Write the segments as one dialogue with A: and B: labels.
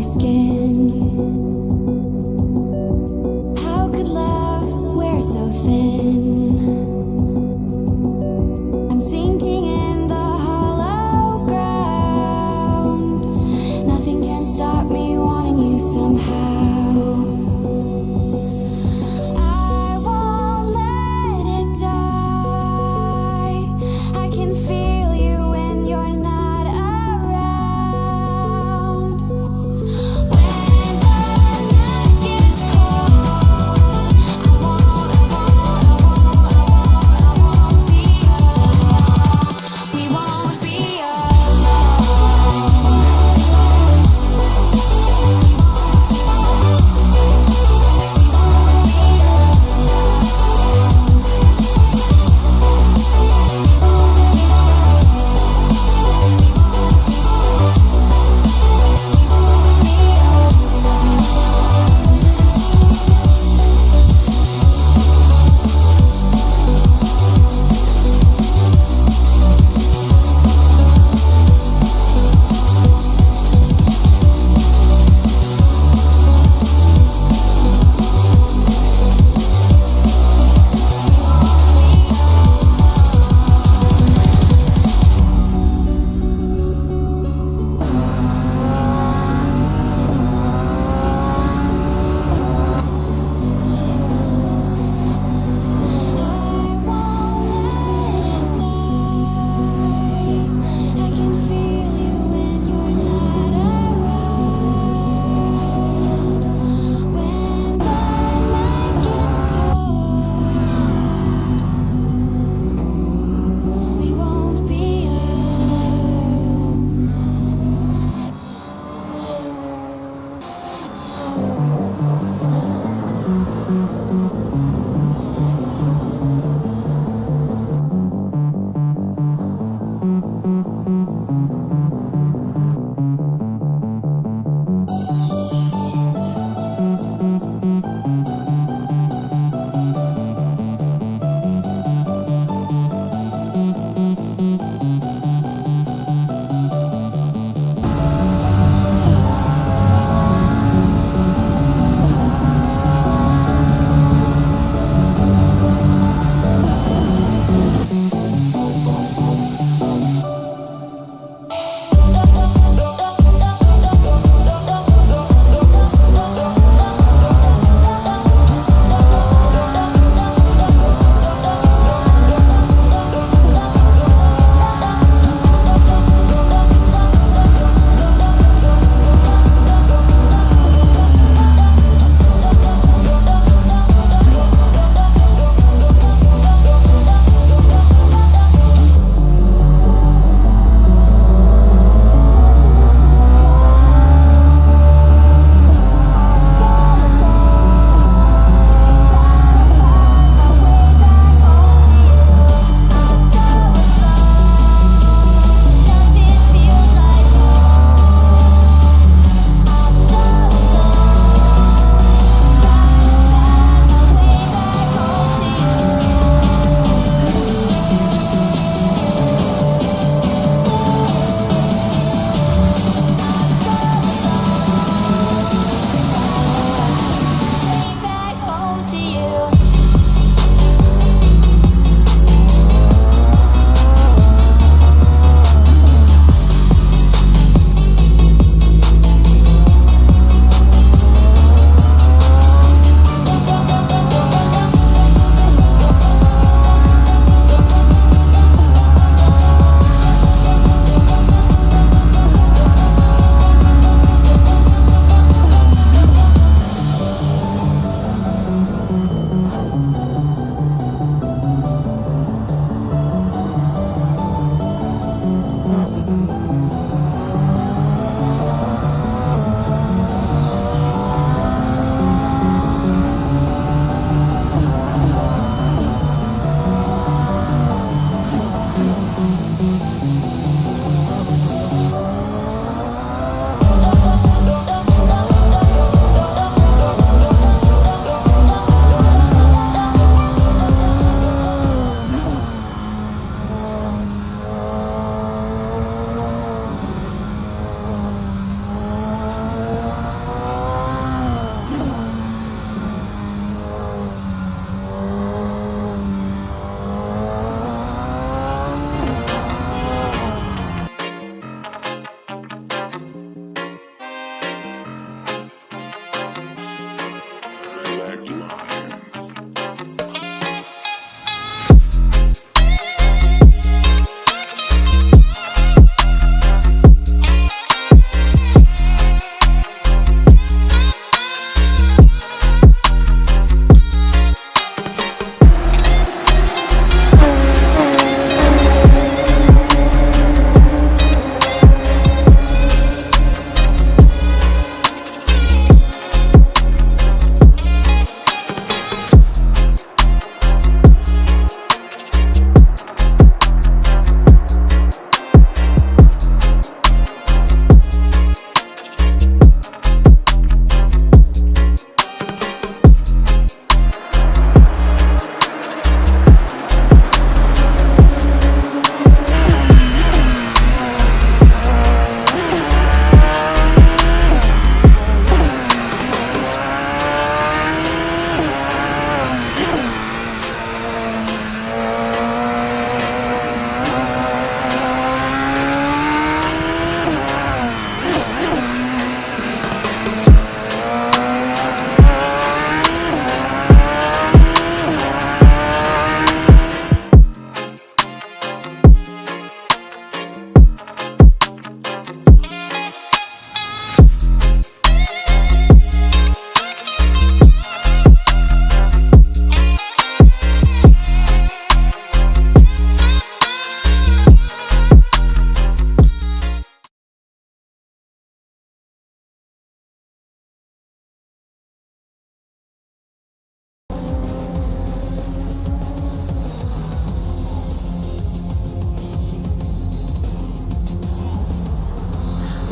A: my skin. How could love wear so thin? I'm sinking in the hollow ground. Nothing can stop me wanting you somehow. I won't let it die. I can feel you when you're not around. When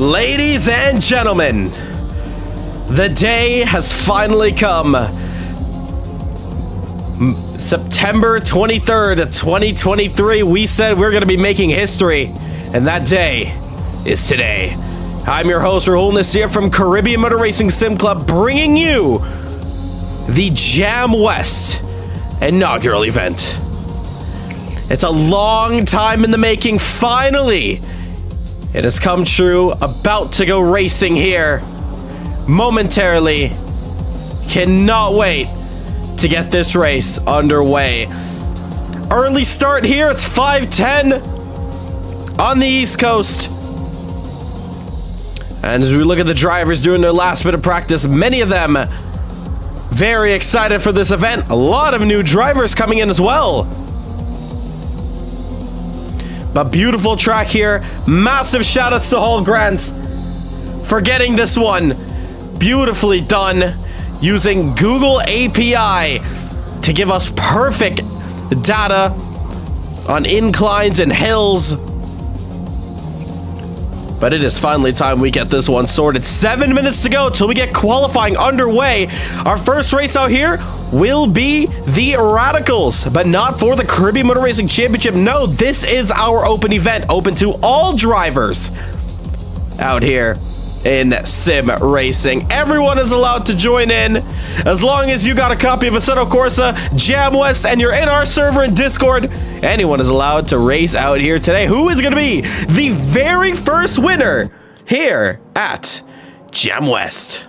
B: Ladies and gentlemen, the day has finally come. September 23rd, 2023, we said we're going to be making history, and that day is today. I'm your host, Rahul Nasir from Caribbean Motor Racing Sim Club, bringing you the Jamwest Inaugural event. It's a long time in the making. Finally, it has come true. About to go racing here momentarily. Cannot wait to get this race underway. Early start here. It's 5:10 on the East Coast. And as we look at the drivers doing their last bit of practice, many of them very excited for this event. A lot of new drivers coming in as well. But beautiful track here. Massive shout outs to Hall Grant for getting this one beautifully done using Google API to give us perfect data on inclines and hills. But it is finally time we get this one sorted. 7 minutes to go till we get qualifying underway. Our first race out here will be the Radicals, but not for the Caribbean Motor Racing Championship. No, this is our open event, open to all drivers out here in sim racing. Everyone is allowed to join in as long as you got a copy of Assetto Corsa, Jamwest, and you're in our server in Discord. Anyone is allowed to race out here today. Who is going to be the very first winner here at Jamwest?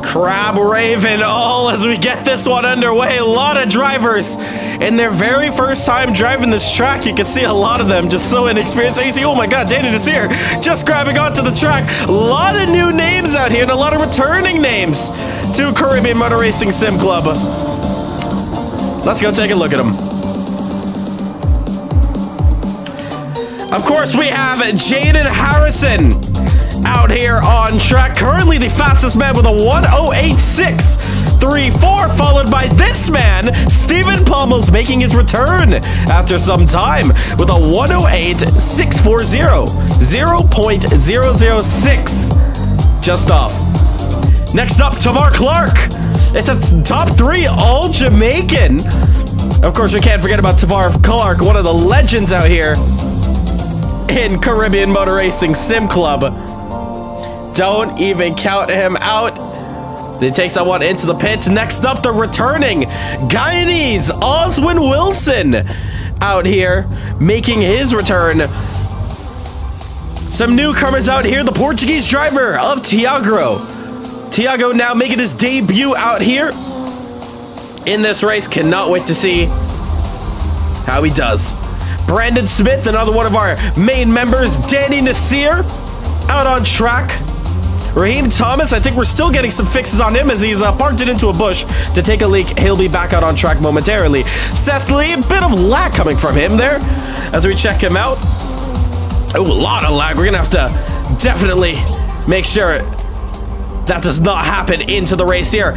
B: Crab Raven all as we get this one underway. A lot of drivers in their very first time driving this track. You can see a lot of them just so inexperienced. And you see, oh my god, Danny is here just grabbing onto the track. A lot of new names out here and a lot of returning names to Caribbean Motor Racing Sim Club. Let's go take a look at them. Of course, we have Jaden Harrison out here on track. Currently the fastest man with a 1:08.634, followed by this man, Stephen Pommels, making his return after some time with a 1:08.640, 0.006 just off. Next up, Tamar Clark. It's a top 3 all Jamaican. Of course, we can't forget about Tamar Clark, one of the legends out here in Caribbean Motor Racing Sim Club. Don't even count him out. He takes that one into the pits. Next up, the returning Guyanese Oswin Wilson out here making his return. Some newcomers out here. The Portuguese driver of Tiago. Tiago now making his debut out here in this race. Cannot wait to see how he does. Brandon Smith, another one of our main members. Danny Nasir out on track. Raheem Thomas, I think we're still getting some fixes on him as he's parked it into a bush to take a leak. He'll be back out on track momentarily. Seth Lee, a bit of lag coming from him there as we check him out. Oh, a lot of lag. We're going to have to definitely make sure that does not happen into the race here.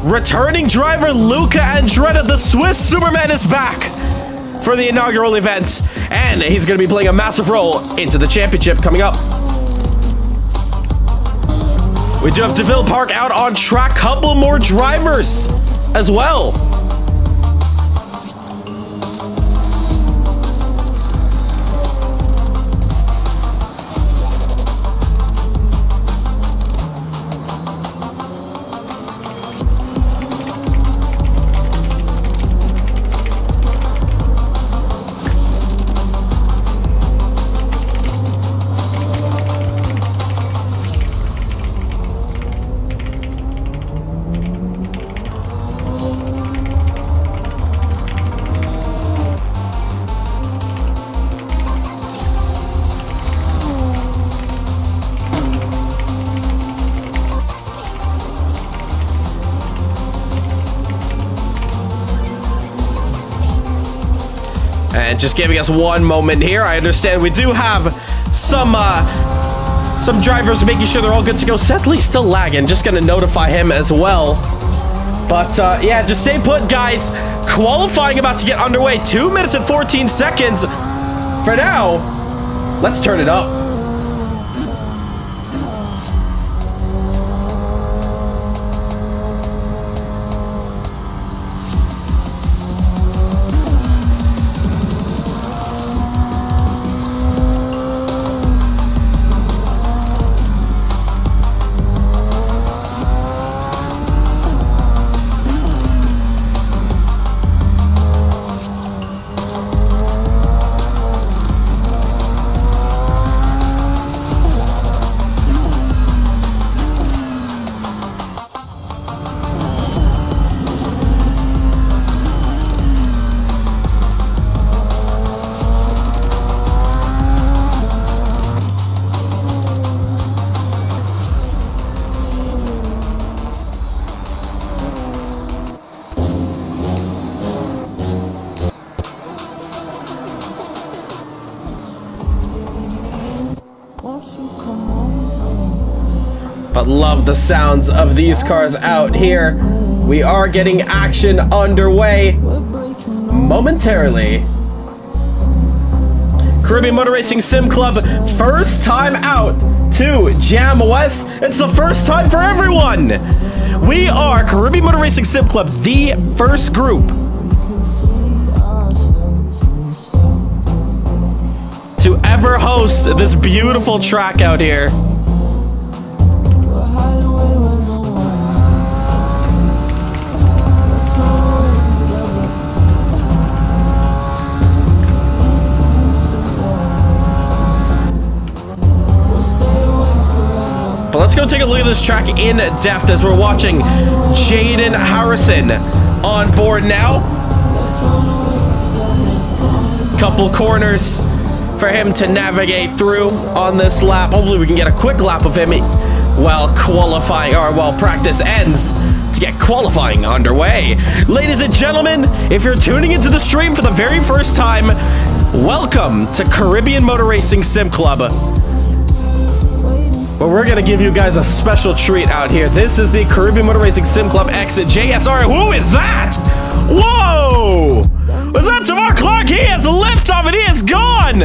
B: Returning driver Luca Andretta, the Swiss Superman, is back for the inaugural event, and he's going to be playing a massive role into the championship coming up. We do have DeVille Park out on track, couple more drivers as well. And just giving us one moment here. I understand we do have some drivers making sure they're all good to go. Seth Lee's still lagging. Just gonna notify him as well. But yeah, just stay put, guys. Qualifying about to get underway. 2 minutes and 14 seconds. For now, let's turn it up. But love the sounds of these cars out here. We are getting action underway momentarily. Caribbean Motor Racing Sim Club, first time out to Jamwest. It's the first time for everyone. We are Caribbean Motor Racing Sim Club, the first group to ever host this beautiful track out here. But let's go take a look at this track in depth as we're watching Jaden Harrison on board now. Couple corners for him to navigate through on this lap. Hopefully we can get a quick lap of him while qualifying, or while practice ends, to get qualifying underway. Ladies and gentlemen, if you're tuning into the stream for the very first time, welcome to Caribbean Motor Racing Sim Club. But we're gonna give you guys a special treat out here. This is the Caribbean Motor Racing Sim Club X JSR. Who is that? Whoa! Was that Tamar Clark? He has liftoff and he is gone!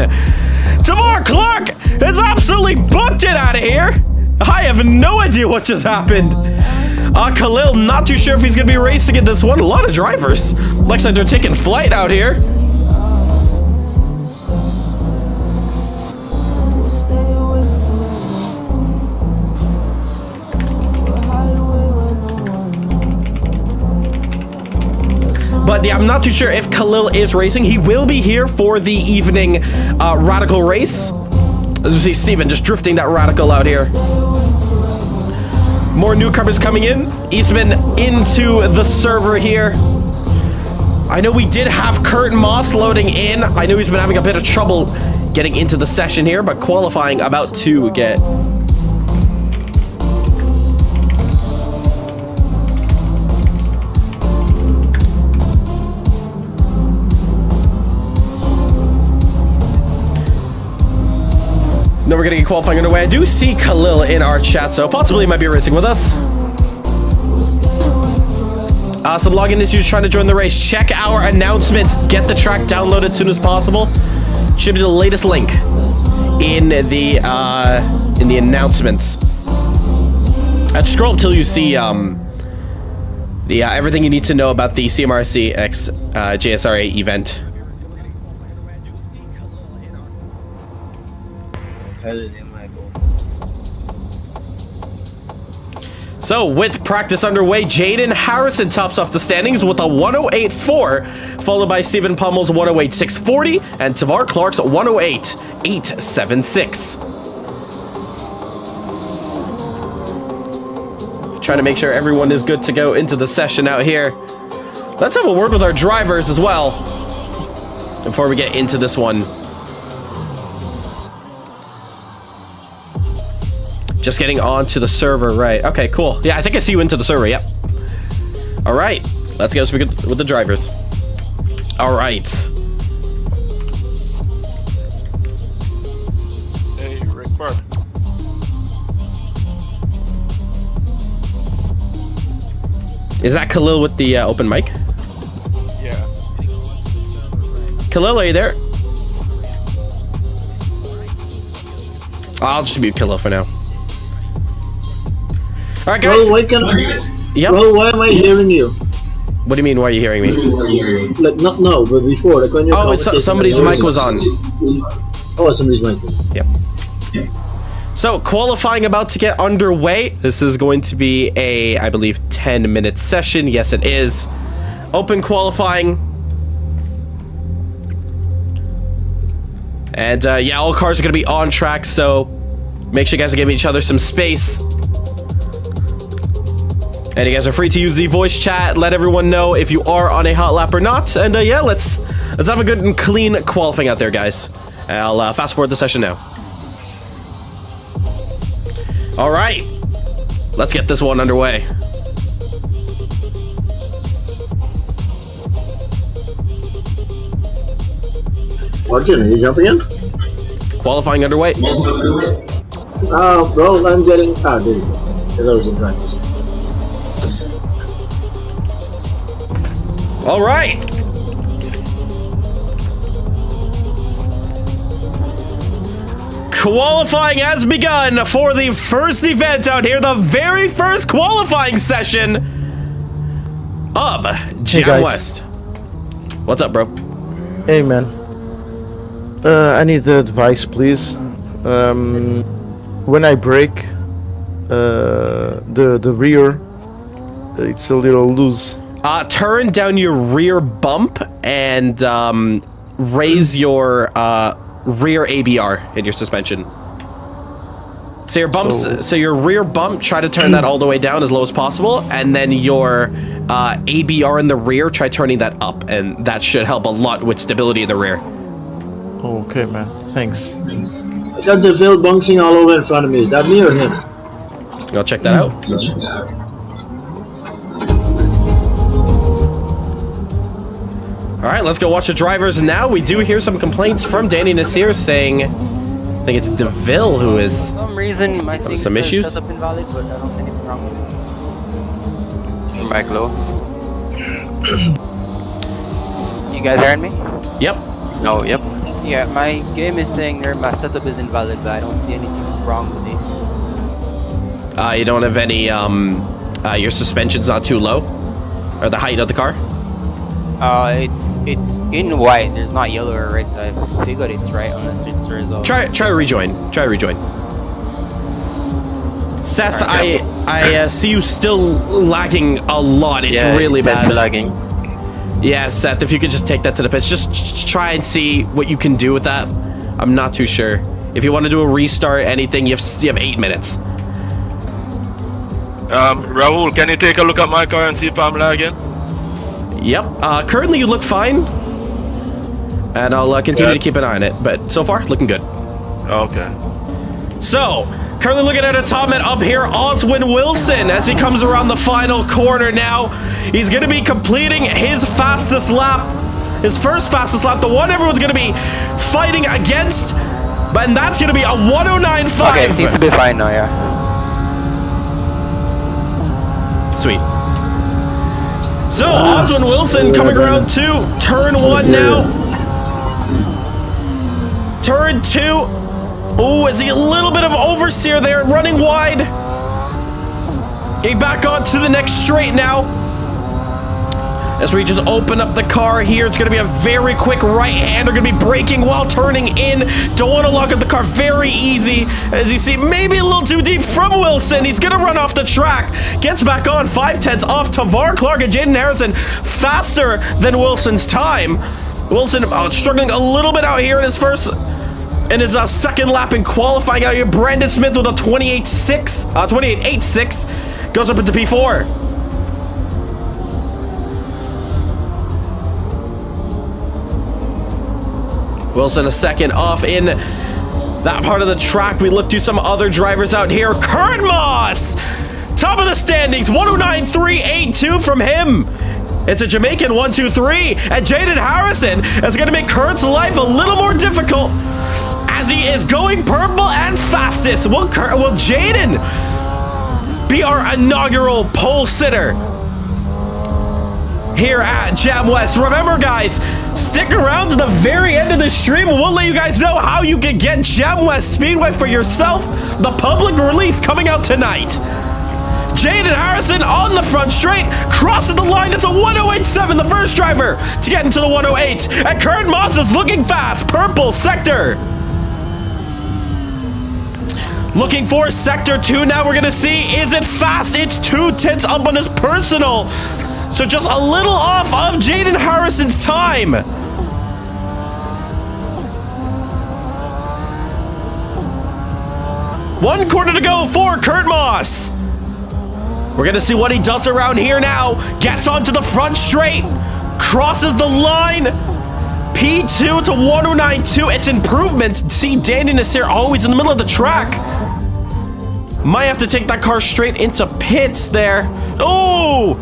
B: Tamar Clark has absolutely booked it out of here! I have no idea what just happened. Kahlil, not too sure if he's gonna be racing in this one. A lot of drivers. Looks like they're taking flight out here. But yeah, I'm not too sure if Kahlil is racing. He will be here for the evening Radical race. As you see Steven just drifting that Radical out here. More newcomers coming in. Eastman into the server here. I know we did have Kurt Moss loading in. I know he's been having a bit of trouble getting into the session here, but qualifying about to get... Then we're going to get qualifying underway. I do see Kahlil in our chat, so possibly he might be racing with us. Some login issues trying to join the race. Check our announcements. Get the track downloaded as soon as possible. Should be the latest link in the announcements. Scroll up till you see everything you need to know about the CMRSC X JSRA event. So, with practice underway, Jaden Harrison tops off the standings with a 108.4, followed by Stephen Pommel's 108.640 and Tavar Clark's 108.876. Trying to make sure everyone is good to go into the session out here. Let's have a word with our drivers as well before we get into this one. Just getting onto the server, right? Okay, cool. Yeah, I think I see you into the server. Yep. All right, let's go speak with the drivers. All right.
C: Hey, Rick Burr.
B: Is that Kahlil with the open mic?
C: Yeah.
B: Kahlil, are you there? I'll just mute Kahlil for now. All right, guys.
D: Well, why can
B: Yep.
D: Well, why am I hearing you?
B: What do you mean? Why are you hearing me?
D: Like, not now, but before, like when you're.
B: Oh, it's somebody's mic was on.
D: Oh, somebody's mic.
B: Yep. So, qualifying about to get underway. This is going to be a, I believe, 10-minute session. Yes, it is. Open qualifying. And, yeah, all cars are going to be on track, so make sure you guys are giving each other some space. And you guys are free to use the voice chat. Let everyone know if you are on a hot lap or not. And, yeah, let's have a good and clean qualifying out there, guys. I'll fast forward the session now. All right, let's get this one underway.
D: Martin, are you jumping in?
B: Qualifying underway.
D: Well, I'm getting. There you go. That was in practice.
B: All right. Qualifying has begun for the first event out here, the very first qualifying session of Jamwest. What's up, bro?
E: Hey, man. I need the advice, please. When I brake, the rear, it's a little loose.
B: Turn down your rear bump and raise your rear ABR in your suspension. So your bumps, so your rear bump, try to turn that all the way down as low as possible, and then your ABR in the rear, try turning that up, and that should help a lot with stability in the rear.
E: Okay, man. Thanks.
D: I got the Phil bouncing all over in front of me. Is that me or him?
B: I'll check that out. All right, let's go watch the drivers now. We do hear some complaints from Danny Nasir saying, I think it's DeVille who is
F: For some reason, my thing
B: some
F: says
B: issues.
F: setup invalid, but I don't see anything wrong with it. Mic low. You guys hearing me?
B: Yep.
F: No, yep. Yeah, my game is saying there my setup is invalid, but I don't see anything wrong with it.
B: You don't have any, your suspension's not too low? Or the height of the car?
F: It's in white. There's not yellow or red, so I figured it's right unless it's resolved.
B: Try rejoin. Try rejoin. Seth,
F: Alright,
B: I see you still lagging a lot. It's really bad.
F: lagging.
B: Yeah, Seth, if you could just take that to the pits, just try and see what you can do with that. I'm not too sure. If you want to do a restart, anything, you have 8 minutes.
C: Rahul, can you take a look at my car and see if I'm lagging?
B: Yep. Currently, you look fine. And I'll continue to keep an eye on it. But so far, looking good.
C: Okay.
B: So, currently looking at a top man up here, Oswin Wilson, as he comes around the final corner now. He's going to be completing his fastest lap. His first fastest lap, the one everyone's going to be fighting against. And that's going to be a 109.5.
F: Okay, it seems to be fine now, yeah.
B: Sweet. So, Oswin Wilson coming around to turn 1 now. Turn 2. Oh, is he a little bit of oversteer there, running wide. Getting back onto the next straight now. As we just open up the car here, it's going to be a very quick right-hander. Going to be braking while turning in. Don't want to lock up the car. Very easy. As you see, maybe a little too deep from Wilson. He's going to run off the track. Gets back on 5/10 off Tavar Clark and Jaden Harrison. Faster than Wilson's time. Wilson struggling a little bit out here in his second lap in qualifying out here. Brandon Smith with a 28.6 goes up into P4. Wilson a second off in that part of the track. We look to some other drivers out here. Kurt Moss, top of the standings, 109.382 from him. It's a Jamaican 1-2-3, and Jaden Harrison is going to make Kurt's life a little more difficult as he is going purple and fastest. Will Jaden be our inaugural pole sitter here at Jamwest? Remember, guys, stick around to the very end of the stream. We'll let you guys know how you can get Jamwest Speedway for yourself. The public release coming out tonight. Jaden Harrison on the front straight, crosses the line. It's a 108.7, the first driver to get into the 108. And Kurt Moss is looking fast, purple sector. Looking for sector 2 now. We're going to see, is it fast? It's 2/10 up on his personal. So just a little off of Jaden Harrison's time. One corner to go for Kurt Moss. We're going to see what he does around here now. Gets onto the front straight. Crosses the line. P2 to 109.2. It's improvements. See, Danny Nasir always in the middle of the track. Might have to take that car straight into pits there. Oh!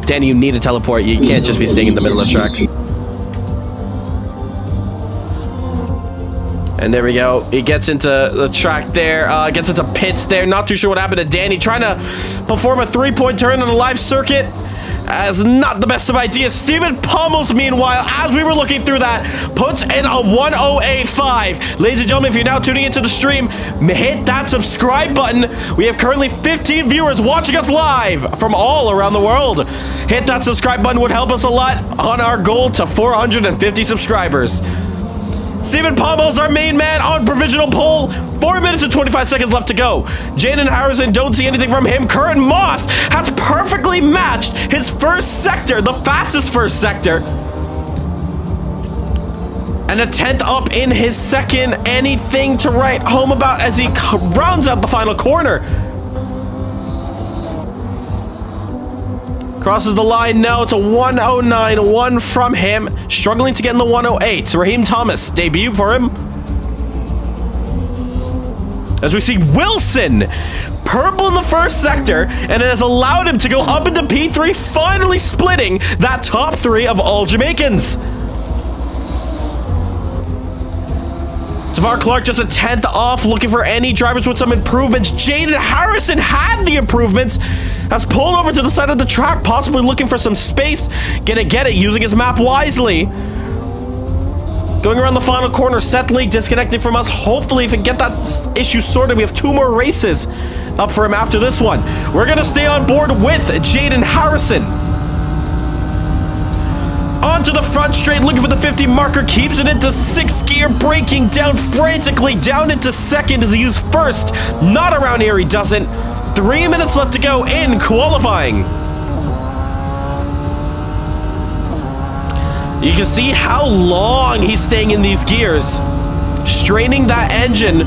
B: Danny, you need to teleport. You can't just be staying in the middle of the track. And there we go. He gets into the track there. Gets into pits there. Not too sure what happened to Danny. Trying to perform a 3-point turn on a live circuit. As not the best of ideas. Steven Pommels, meanwhile, as we were looking through that, puts in a 108.5. Ladies and gentlemen, if you're now tuning into the stream, hit that subscribe button. We have currently 15 viewers watching us live from all around the world. Hit that subscribe button would help us a lot on our goal to 450 subscribers. Steven Pommels, our main man, on provisional pole. 4 minutes and 25 seconds left to go. Jaden Harrison, don't see anything from him. Kurt Moss has perfectly matched his first sector, the fastest first sector. And a 10th up in his second. Anything to write home about as he rounds out the final corner. Crosses the line now. It's a 109.1 from him. Struggling to get in the 108. Raheem Thomas, debut for him. As we see Wilson, purple in the first sector, and it has allowed him to go up into P3, finally splitting that top 3 of all Jamaicans. Tavar Clark just a 10th off, looking for any drivers with some improvements. Jaden Harrison had the improvements, has pulled over to the side of the track, possibly looking for some space. Gonna get it, using his map wisely. Going around the final corner, Seth Lee disconnected from us. Hopefully, if we can get that issue sorted, we have 2 more races up for him after this one. We're gonna stay on board with Jaden Harrison. Onto the front straight, looking for the 50 marker, keeps it into 6th gear, braking down frantically, down into 2nd as he used first. Not around here, he doesn't. 3 minutes left to go in qualifying. You can see how long he's staying in these gears, straining that engine.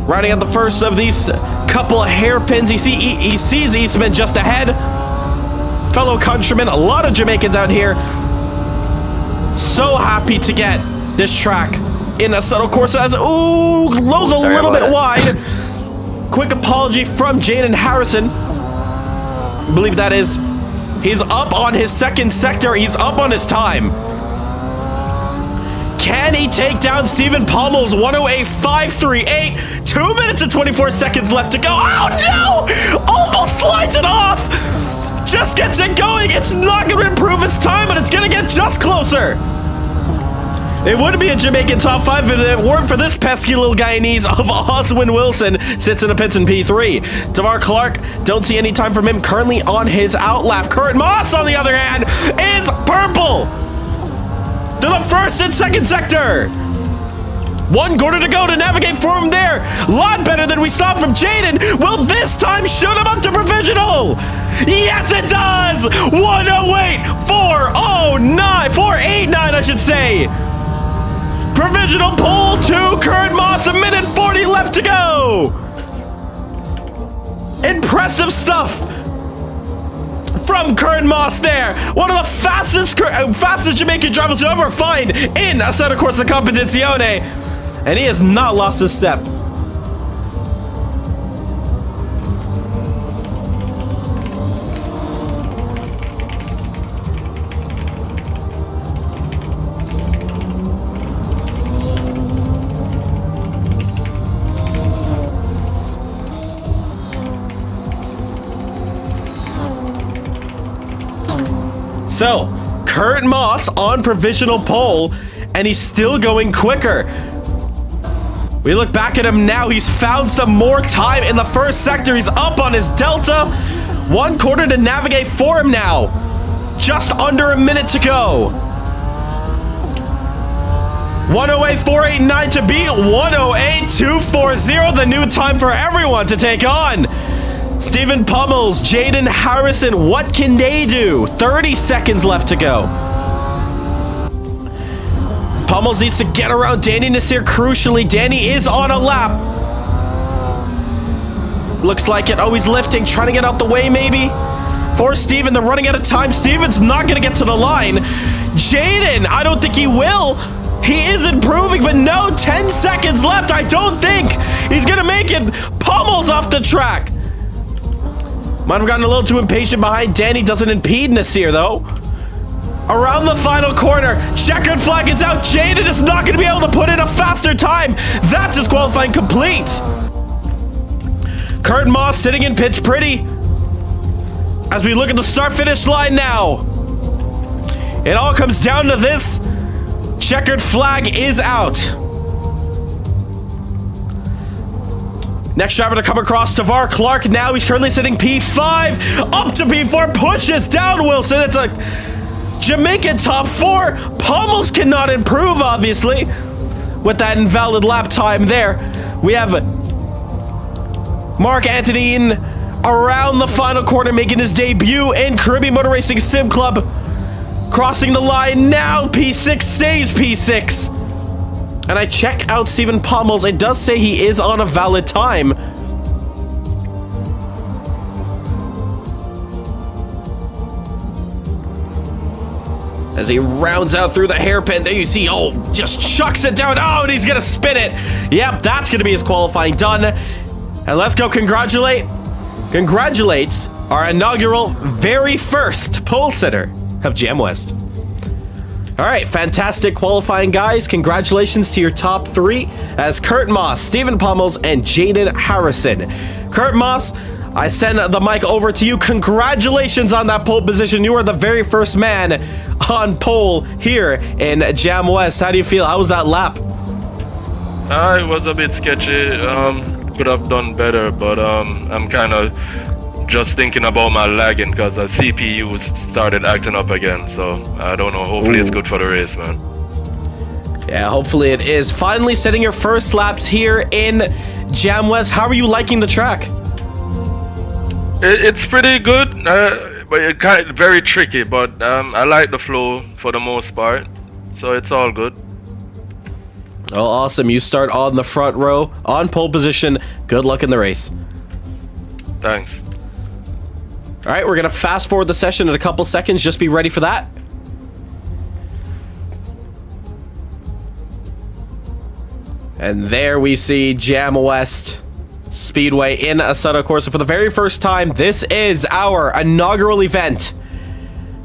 B: Riding out the first of these couple of hairpins. He sees Eastman just ahead. Fellow countrymen, a lot of Jamaicans out here. So happy to get this track in a subtle course. As ooh, lows a little bit wide. Quick apology from Jaden Harrison. I believe that is. He's up on his 2nd sector. He's up on his time. Can he take down Steven Pommel's 108.538? 2 minutes and 24 seconds left to go. Oh no! Almost slides it off! Just gets it going. It's not going to improve his time, but it's going to get just closer. It would be a Jamaican top 5 if it weren't for this pesky little Guyanese of Oswin Wilson. Sits in the pits in P3. Tavar Clark, don't see any time from him. Currently on his outlap. Kurt Moss, on the other hand, is purple to the first and second sector. 1 quarter to go to navigate for him there. A lot better than we saw from Jaden. Will this time shoot him up to provisional? Yes, it does. 108, 409, 489, I should say. Provisional pole to Kurt Moss. 1 minute 40 left to go. Impressive stuff from Kurt Moss there. One of the fastest Jamaican drivers to ever find in Assetto Corsa Competizione. And he has not lost a step. So, Kurt Moss on provisional pole, and he's still going quicker. We look back at him now. He's found some more time in the first sector. He's up on his delta. 1 quarter to navigate for him now. Just under a minute to go. 108, 489 to beat. 108, 240. The new time for everyone to take on. Stephen Pummels, Jaden Harrison, what can they do? 30 seconds left to go. Pummels needs to get around Danny Nasir crucially. Danny is on a lap. Looks like it. Oh, he's lifting, trying to get out the way maybe. For Steven, they're running out of time. Steven's not going to get to the line. Jaden, I don't think he will. He is improving, but no, 10 seconds left. I don't think he's going to make it. Pummels off the track. Might have gotten a little too impatient behind Danny. Doesn't impede Nasir, though. Around the final corner. Checkered flag is out. Jaden is not going to be able to put in a faster time. That's his qualifying complete. Kurt Moss sitting in pitch pretty. As we look at the start-finish line now. It all comes down to this. Checkered flag is out. Next driver to come across, Tavar Clark. Now he's currently sitting P5. Up to P4. Pushes down Wilson. It's a Jamaican top 4. Pummels cannot improve, obviously, with that invalid lap time there. We have Mark Antonin around the final corner, making his debut in Caribbean Motor Racing Sim Club. Crossing the line now. P6 stays P6. And I check out Stephen Pummels. It does say he is on a valid time. As he rounds out through the hairpin, there you see, oh, just chucks it down. Oh, and he's going to spin it. Yep, that's going to be his qualifying done. And let's go congratulate our inaugural very first pole sitter of Jamwest. All right, fantastic qualifying, guys. Congratulations to your top 3 as Kurt Moss, Stephen Pummels, and Jaden Harrison. Kurt Moss, I send the mic over to you. Congratulations on that pole position. You are the very first man on pole here in Jamwest. How do you feel? How was that lap?
C: It was a bit sketchy. Could have done better, but I'm kind of just thinking about my lagging because the CPU started acting up again. So I don't know. Hopefully it's good for the race, man.
B: Yeah, hopefully it is. Finally setting your first laps here in Jamwest. How are you liking the track?
C: It's pretty good, but it's kind of very tricky. But I like the flow for the most part, so it's all good.
B: Oh, awesome. You start on the front row, on pole position. Good luck in the race.
C: Thanks.
B: All right, we're going to fast forward the session in a couple seconds. Just be ready for that. And there we see Jamwest Speedway in Assetto Corsa for the very first time. This is our inaugural event.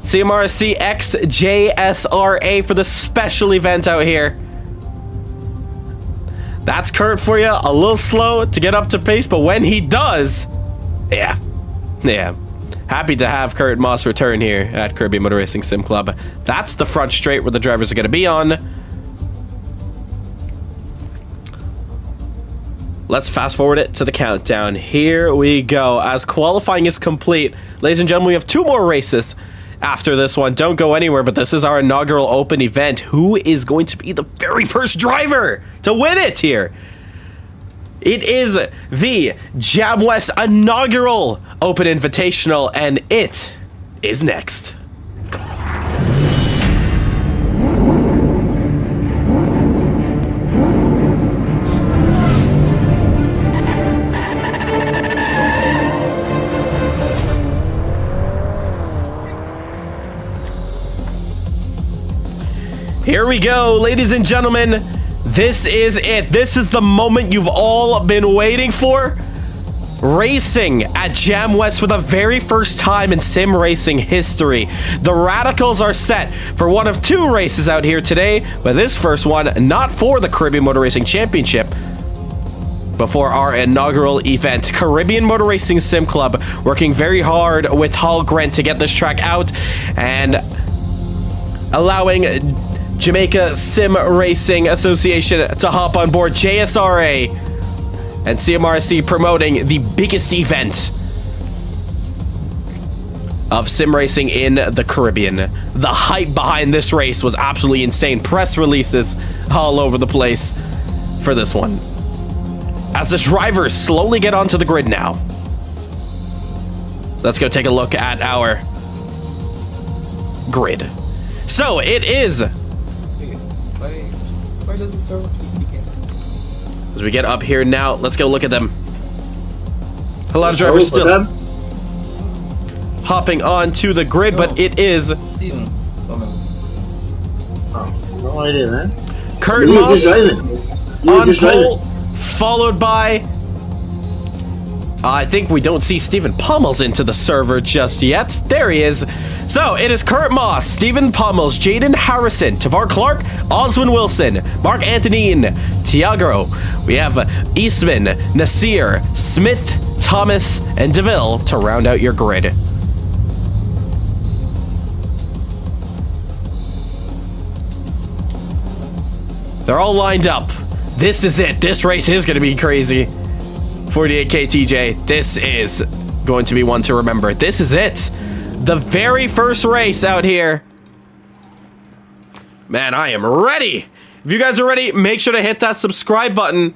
B: CMRSC X JSRA for the special event out here. That's Kurt for you. A little slow to get up to pace, but when he does, yeah. Happy to have Kurt Moss return here at Caribbean Motor Racing Sim Club. That's the front straight where the drivers are going to be on. Let's fast forward it to the countdown. Here we go. As qualifying is complete, ladies and gentlemen, we have 2 more races after this one. Don't go anywhere, but this is our inaugural open event. Who is going to be the very first driver to win it here? It is the Jamwest Inaugural Open Invitational, and it is next. Here we go, ladies and gentlemen. This is it. This is the moment you've all been waiting for. Racing at Jamwest for the very first time in sim racing history. The Radicals are set for one of 2 races out here today, but this first one not for the Caribbean Motor Racing Championship, but for our inaugural event. Caribbean Motor Racing Sim Club working very hard with Hallgren to get this track out and allowing Jamaica Sim Racing Association to hop on board. JSRA and CMRSC promoting the biggest event of sim racing in the Caribbean. The hype behind this race was absolutely insane. Press releases all over the place for this one. As the drivers slowly get onto the grid now, let's go take a look at our grid. So it is...
G: Why does it start with weekend?
B: As we get up here now, let's go look at them. A lot of drivers still hopping onto the grid, but it is
G: Steven.
D: Oh, no idea, man.
B: Kurt
D: You were
B: Moss
D: just driving. You were
B: on
D: just
B: pole,
D: driving.
B: followed by... I think we don't see Stephen Pommels into the server just yet. There he is. So it is Kurt Moss, Stephen Pommels, Jaden Harrison, Tavar Clark, Oswin Wilson, Mark Antonin, Tiago. We have Eastman, Nasir, Smith, Thomas, and DeVille to round out your grid. They're all lined up. This is it. This race is going to be crazy. 48K TJ, this is going to be one to remember. This is it. The very first race out here. Man, I am ready. If you guys are ready, make sure to hit that subscribe button.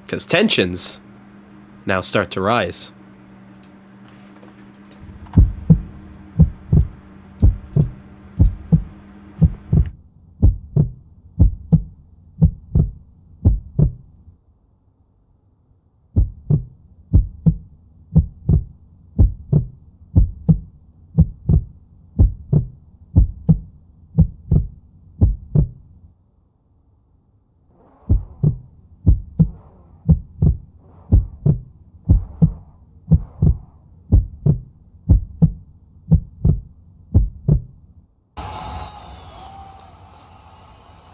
B: Because tensions now start to rise.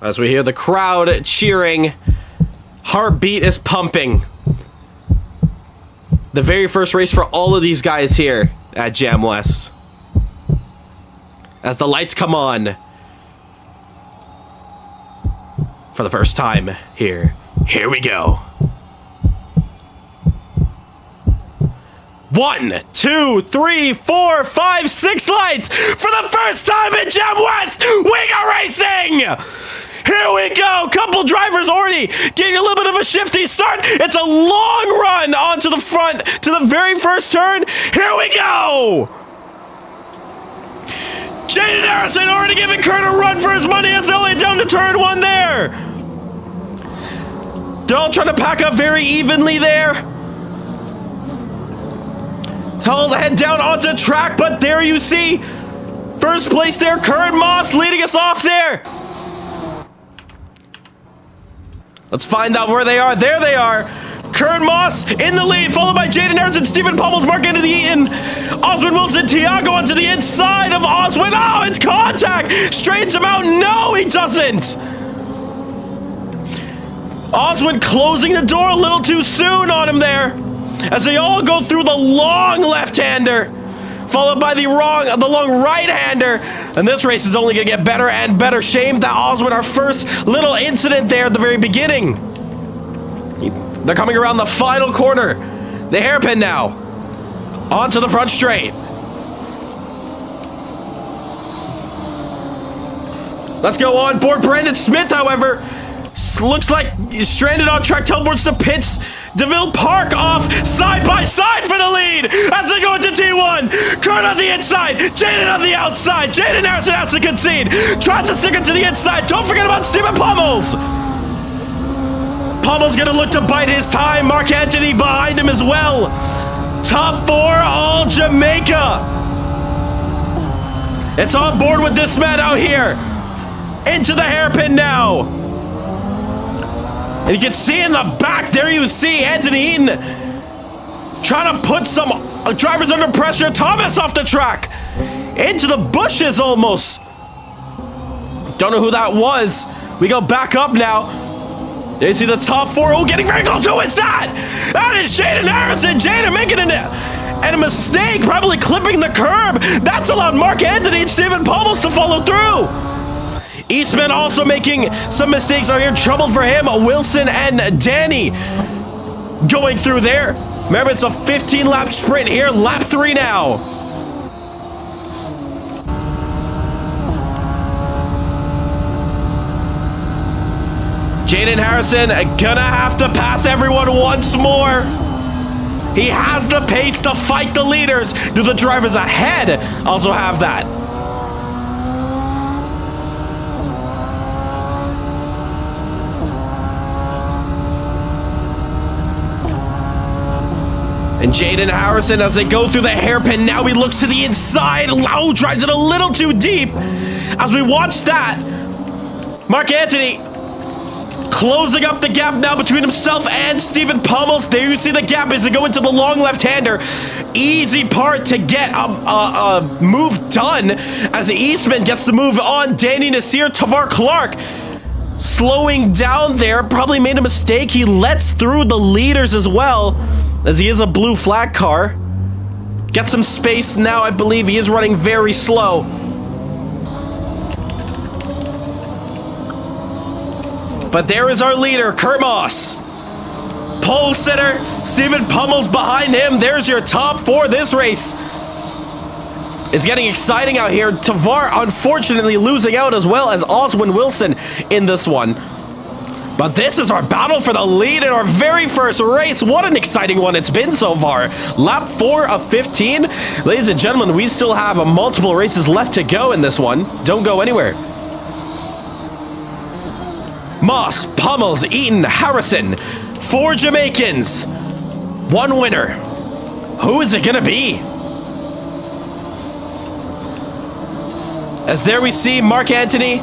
B: As we hear the crowd cheering, heartbeat is pumping. The very first race for all of these guys here at Jamwest. As the lights come on for the first time here. Here we go. 1, 2, 3, 4, 5, 6 lights for the first time in Jamwest. We go racing. Here we go. Couple drivers already getting a little bit of a shifty start. It's a long run onto the front to the very first turn. Here we go. Jaden Harrison already giving Kurt a run for his money as they lay down to turn 1 there. They're all trying to pack up very evenly there. Hold the head down onto track, but there you see first place there, Kurt Moss leading us off there. Let's find out where they are. There they are. Kern Moss in the lead, followed by Jaden Harrison, Stephen Pummels, Mark into the Eaton, Oswin Wilson, Tiago onto the inside of Oswin. Oh, it's contact! Straightens him out. No, he doesn't. Oswin closing the door a little too soon on him there, as they all go through the long left-hander, followed by the long right-hander, and this race is only going to get better and better. Shame that Oswin, our first little incident there at the very beginning. They're coming around the final corner. The hairpin now. Onto the front straight. Let's go on board. Brandon Smith, however, looks like he's stranded on track, teleports to pits. DeVille Park off side by side for the lead as they go into T1. Kurt on the inside, Jaden on the outside. Jaden Harrison has to concede. Tries to stick it to the inside. Don't forget about Stephen Pummels. Pummels gonna look to bite his time. Mark Anthony behind him as well. Top 4, all Jamaica. It's on board with this man out here. Into the hairpin now. And you can see in the back there, you see Anthony Eaton trying to put some drivers under pressure. Thomas off the track. Into the bushes almost. Don't know who that was. We go back up now. There you see the top 4. Oh, getting very close. Who is that? That is Jaden Harrison. Jaden making a mistake, probably clipping the curb. That's allowed Mark Anthony and Stephen Pummels to follow through. Eastman also making some mistakes out here. Trouble for him. Wilson and Danny going through there. Remember, it's a 15-lap sprint here. Lap 3 now. Jaden Harrison gonna have to pass everyone once more. He has the pace to fight the leaders. Do the drivers ahead also have that? And Jaden Harrison, as they go through the hairpin, now he looks to the inside. Lau drives it a little too deep. As we watch that, Mark Anthony closing up the gap now between himself and Stephen Pummels. There you see the gap as they go into the long left-hander. Easy part to get a move done as Eastman gets the move on. Danny Nasir, Tavar Clark slowing down there. Probably made a mistake. He lets through the leaders as well, as he is a blue flag car. Get some space now. I believe he is running very slow. But there is our leader, Kurt Moss. Pole sitter, Stephen Pummels behind him. There's your top 4. This race is getting exciting out here. Tavar unfortunately losing out, as well as Oswin Wilson in this one. But this is our battle for the lead in our very first race. What an exciting one it's been so far. Lap 4 of 15. Ladies and gentlemen, we still have multiple races left to go in this one. Don't go anywhere. Moss, Pummels, Eaton, Harrison. 4 Jamaicans. 1 winner. Who is it going to be? As there we see Mark Anthony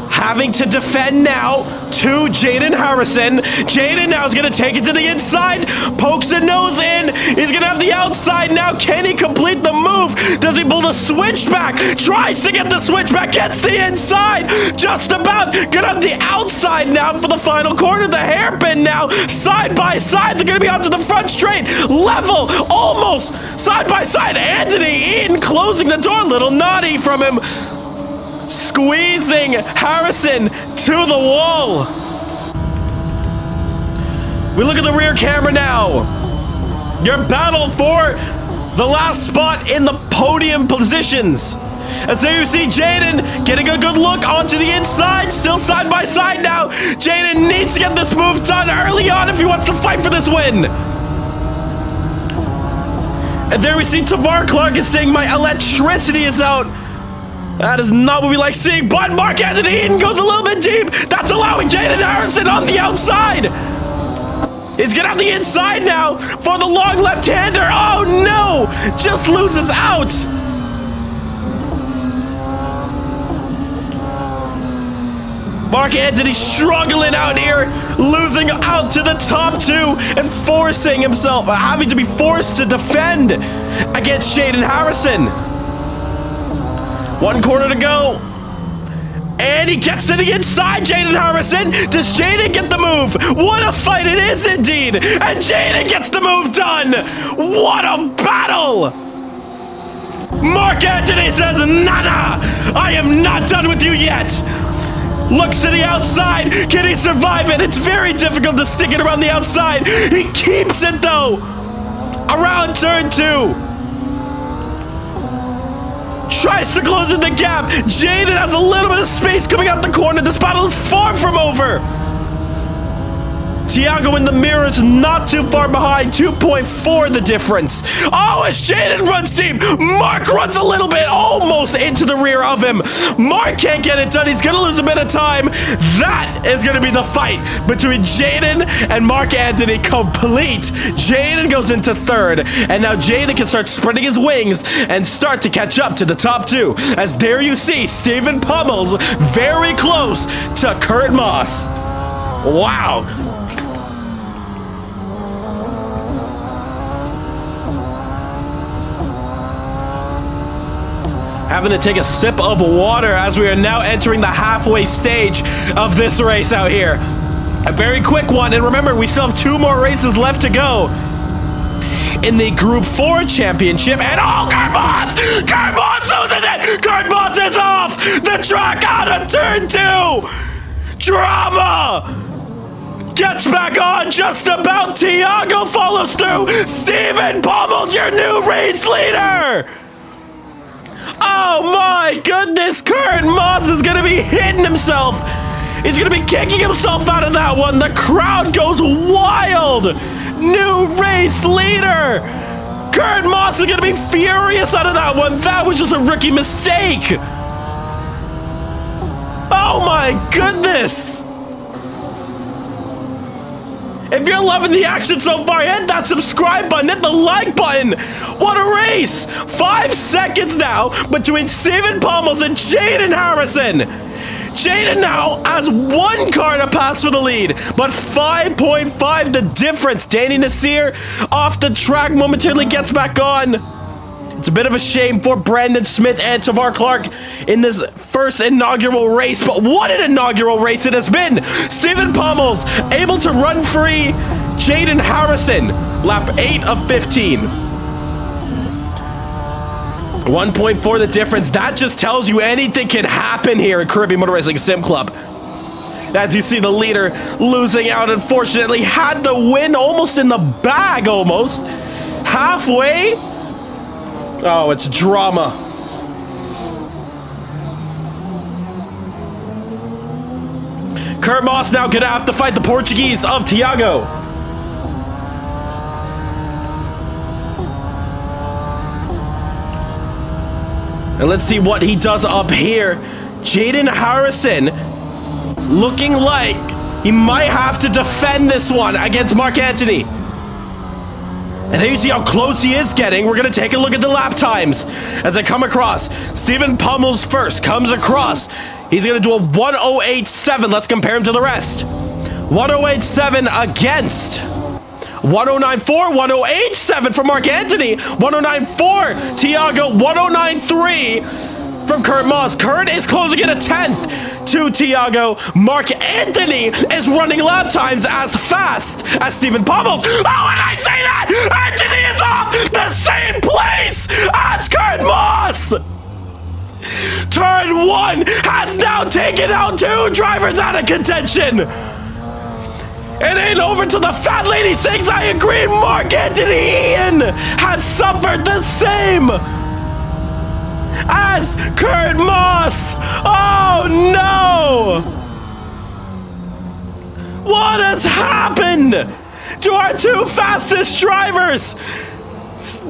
B: having to defend now to Jaden Harrison. Jaden now is going to take it to the inside. Pokes the nose in. He's going to have the outside now. Can he complete the move? Does he pull the switchback? Tries to get the switchback. Gets the inside. Just about. Going to have the outside now for the final corner. The hairpin now. Side by side. They're going to be onto the front straight. Level. Almost. Side by side. Anthony Eaton closing the door. Little naughty from him. Squeezing Harrison to the wall. We look at the rear camera now. Your battle for the last spot in the podium positions. As there you see Jaden getting a good look onto the inside. Still side by side now. Jaden needs to get this move done early on if he wants to fight for this win. And there we see Tavar Clark is saying my electricity is out. That is not what we like seeing, but Mark Anthony Eaton goes a little bit deep. That's allowing Jaden Harrison on the outside. He's gonna have the inside now for the long left-hander. Oh no, just loses out. Mark Anthony struggling out here, losing out to the top two and forcing himself, having to be forced to defend against Jaden Harrison. One corner to go. And he gets to the inside, Jaden Harrison. Does Jaden get the move? What a fight it is indeed. And Jaden gets the move done. What a battle. Mark Anthony says, "Nana, I am not done with you yet." Looks to the outside. Can he survive it? It's very difficult to stick it around the outside. He keeps it though. Around turn 2. Tries to close in the gap. Jaden has a little bit of space coming out the corner. This battle is far from over. Tiago in the mirrors, not too far behind. 2.4 the difference. Oh, as Jaden runs deep, Mark runs a little bit, almost into the rear of him. Mark can't get it done. He's going to lose a bit of time. That is going to be the fight between Jaden and Mark Anthony. Complete. Jaden goes into third, and now Jaden can start spreading his wings and start to catch up to the top two. As there you see Stephen Pummels very close to Kurt Moss. Wow. Having to take a sip of water as we are now entering the halfway stage of this race out here. A very quick one, and remember, we still have 2 more races left to go in the Group 4 Championship. And oh, Kurt Moss! Kurt Moss loses it! Kurt Moss is off the track out of turn 2! Drama! Gets back on just about. Tiago follows through. Stephen Pummels, your new race leader! Oh my goodness, Kurt Moss is going to be hitting himself. He's going to be kicking himself out of that one. The crowd goes wild. New race leader. Kurt Moss is going to be furious out of that one. That was just a rookie mistake. Oh my goodness. If you're loving the action so far, hit that subscribe button, hit the like button. What a race! 5 seconds now between Stephen Pummels and Jaden Harrison. Jaden now has 1 car to pass for the lead, but 5.5 the difference. Danny Nasir off the track momentarily gets back on. It's a bit of a shame for Brandon Smith and Tavar Clark in this first inaugural race, but what an inaugural race it has been! Stephen Pummels able to run free Jaden Harrison, lap 8 of 15. 1.4 the difference. That just tells you anything can happen here at Caribbean Motor Racing Sim Club. As you see the leader losing out, unfortunately, had the win almost in the bag, almost. Halfway. Oh, it's drama. Kurt Moss now gonna have to fight the Portuguese of Tiago. And let's see what he does up here. Jaden Harrison looking like he might have to defend this one against Mark Anthony. And there you see how close he is getting. We're going to take a look at the lap times as I come across. Stephen Pummels first comes across. He's going to do a 108.7. Let's compare him to the rest. 108.7 against 109.4, 108.7 from Mark Anthony, 109.4 Tiago, 109.3 from Kurt Moss. Kurt is closing in a 10th to Tiago. Mark Anthony is running lap times as fast as Stephen Pummels. Oh, and I say that! Anthony is off the same place as Kurt Moss! Turn 1 has now taken out 2 drivers out of contention. And then over to the Fat Lady 6, I agree, Mark Anthony Ian has suffered the same as Kurt Moss. Oh no! What has happened to our 2 fastest drivers?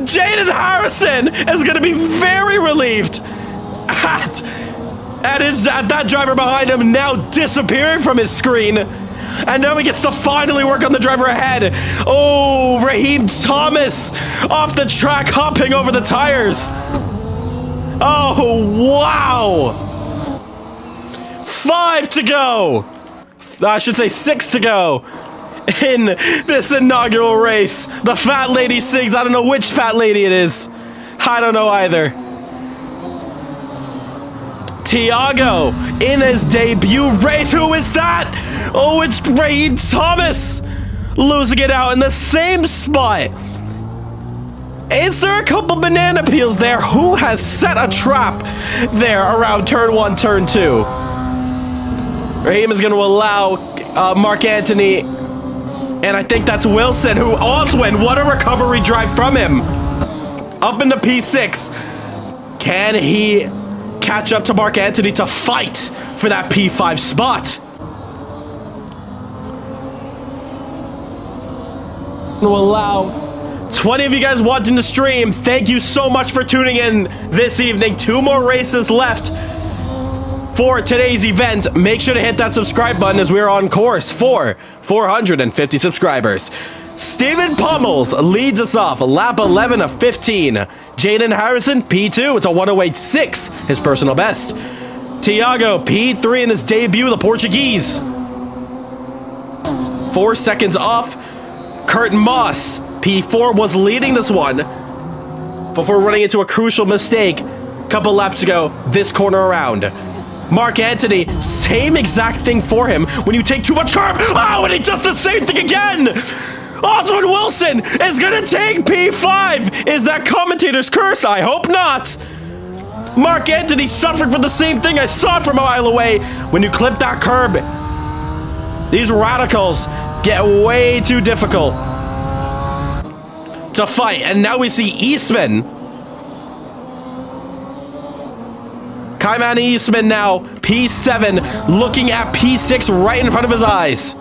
B: Jaden Harrison is going to be very relieved at that driver behind him now disappearing from his screen. And now he gets to finally work on the driver ahead. Oh, Raheem Thomas off the track, hopping over the tires. Oh, wow. 5 to go. I should say 6 to go in this inaugural race. The fat lady sings. I don't know which fat lady it is. I don't know either. Tiago in his debut race. Who is that? Oh, it's Raheem Thomas losing it out in the same spot. Is there a couple banana peels there? Who has set a trap there around turn 1, turn 2? Raheem is going to allow Mark Anthony, and I think that's Wilson, who also win. What a recovery drive from him. Up into P6. Can he catch up to Mark Anthony to fight for that P5 spot? Will allow 20 of you guys watching the stream. Thank you so much for tuning in this evening. 2 more races left for today's event. Make sure to hit that subscribe button as we're on course for 450 subscribers. Stephen Pummels leads us off, lap 11 of 15. Jaden Harrison, P2, it's a 108.6, his personal best. Tiago, P3 in his debut, the Portuguese. 4 seconds off. Curtin Moss, P4, was leading this one before running into a crucial mistake a couple laps ago, this corner around. Mark Anthony, same exact thing for him when you take too much carb. Oh, and he does the same thing again! Oswald Wilson is gonna take P5! Is that commentator's curse? I hope not! Mark Anthony suffering from the same thing. I saw it from a mile away. When you clip that curb, these radicals get way too difficult to fight. And now we see Eastman. Kaiman Eastman now, P7, looking at P6 right in front of his eyes.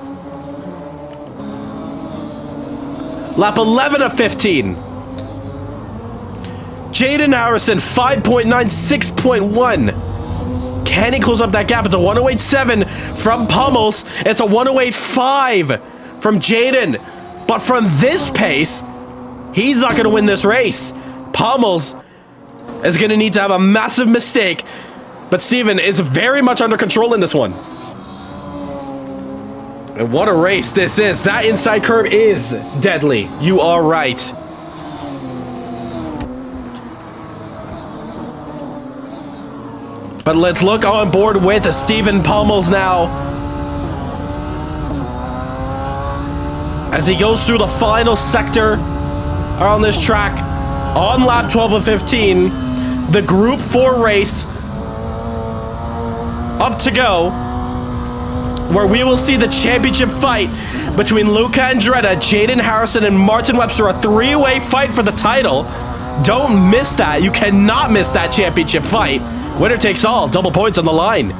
B: Lap 11 of 15. Jaden Harrison, 5.9, 6.1. Can he close up that gap? It's a 108.7 from Pummels. It's a 108.5 from Jaden. But from this pace, he's not going to win this race. Pummels is going to need to have a massive mistake. But Steven is very much under control in this one. And what a race this is. That inside curve is deadly. You are right. But let's look on board with Stephen Pummels now, as he goes through the final sector on this track on lap 12 of 15. The Group 4 race up to go, where we will see the championship fight between Luca Andretta, Jaden Harrison, and Martin Webster. A 3-way fight for the title. Don't miss that. You cannot miss that championship fight. Winner takes all. Double points on the line.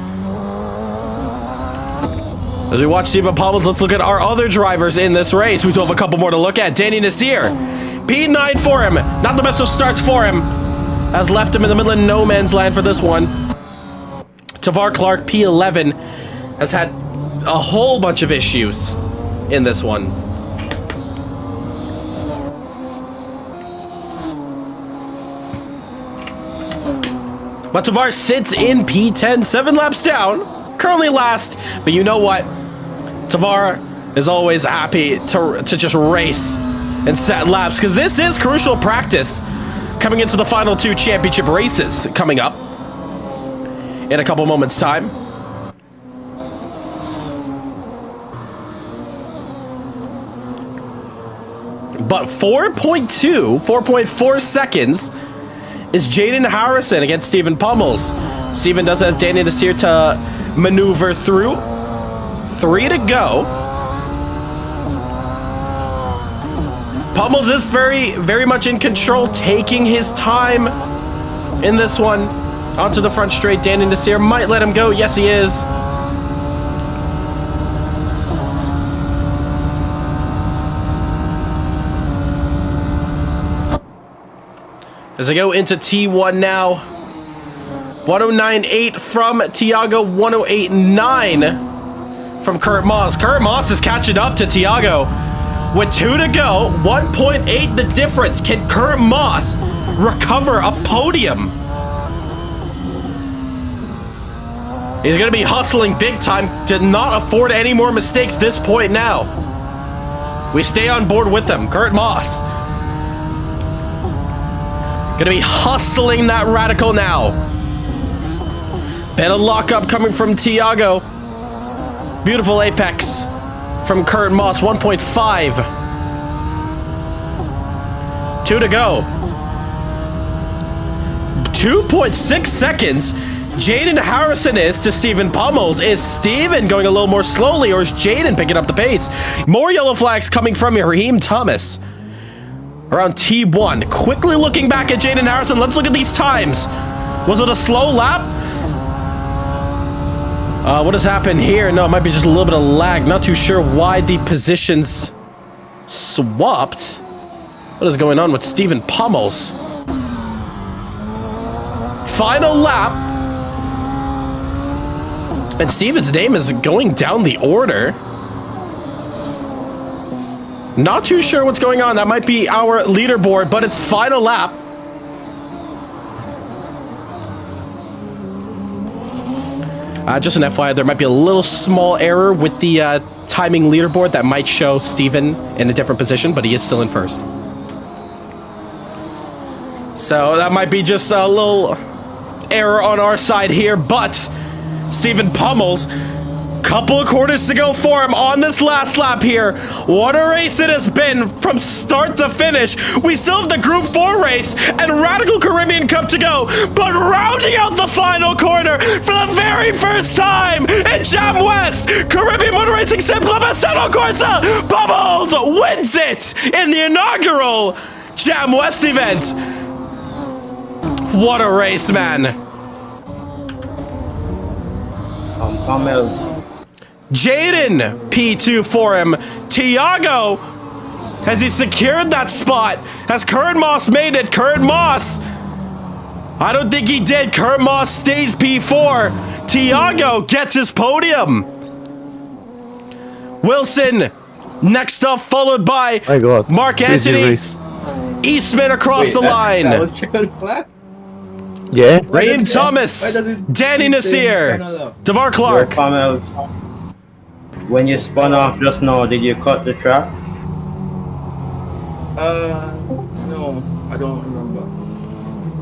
B: As we watch Stephen Pummels, let's look at our other drivers in this race. We still have a couple more to look at. Danny Nasir, P9 for him. Not the best of starts for him. Has left him in the middle of no man's land for this one. Tavar Clark, P11, has had a whole bunch of issues in this one. But Tavar sits in P10, 7 laps down, currently last. But you know what? Tavar is always happy to just race and set laps, because this is crucial practice coming into the final 2 championship races coming up in a couple moments' time. But 4.4 seconds is Jaden Harrison against Stephen Pummels. Stephen does has Danny Nasir to maneuver through. 3 to go. Pummels is very much in control, taking his time in this one. Onto the front straight. Danny Nasir might let him go. Yes, he is. As I go into T1 now. 109.8 from Tiago. 108.9 from Kurt Moss. Kurt Moss is catching up to Tiago. With 2 to go. 1.8 the difference. Can Kurt Moss recover a podium He's going to be hustling big time to not afford any more mistakes this point now. We stay on board with them. Kurt Moss. Going to be hustling that Radical now. Bit of lockup coming from Tiago. Beautiful apex from Kurt Moss. 1.5. 2 to go. 2.6 seconds. Jaden Harrison is to Stephen Pummels. Is Stephen going a little more slowly, or is Jaden picking up the pace? More yellow flags coming from Raheem Thomas. Around T1. Quickly looking back at Jaden Harrison. Let's look at these times. Was it a slow lap? What has happened here? No, it might be just a little bit of lag. Not too sure why the positions swapped. What is going on with Stephen Pummels? Final lap. And Steven's name is going down the order. Not too sure what's going on. That might be our leaderboard, but it's final lap. Just an FYI, there might be a little small error with the timing leaderboard that might show Steven in a different position, but he is still in first. So that might be just a little error on our side here, but Stephen Pummels, couple of quarters to go for him on this last lap here. What a race it has been from start to finish. We still have the Group 4 race and Radical Caribbean Cup to go, but rounding out the final corner for the very first time in Jamwest Caribbean Motor Racing Sim Club at Assetto Corsa, Pummels wins it in the inaugural Jamwest event. What a race, man.
G: Pummels.
B: Jaden, P2 for him. Tiago, has he secured that spot? Has Kurt Moss made it? Kurt Moss, I don't think he did. Kurt Moss stays P4. Tiago gets his podium. Wilson, next up, followed by Mark Anthony. Eastman across the line.
G: That was triple flag?
E: Yeah.
B: Raheem Thomas, Danny Nasir, DeVar Clark.
G: Pummels, when you spun off just now, did you cut the track?
H: No, I don't remember.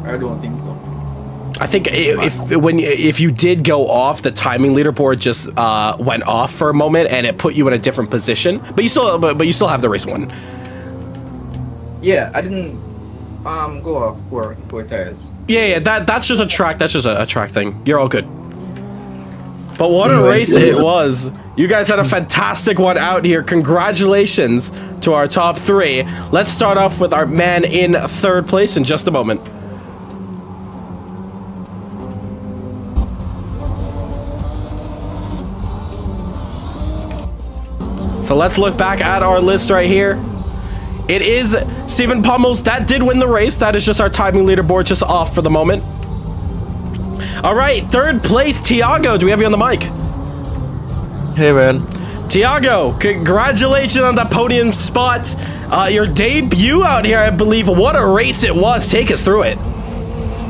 H: I don't think so.
B: I think if you did go off, the timing leaderboard just went off for a moment and it put you in a different position. But you still have the race won.
H: Yeah, I didn't go off four tires.
B: Yeah, that's just a track. That's just a track thing. You're all good. But what a race it was. You guys had a fantastic one out here. Congratulations to our top three. Let's start off with our man in third place in just a moment. So let's look back at our list right here. It is Stephen Pummels that did win the race. That is just our timing leaderboard just off for the moment. All right, third place, Tiago. Do we have you on the mic?
E: Hey, man.
B: Tiago, congratulations on the podium spot. Your debut out here, I believe. What a race it was. Take us through it.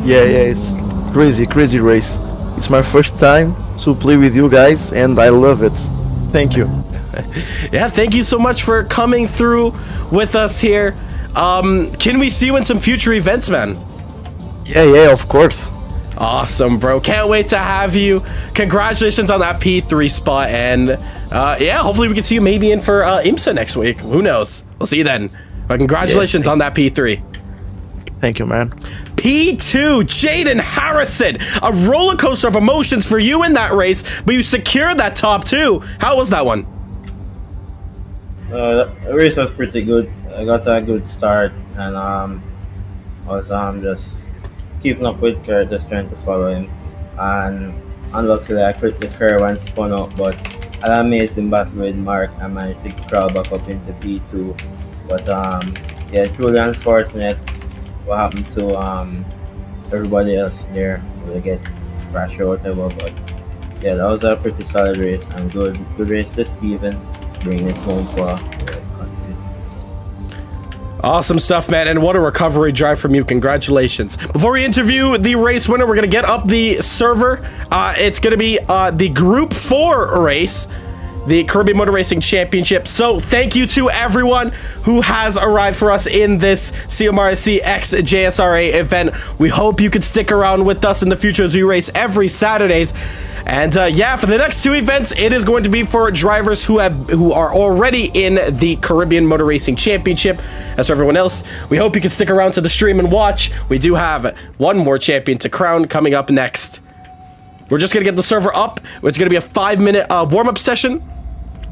E: Yeah, it's crazy race. It's my first time to play with you guys, and I love it. Thank you.
B: Yeah, thank you so much for coming through with us here. Can we see you in some future events, man?
E: Yeah, of course.
B: Awesome, bro. Can't wait to have you. Congratulations on that P3 spot, and yeah, hopefully we can see you maybe in for IMSA next week. Who knows? We'll see you then. But congratulations on that P3.
E: Thank you, man.
B: P2, Jaden Harrison. A roller coaster of emotions for you in that race, but you secured that top two. How was that one?
G: The race was pretty good. I got a good start, and I was just keeping up with Kurt, just trying to follow him. And unluckily, I quit the curve and spun out, but I had an amazing battle with Mark. I managed to crawl back up into P2. But yeah, truly unfortunate what happened to everybody else there. They get crashed or whatever. But yeah, that was a pretty solid race and good race to Steven, bringing it home for the country.
B: Awesome stuff, man, and what a recovery drive from you. Congratulations. Before we interview the race winner, we're going to get up the server. It's going to be the Group 4 race, the Caribbean Motor Racing Championship. So thank you to everyone who has arrived for us in this CMRSC X JSRA event. We hope you could stick around with us in the future as we race every Saturdays. And yeah, for the next 2 events, it is going to be for drivers who are already in the Caribbean Motor Racing Championship. As for everyone else, we hope you can stick around to the stream and watch. We do have one more champion to crown coming up next. We're just going to get the server up. It's going to be a 5-minute warm-up session.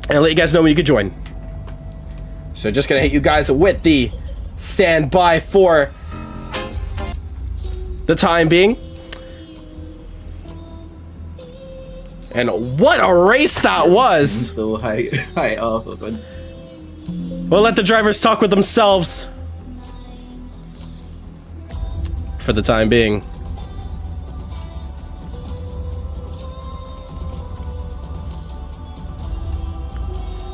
B: And I'll let you guys know when you can join. So just going to hit you guys with the standby for the time being. And what a race that was!
H: So high off of it.
B: We'll let the drivers talk with themselves for the time being.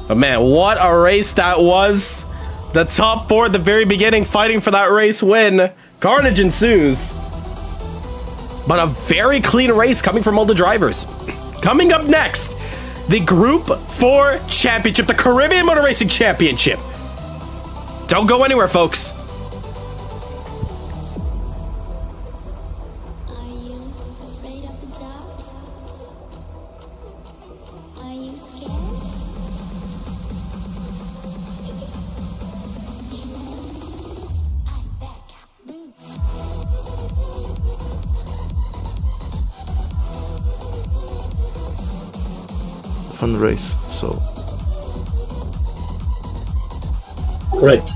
B: But man, what a race that was! The top 4 at the very beginning fighting for that race win. Carnage ensues. But a very clean race coming from all the drivers. Coming up next, the Group 4 Championship, the Caribbean Motor Racing Championship. Don't go anywhere, folks.
A: Are you afraid of the dark? Are you scared? I'm back. Boom.
E: Fun race, so
D: Correct.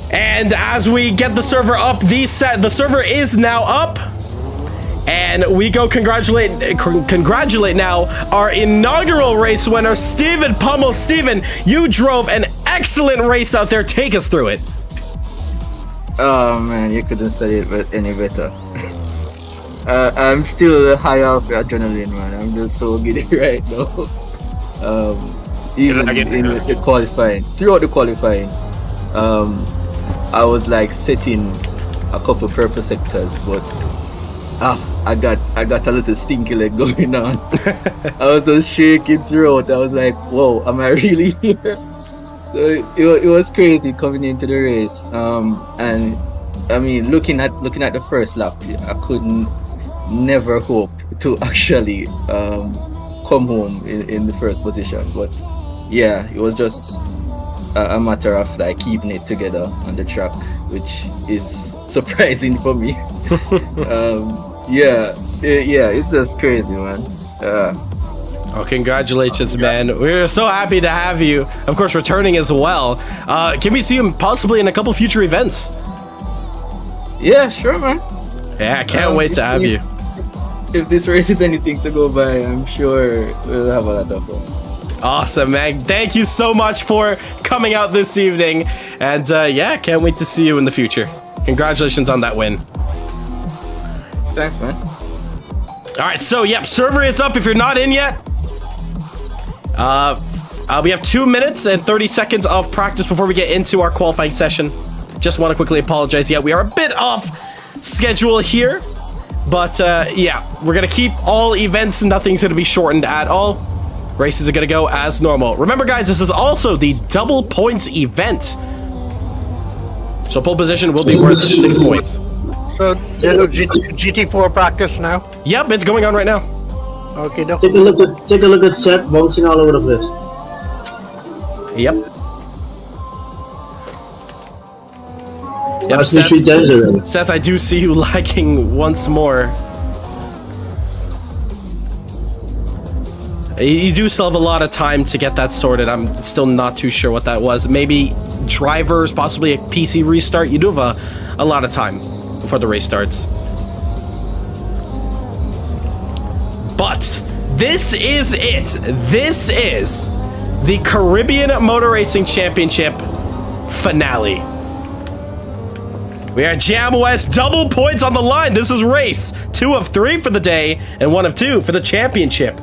B: And as we get the server up, the server is now up. And we go congratulate now our inaugural race winner, Stephen Pummel. Stephen, you drove an excellent race out there. Take us through it.
H: Oh man, you couldn't say it any better. I'm still high off adrenaline, man. I'm just so giddy right now. Even in the qualifying, throughout the qualifying, I was like setting a couple purple sectors, but I got a little stinky leg going on. I was just shaking throughout. I was like, whoa, am I really here? So it was crazy coming into the race. And I mean, looking at the first lap, I couldn't never hope to actually come home in the first position. But yeah, it was just a matter of like keeping it together on the track, which is surprising for me. Yeah, it's just crazy, man.
B: Oh, congratulations, man. We're so happy to have you. Of course, returning as well. Can we see you possibly in a couple future events?
H: Yeah, sure, man.
B: Yeah, I can't wait to have you.
H: If this race is anything to go by, I'm sure we'll have a lot of fun.
B: Awesome, man. Thank you so much for coming out this evening. And yeah, can't wait to see you in the future. Congratulations on that win.
H: Thanks, man.
B: All right, so yep, server is up if you're not in yet. We have 2 minutes and 30 seconds of practice before we get into our qualifying session. Just want to quickly apologize. Yeah, we are a bit off schedule here. But yeah, we're going to keep all events. Nothing's going to be shortened at all. Races are going to go as normal. Remember, guys, this is also the double points event. So pole position will be worth 6 points.
I: So there's a GT4 practice now?
B: Yep, it's going on right now.
I: Okay, no.
D: Take a look at Seth bouncing all over the place.
B: Yep.
D: That's me 3 times already.
B: Seth, I do see you lagging once more. You do still have a lot of time to get that sorted. I'm still not too sure what that was. Maybe drivers, possibly a PC restart. You do have a lot of time before the race starts. But this is it. This is the Caribbean Motor Racing Championship finale. We are Jamwest, double points on the line. This is race 2 of 3 for the day and 1 of 2 for the championship.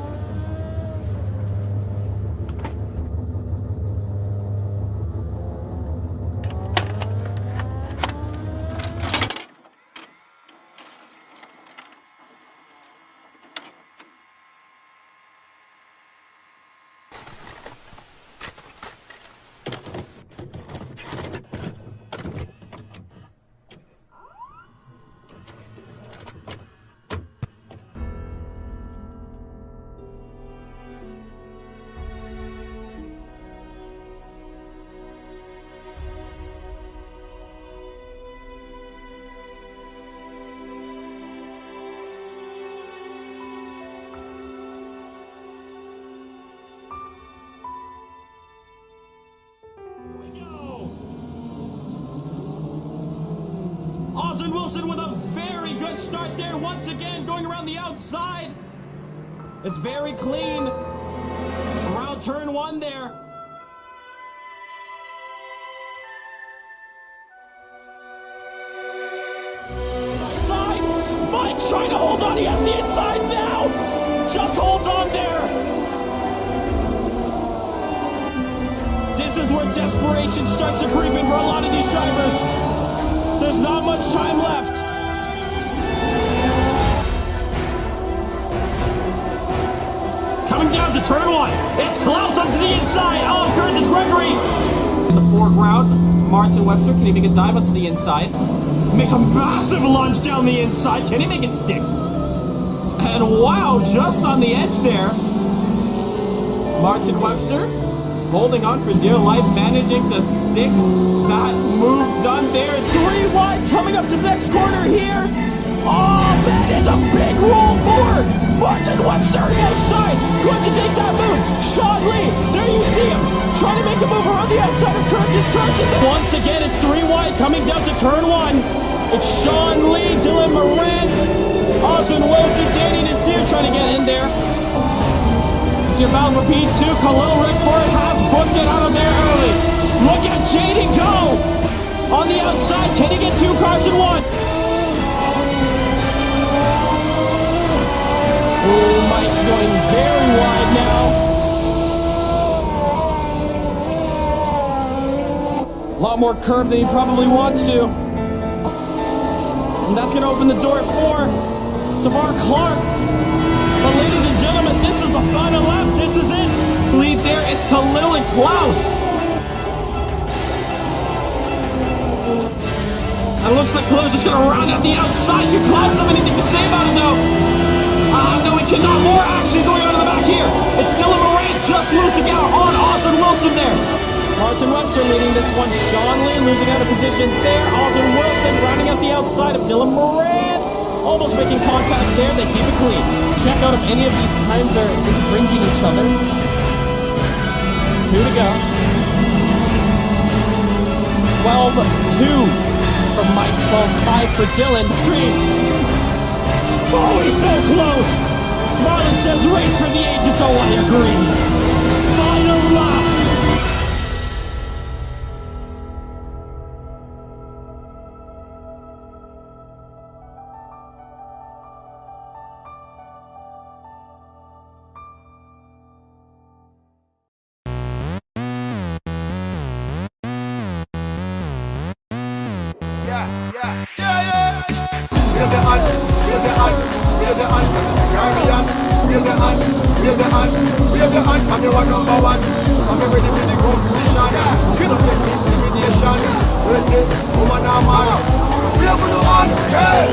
J: Wilson with a very good start there, once again going around the outside. It's very clean around turn 1 there. Inside, Mike trying to hold on, he has the inside now, just holds on there. This is where desperation starts to creep in for a lot of these drivers. There's not much time left. Coming down to turn 1. It's Klaus up to the inside. Oh, Curtis Gregory. In the foreground, Martin Webster. Can he make a dive onto the inside? Makes a massive lunge down the inside. Can he make it stick? And wow, just on the edge there. Martin Webster holding on for dear life, managing to stick that move done there. 3 wide coming up to the next corner here. Oh man, it's a big roll forward. Martin Webster on the outside, going to take that move. Sean Lee, there you see him, trying to make a move around the outside of Curtis. Once again, it's 3 wide coming down to turn 1. It's Sean Lee, Dylan Morant, Oswin Wilson, Danny Nasir trying to get in there. Your battle for P2, Kahlil Rickford has booked it out of there early. Look at Jaden go! On the outside, can he get 2 cars in 1? Oh, Mike going very wide now. A lot more curve than he probably wants to. And that's going to open the door for Tavar Clark. But ladies and gentlemen, this is the final lap. This is it. Lead there, it's Kahlil and Klaus. And it looks like Kahlil's just going to round out the outside. Can Klaus have anything to say about it, though? No, he cannot. More action going on in the back here. It's Dylan Morant just losing out on Oswin Wilson there. Martin Webster leading this one. Sean Lee losing out of position there. Oswin Wilson rounding out the outside of Dylan Morant. Almost making contact there, they keep it clean. Check out if any of these times are infringing each other. 2 to go. 12-2 from Mike, 12-5 for Dylan. Oh, he's so close! Marlon says race for the ages, oh I agree. Final lap!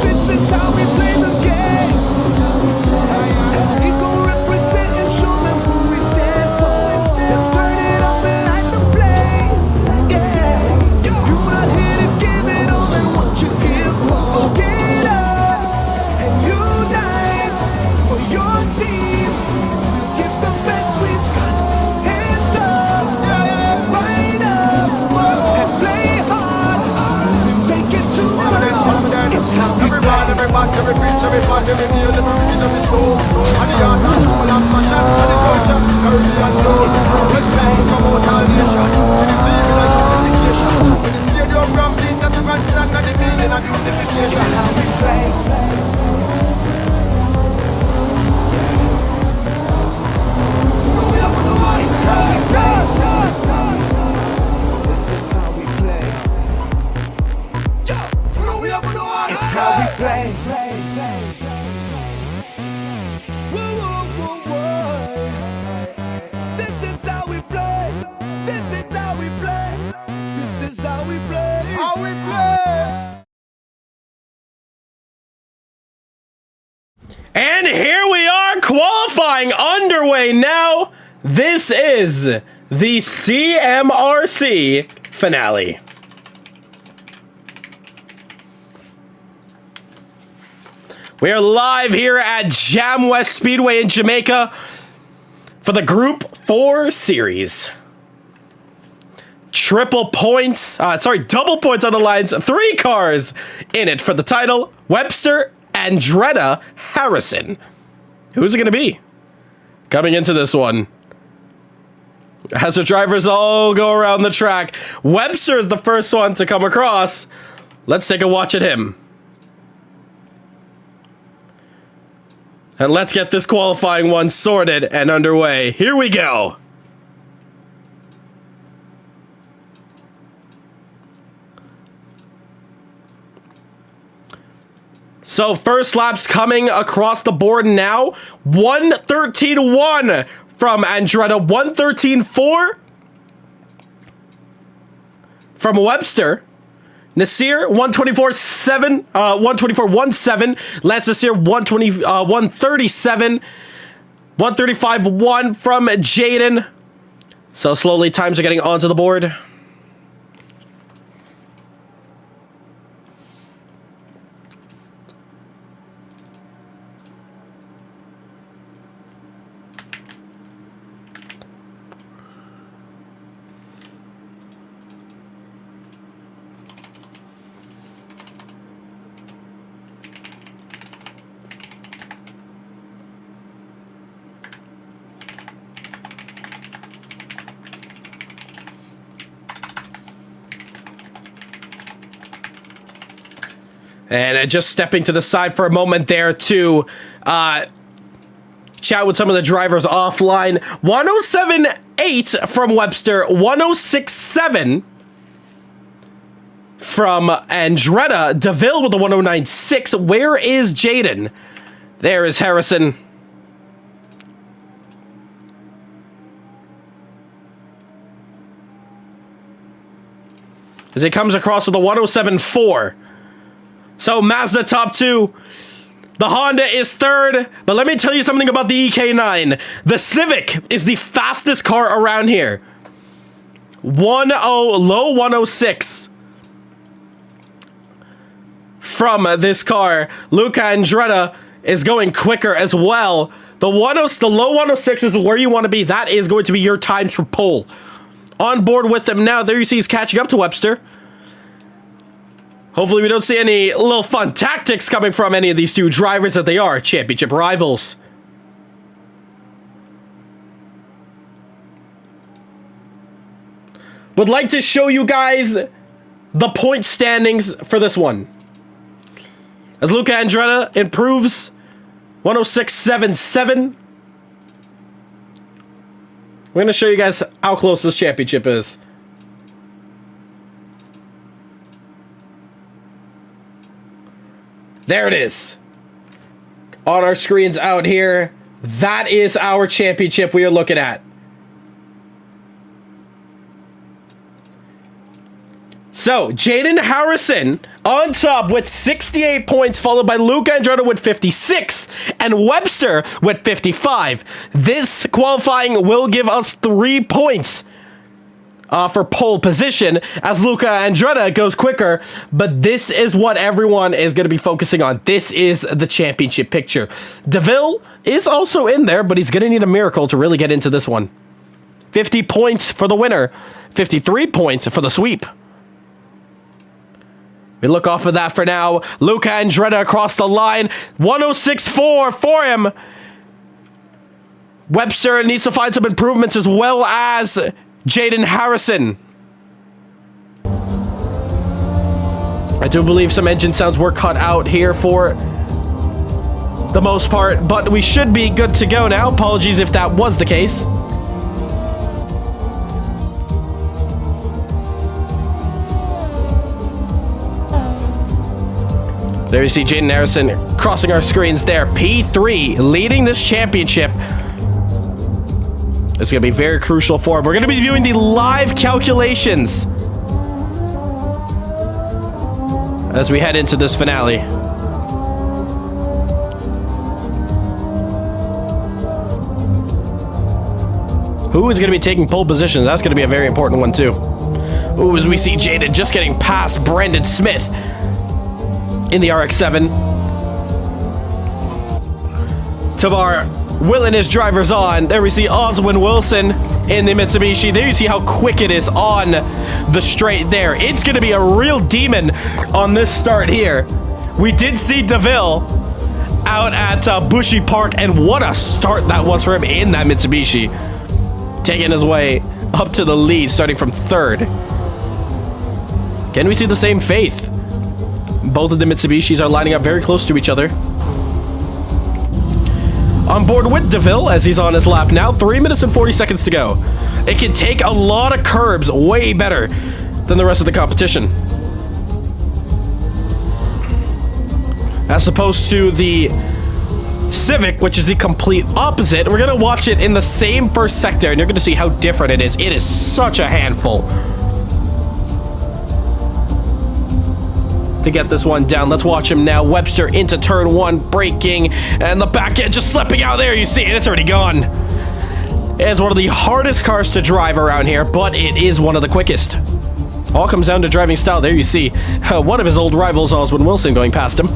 K: This is how we play the game. We gon' represent and show them who we stand for. Let's turn it up and light the flame. Yeah, if you're not here to give it all, then what you here for? So get up and unite for your team. We'll give the best. I do the imitation. It's how we play. This is how we play. This is how we play. It's how we play. This is how we play. This is how we play. This is how we play. How we play.
B: And here we are, qualifying underway now. This is the CMRC finale. We are live here at Jamwest Speedway in Jamaica for the Group 4 series. Double points on the lines. 3 cars in it for the title. Webster, Andretta, Harrison. Who's it going to be coming into this one? As the drivers all go around the track, Webster is the first one to come across. Let's take a watch at him. And let's get this qualifying one sorted and underway. Here we go. So first lap's coming across the board now. 1:13.1 from Andretta. 1:13.4 from Webster. Nasir 1:24.7, 1:24.17. Lance Nasir 1:37. 1:35.1 from Jaden. So slowly times are getting onto the board. And just stepping to the side for a moment there to chat with some of the drivers offline. 107.8 from Webster. 106.7 from Andretta. DeVille with the 109.6. Where is Jaden? There is Harrison. As he comes across with a 107.4. So Mazda top 2. The Honda is third. But let me tell you something about the EK9. The Civic is the fastest car around here. Low 106 from this car. Luca Andretta is going quicker as well. The low 106 is where you want to be. That is going to be your times for pole. On board with them now. There you see he's catching up to Webster. Hopefully we don't see any little fun tactics coming from any of these two drivers that they are championship rivals. Would like to show you guys the point standings for this one. As Luca Andretta improves 106.77. We're going to show you guys how close this championship is. There it is. On our screens out here. That is our championship we are looking at. So, Jaden Harrison on top with 68 points, followed by Luca Andretta with 56, and Webster with 55. This qualifying will give us 3 points for pole position as Luca Andretta goes quicker, but this is what everyone is going to be focusing on. This is the championship picture. DeVille is also in there, but he's going to need a miracle to really get into this one. 50 points for the winner, 53 points for the sweep. We look off of that for now. Luca Andretta across the line, 106.4 for him. Webster needs to find some improvements as well as Jaden Harrison. I do believe some engine sounds were cut out here for the most part, but we should be good to go now. Apologies if that was the case. There you see Jaden Harrison crossing our screens there. P3 leading this championship. It's going to be very crucial for him. We're going to be viewing the live calculations as we head into this finale. Who is going to be taking pole positions? That's going to be a very important one too. Ooh, as we see Jaden just getting past Brandon Smith in the RX-7. Tavar willing his drivers on. There we see Oswin Wilson in the Mitsubishi. There you see how quick it is on the straight there. It's going to be a real demon on this start here. We did see DeVille out at Bushy Park, and what a start that was for him in that Mitsubishi. Taking his way up to the lead, starting from third. Can we see the same faith? Both of the Mitsubishis are lining up very close to each other. On board with DeVille as he's on his lap now. 3 minutes and 40 seconds to go. It can take a lot of curbs way better than the rest of the competition. As opposed to the Civic, which is the complete opposite. We're going to watch it in the same first sector, and you're going to see how different it is. It is such a handful to get this one down. Let's watch him now. Webster into turn one, braking, and the back end just slipping out there. You see it, it's already gone. It's one of the hardest cars to drive around here, but it is one of the quickest. All comes down to driving style. There you see one of his old rivals, Oswin Wilson, going past him.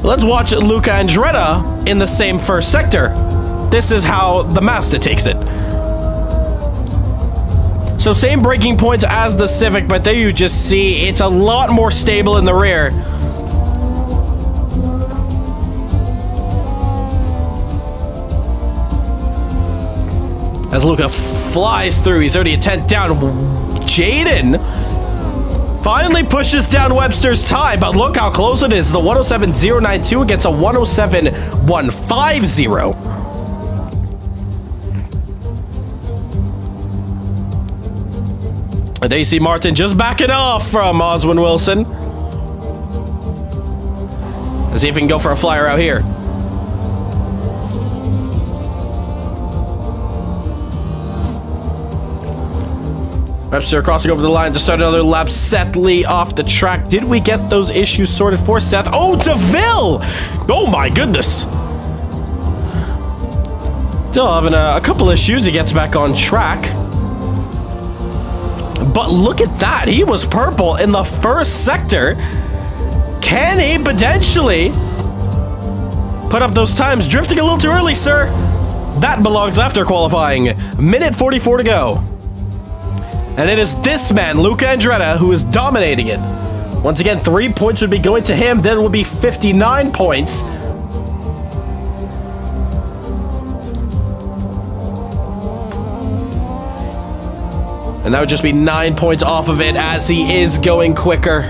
B: Let's watch Luca Andretta in the same first sector. This is how the Mazda takes it. So same braking points as the Civic, but there you just see it's a lot more stable in the rear. As Luca flies through, he's already a 10th down. Jaden finally pushes down Webster's time, but look how close it is. The 107.092 against a 107.150. And there you see Martin just backing off from Oswin Wilson. Let's see if we can go for a flyer out here. Webster crossing over the line to start another lap. Seth Lee off the track. Did we get those issues sorted for Seth? Oh, DeVille! Oh my goodness. Still having a couple issues. He gets back on track. But look at that. He was purple in the first sector. Can he potentially put up those times? Drifting a little too early, sir. That belongs after qualifying. Minute 44 to go. And it is this man, Luca Andretta, who is dominating it. Once again, 3 points would be going to him. Then it will be 59 points. And that would just be 9 points off of it as he is going quicker.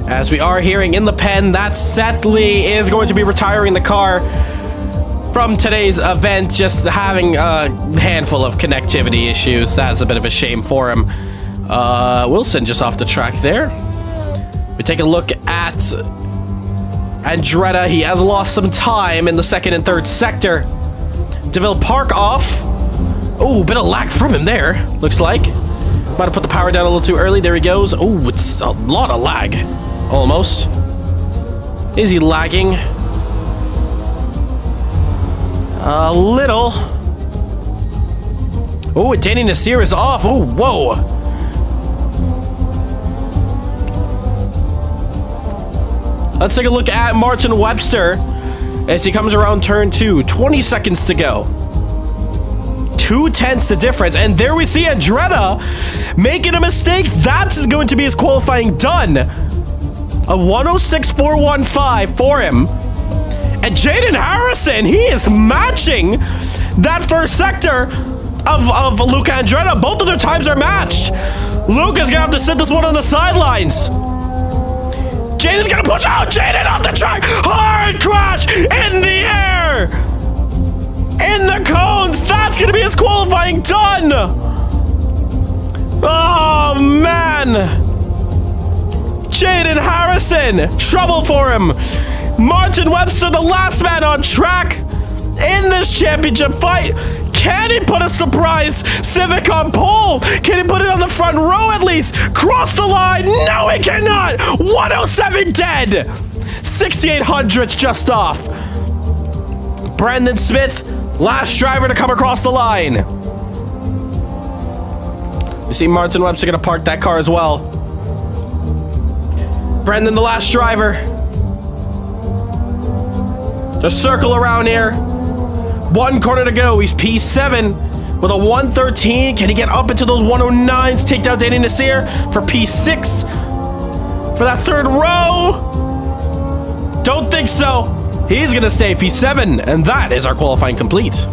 B: As we are hearing in the pen that Seth Lee is going to be retiring the car from today's event, just having a handful of connectivity issues. That's a bit of a shame for him. Wilson just off the track there. We take a look at Andretta. He has lost some time in the second and third sector. DeVille Park off. Oh, bit of lag from him there, looks like. Might have put the power down a little too early. There he goes. Oh, it's a lot of lag. Almost. Is he lagging? A little. Oh, Danny Nasir is off. Oh, whoa. Let's take a look at Martin Webster as he comes around turn 2. 20 seconds to go. 2/10 the difference. And there we see Andretta making a mistake. That's going to be his qualifying done. A 106.415 for him. And Jaden Harrison, he is matching that first sector of Luca Andretti. Both of their times are matched. Luca's gonna have to sit this one on the sidelines. Jaden's gonna push out. Jaden off the track. Hard crash in the air. In the cones. That's gonna be his qualifying done. Oh, man. Jaden Harrison. Trouble for him. Martin Webster, the last man on track in this championship fight. Can he put a surprise Civic on pole? Can he put it on the front row at least? Cross the line? No, he cannot. 107 dead. 6,800 just off. Brandon Smith, last driver to come across the line. You see Martin Webster gonna park that car as well. Brendan, the last driver. Just circle around here. One corner to go. He's P7 with a 113. Can he get up into those 109s? Take down Danny Nasir for P6 for that third row. Don't think so. He's going to stay P7, and that is our qualifying complete.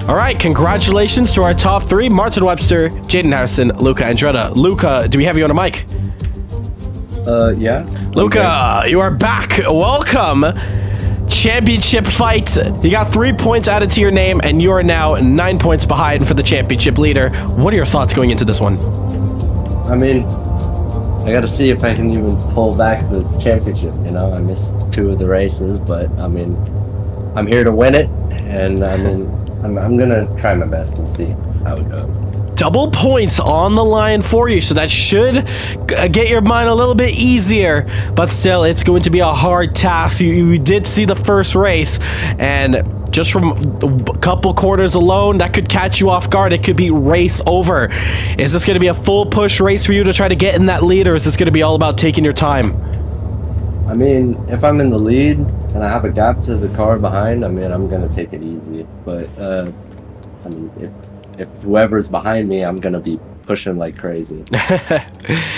B: All right, congratulations to our top three. Martin Webster, Jaden Harrison, Luca Andretti. Luca, do we have you on a mic?
L: Yeah.
B: Luca, you are back. Welcome. Championship fight. You got 3 points added to your name, and you are now 9 points behind for the championship leader. What are your thoughts going into this one?
L: I mean, I got to see if I can even pull back the championship. You know, I missed 2 of the races, but I mean, I'm here to win it, and I mean, I'm gonna try my best and see how it goes.
B: Double points on the line for you, so that should get your mind a little bit easier, but still, it's going to be a hard task. You did see the first race, and just from a couple quarters alone, that could catch you off guard. It could be race over. Is this going to be a full push race for you to try to get in that lead, or is this going to be all about taking your time?
L: I mean, if I'm in the lead and I have a gap to the car behind, I mean, I'm going to take it easy, but I mean, if whoever's behind me, I'm going to be pushing like crazy.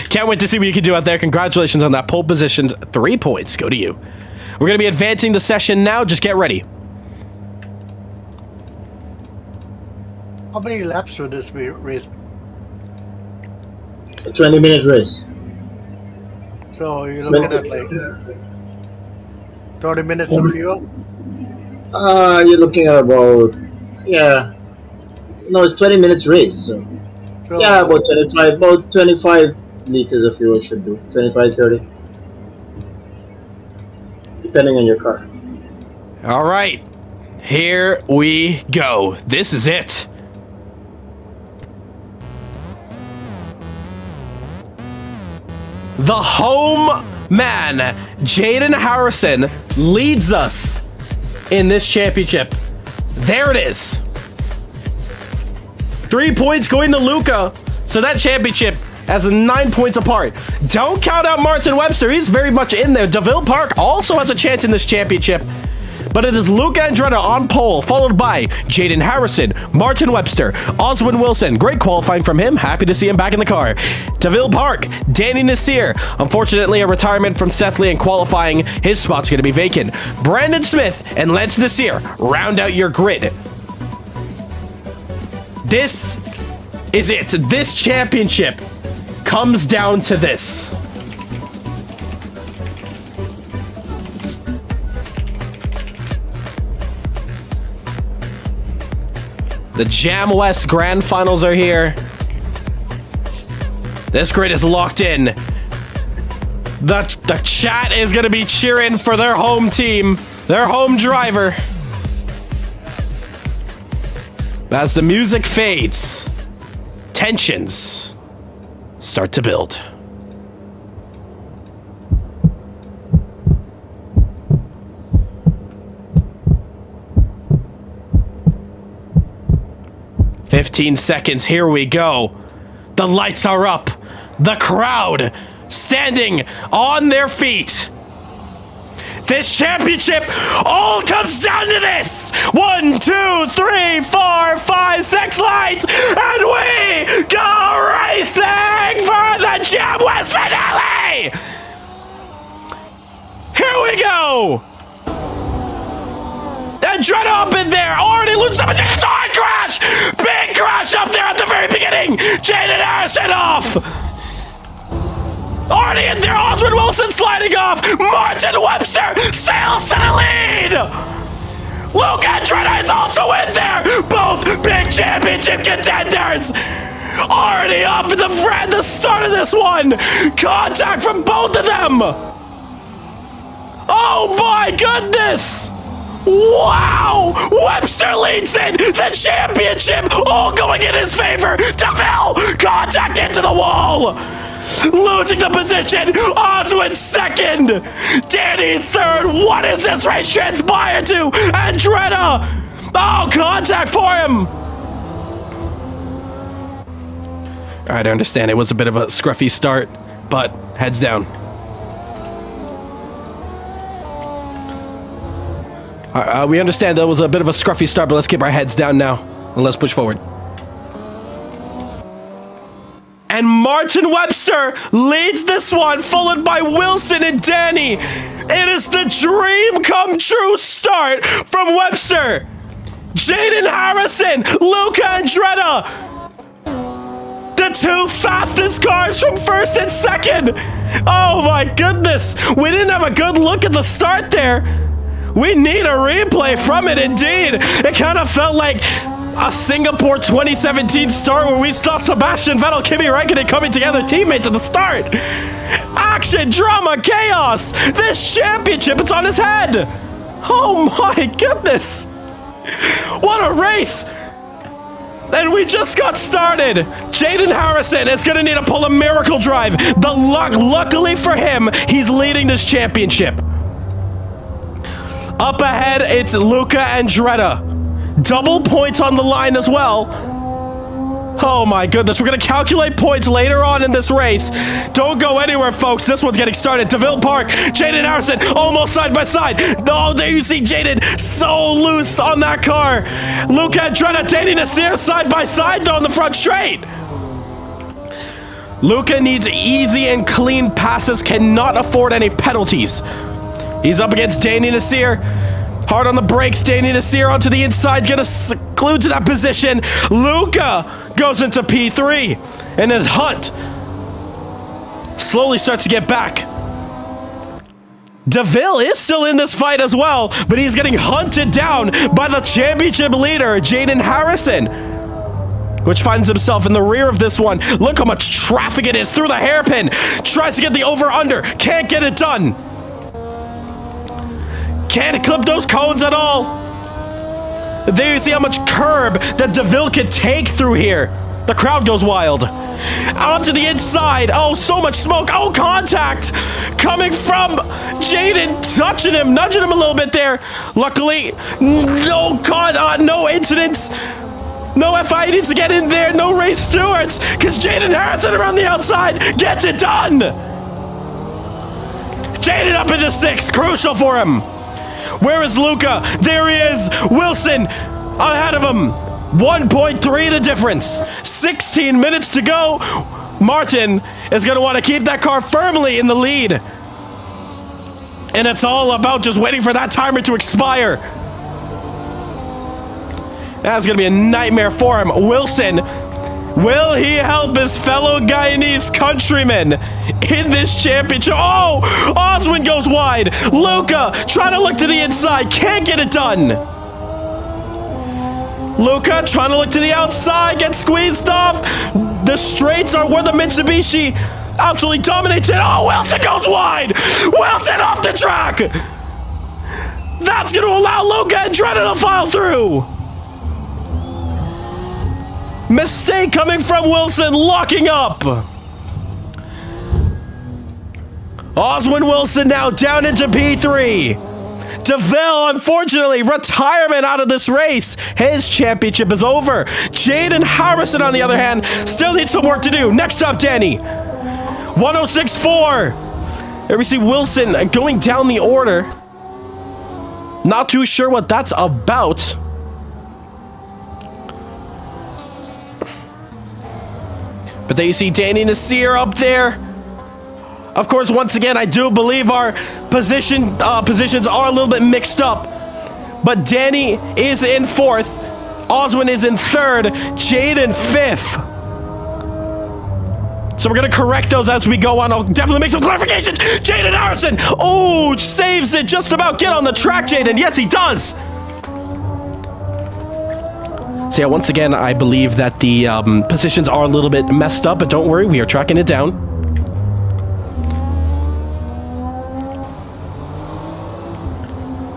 B: Can't wait to see what you can do out there. Congratulations on that pole position. 3 points go to you. We're going to be advancing the session now. Just get ready.
I: How many laps would this race?
D: A 20-minute race.
I: So you're looking at like 30 minutes of fuel?
D: You're looking at about, yeah. No, it's 20 minutes race. So. Yeah, about 25 liters of fuel should do. 25, 30. Depending on your car.
B: All right. Here we go. This is it. The home man, Jaden Harrison, leads us in this championship. There it is. 3 points going to Luca. So that championship has 9 points apart. Don't count out Martin Webster. He's very much in there. DeVille Park also has a chance in this championship. But it is Luca Andretti on pole, followed by Jaden Harrison, Martin Webster, Oswin Wilson. Great qualifying from him. Happy to see him back in the car. DeVille Park, Danny Nasir. Unfortunately, a retirement from Seth Lee in qualifying. His spot's going to be vacant. Brandon Smith and Lance Nasir round out your grid. This is it. This championship comes down to this. The Jamwest Grand Finals are here. This grid is locked in. The chat is going to be cheering for their home team, their home driver. As the music fades, tensions start to build. "15 seconds, here we go. The lights are up. The crowd standing on their feet. This championship all comes down to this. 1, 2, 3, 4, 5, 6 lights, and we go racing for the Jamwest finale. we go! Andretti up in there. Already loses some position. Oh, crash! Big crash up there at the very beginning. Jaden Harrison off. Already in there. Oswald Wilson sliding off. Martin Webster sails to the lead. Luke Andretti is also in there. Both big championship contenders. Already up at the start of this one. Contact from both of them. Oh my goodness. Wow! Webster leads in the championship, all going in his favor. DeVille, contact into the wall. Losing the position. Oswin second. Danny third. What is this race transpire to? Andretta. Oh, contact for him. All right, I understand it was a bit of a scruffy start, but heads down. We understand that was a bit of a scruffy start, but let's keep our heads down now and let's push forward. And Martin Webster leads this one, followed by Wilson and Danny. It is the dream come true start from Webster. Jaden Harrison, Luca Andretta. The two fastest cars from first and second. Oh my goodness. We didn't have a good look at the start there. We need a replay from it, indeed. It kind of felt like a Singapore 2017 start where we saw Sebastian Vettel, Kimi Räikkönen coming together, teammates at the start. Action, drama, chaos. This championship, it's on his head. Oh my goodness. What a race. And we just got started. Jaden Harrison is going to need to pull a miracle drive. Luckily for him, he's leading this championship. Up ahead, it's Luca Andretta. Double points on the line as well. Oh my goodness, we're going to calculate points later on in this race. Don't go anywhere, folks. This one's getting started. DeVille Park, Jaden Harrison, almost side by side. Oh, there you see Jaden so loose on that car. Luca Andretta, Danny Nasir side by side though in the front straight. Luca needs easy and clean passes, cannot afford any penalties. He's up against Danny Nasir. Hard on the brakes. Danny Nasir onto the inside. Gonna seclude to that position. Luca goes into P3. And his Hunt slowly starts to get back. DeVille is still in this fight as well, but he's getting hunted down by the championship leader, Jaden Harrison, which finds himself in the rear of this one. Look how much traffic it is through the hairpin. Tries to get the over-under. Can't get it done. Can't clip those cones at all. There you see how much curb that DeVille could take through here. The crowd goes wild. Onto the inside. Oh, so much smoke. Oh, contact coming from Jaden, touching him, nudging him a little bit there. Luckily, no incidents. No FI needs to get in there. No race stewards, because Jaden Harrison around the outside gets it done. Jaden up into 6th. Crucial for him. Where is Luca? There he is. Wilson ahead of him. 1.3 the difference. 16 minutes to go. Martin is going to want to keep that car firmly in the lead. And it's all about just waiting for that timer to expire. That's going to be a nightmare for him. Wilson, will he help his fellow Guyanese countrymen in this championship? Oh, Oswin goes wide. Luca trying to look to the inside. Can't get it done. Luca trying to look to the outside. Gets squeezed off. The straights are where the Mitsubishi absolutely dominates it. Oh, Wilson goes wide. Wilson off the track. That's going to allow Luca and Andretta to file through. Mistake coming from Wilson, locking up. Oswin Wilson now down into P3. DeVille, unfortunately, retirement out of this race. His championship is over. Jaden Harrison, on the other hand, still needs some work to do. Next up, Danny. 106.4. There we see Wilson going down the order. Not too sure what that's about. But there you see Danny Nasir up there. Of course, once again, I do believe our positions are a little bit mixed up. But Danny is in 4th. Oswin is in 3rd. Jaden 5th. So we're going to correct those as we go on. I'll definitely make some clarifications. Jaden Harrison. Oh, saves it. Just about get on the track, Jaden. Yes, he does. So yeah, once again, I believe that the positions are a little bit messed up, but don't worry, we are tracking it down.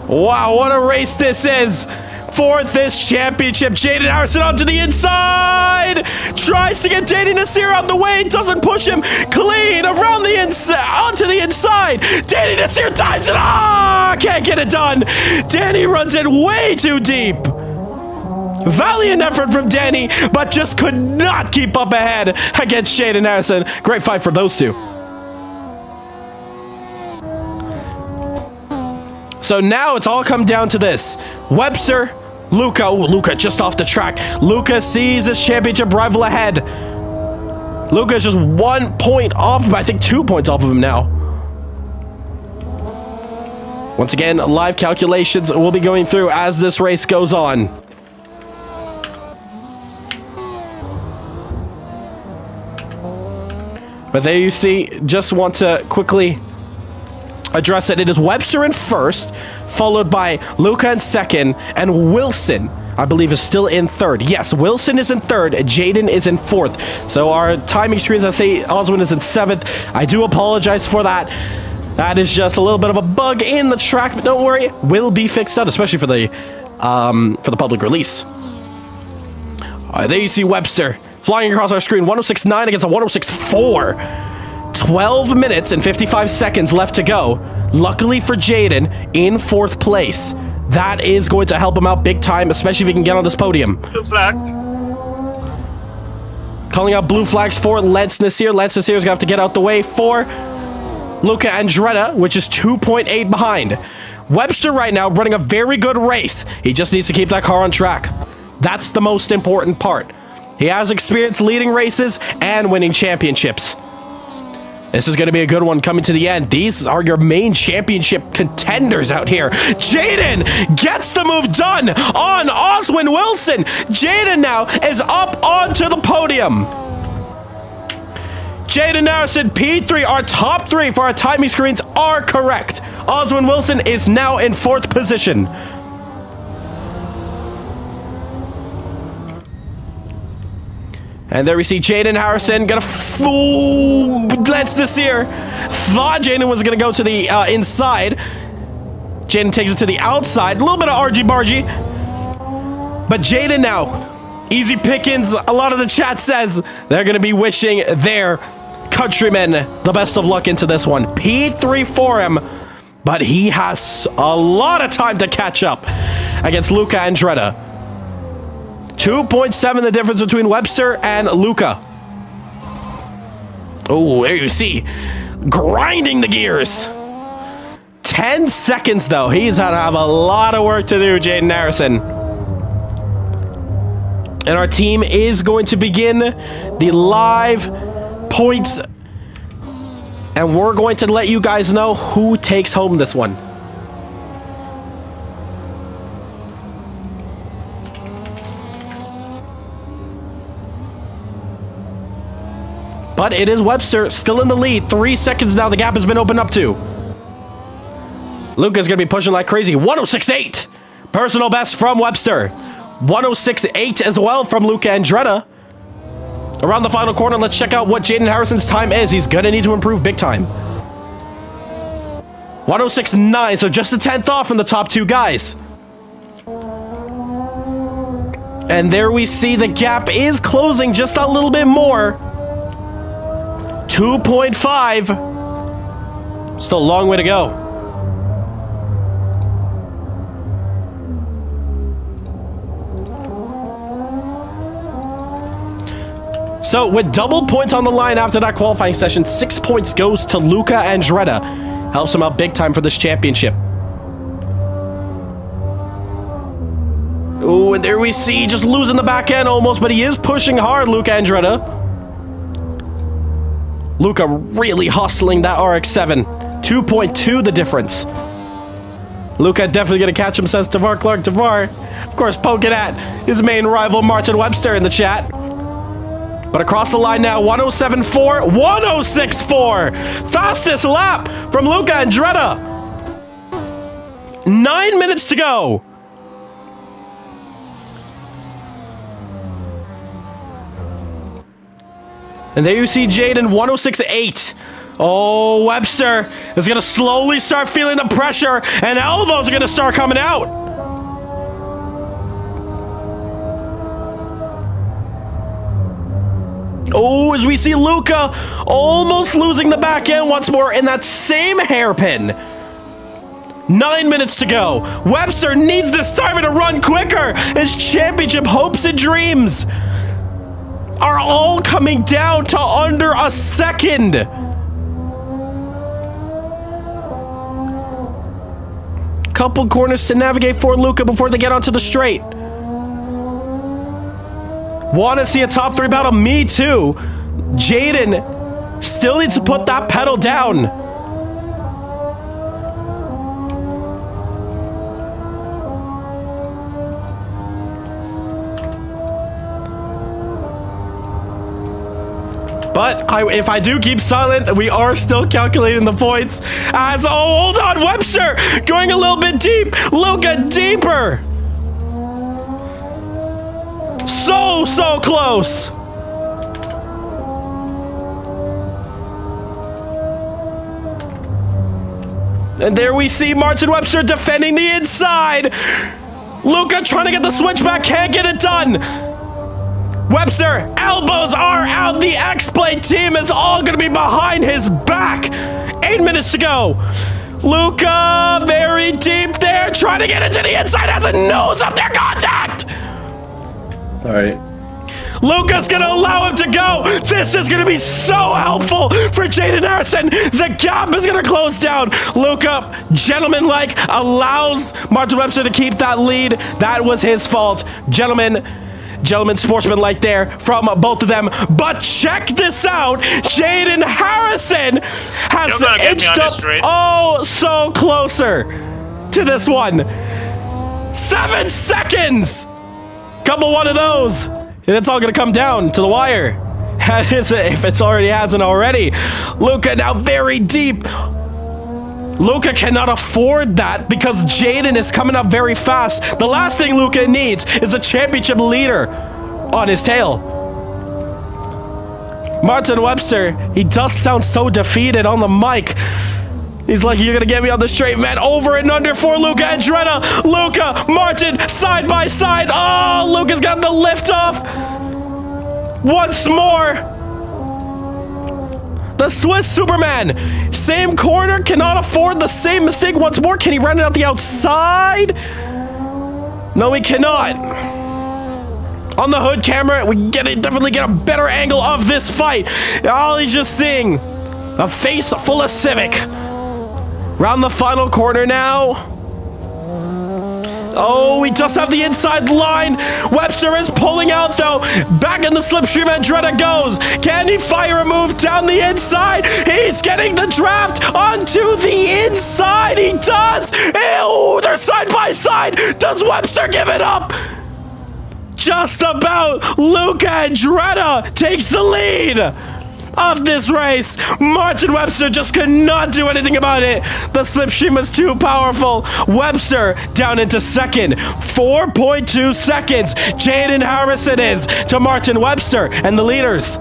B: Wow, what a race this is! 4th this championship. Jaden Harrison onto the inside! Tries to get Danny Nasir out the way, doesn't push him. Clean around the inside, onto the inside. Danny Nasir dives it. Can't get it done. Danny runs it way too deep. Valiant effort from Danny, but just could not keep up ahead against Jaden Harrison. Great fight for those two. So now it's all come down to this. Webster, Luca. Oh, Luca just off the track. Luca sees his championship rival ahead. Luca is just 1 point off of him. I think 2 points off of him now. Once again, live calculations will be going through as this race goes on. But there you see, just want to quickly address it. It is Webster in 1st, followed by Luca in 2nd, and Wilson, I believe, is still in 3rd. Yes, Wilson is in 3rd, Jaden is in 4th. So our timing screens, I say Oswin is in 7th. I do apologize for that. That is just a little bit of a bug in the track, but don't worry, will be fixed out, especially for the public release. There you see Webster flying across our screen, 106.9 against a 106.4. 12 minutes and 55 seconds left to go. Luckily for Jaden, in 4th place. That is going to help him out big time, especially if he can get on this podium.
C: Blue flag.
B: Calling out blue flags for Lance Nasir. Lance Nasir is going to have to get out the way for Luca Andretta, which is 2.8 behind. Webster right now running a very good race. He just needs to keep that car on track. That's the most important part. He has experience leading races and winning championships. This is going to be a good one coming to the end. These are your main championship contenders out here. Jaden gets the move done on Oswin Wilson. Jaden now is up onto the podium. Jaden Harrison, P3, our top 3 for our timing screens are correct. Oswin Wilson is now in 4th position. And there we see Jaden Harrison gonna Lance Nasir. Thought Jaden was gonna go to the inside. Jaden takes it to the outside. A little bit of argy-bargy. But Jaden now, easy pickings. A lot of the chat says they're gonna be wishing their countrymen the best of luck into this one. P3 for him, but he has a lot of time to catch up against Luca Andretta. 2.7 the difference between Webster and Luca. Oh, there you see. Grinding the gears. 10 seconds, though. He's going to have a lot of work to do, Jaden Harrison. And our team is going to begin the live points. And we're going to let you guys know who takes home this one. But it is Webster still in the lead. 3 seconds now. The gap has been opened up to. Luca's going to be pushing like crazy. 106.8. Personal best from Webster. 106.8 as well from Luca Andretta. Around the final corner, let's check out what Jaden Harrison's time is. He's going to need to improve big time. 106.9, so just a 10th off from the top 2 guys. And there we see the gap is closing just a little bit more. 2.5. Still a long way to go. So with double points on the line after that qualifying session, 6 points goes to Luca Andretta. Helps him out big time for this championship. Oh, and there we see just losing the back end almost, but he is pushing hard, Luca Andretta. Luca really hustling that RX-7. 2.2 the difference. Luca definitely gonna catch him, says Tavar Clark. Tavar, of course, poking at his main rival, Martin Webster, in the chat. But across the line now, 107.4, 106.4. Fastest lap from Luca Andretta. 9 minutes to go. And there you see Jaden, 106.8. Oh, Webster is going to slowly start feeling the pressure, and elbows are going to start coming out. Oh, as we see Luca almost losing the back end once more in that same hairpin. 9 minutes to go. Webster needs this timer to run quicker. His championship hopes and dreams are all coming down to under a second. Couple corners to navigate for Luca before they get onto the straight. Want to see a top 3 battle? Me too. Jaden still needs to put that pedal down. But if I do keep silent, we are still calculating the points. As, oh, hold on, Webster going a little bit deep. Luca deeper. So close. And there we see Martin Webster defending the inside. Luca trying to get the switchback, can't get it done. Webster, elbows are out. The X-Plate team is all going to be behind his back. 8 minutes to go. Luca, very deep there, trying to get into the inside, has a nose up their contact.
L: All right.
B: Luca's going to allow him to go. This is going to be so helpful for Jaden Harrison. The gap is going to close down. Luca, gentleman-like, allows Martin Webster to keep that lead. That was his fault. Gentleman sportsman-like there from both of them. But check this out. Jaden Harrison has inched up so closer to this one. 7 seconds. Couple one of those, and it's all going to come down to the wire. If it's already hasn't already. Luca now very deep. Luca cannot afford that because Jaden is coming up very fast. The last thing Luca needs is a championship leader on his tail. Martin Webster, he does sound so defeated on the mic. He's like, you're going to get me on the straight, man. Over and under for Luca Andretta. Luca, Martin, side by side. Oh, Luca's got the lift off. Once more. The Swiss Superman. Same corner, cannot afford the same mistake once more. Can he run it out the outside? No, he cannot. On the hood camera, we definitely get a better angle of this fight. All he's just seeing, a face full of Civic. Round the final corner now. Oh, we just have the inside line. Webster is pulling out, though. Back in the slipstream, Andretta goes. Can he fire a move down the inside? He's getting the draft onto the inside. He does. Ew, they're side by side. Does Webster give it up? Just about. Luca Andretta takes the lead of this race. Martin Webster just could not do anything about it. The slipstream was too powerful. Webster down into second. 4.2 seconds. Jaden Harrison is to Martin Webster and the leaders.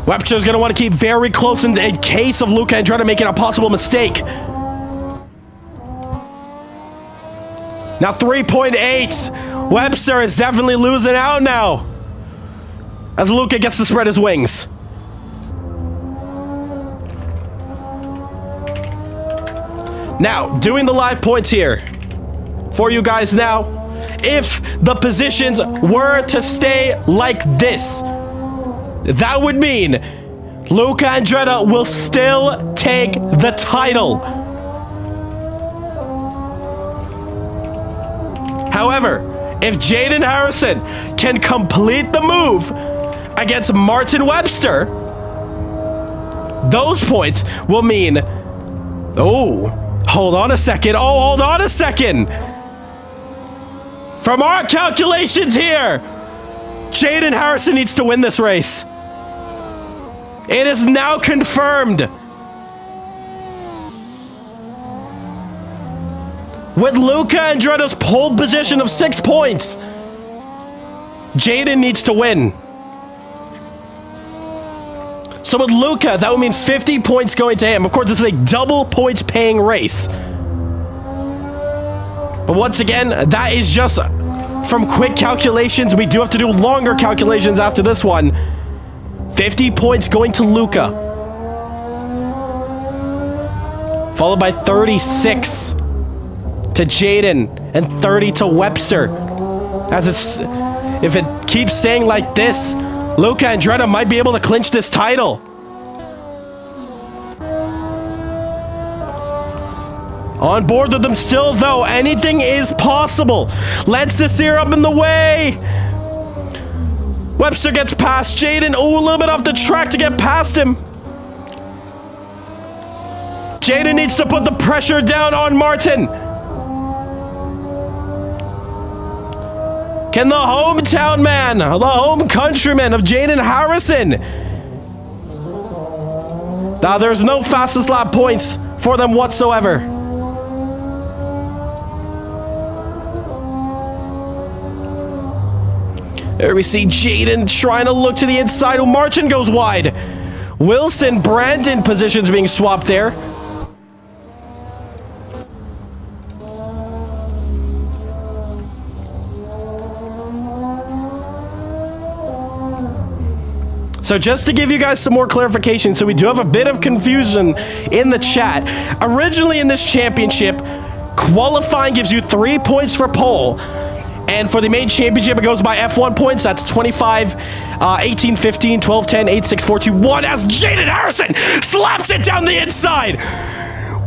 B: Webster's going to want to keep very close in case of Luca Andretta making a possible mistake. Now 3.8. Webster is definitely losing out now, as Luca gets to spread his wings. Now, doing the live points here for you guys now. If the positions were to stay like this, that would mean Luca Andretta will still take the title. However, if Jaden Harrison can complete the move against Martin Webster, those points will mean... Oh, hold on a second. Oh, hold on a second. From our calculations here, Jaden Harrison needs to win this race. It is now confirmed. With Luca Andretti's pole position of 6 points, Jaden needs to win. So with Luca, that would mean 50 points going to him. Of course, this is a double points paying race. But once again, that is just from quick calculations. We do have to do longer calculations after this one. 50 points going to Luca. Followed by 36 to Jaden and 30 to Webster. If it keeps staying like this, Luca Andretti might be able to clinch this title. On board with them still, though. Anything is possible. Lance Desir up in the way. Webster gets past Jaden. Oh, a little bit off the track to get past him. Jaden needs to put the pressure down on Martin. Can the hometown man, the home countryman of Jaden Harrison? Now, there's no fastest lap points for them whatsoever. There we see Jaden trying to look to the inside. Martin goes wide. Wilson, Brandon positions being swapped there. So just to give you guys some more clarification, so we do have a bit of confusion in the chat. Originally in this championship, qualifying gives you 3 points for pole. And for the main championship, it goes by F1 points. That's 25, 18, 15, 12, 10, 8, 6, 4, 2, 1. As Jaden Harrison slaps it down the inside.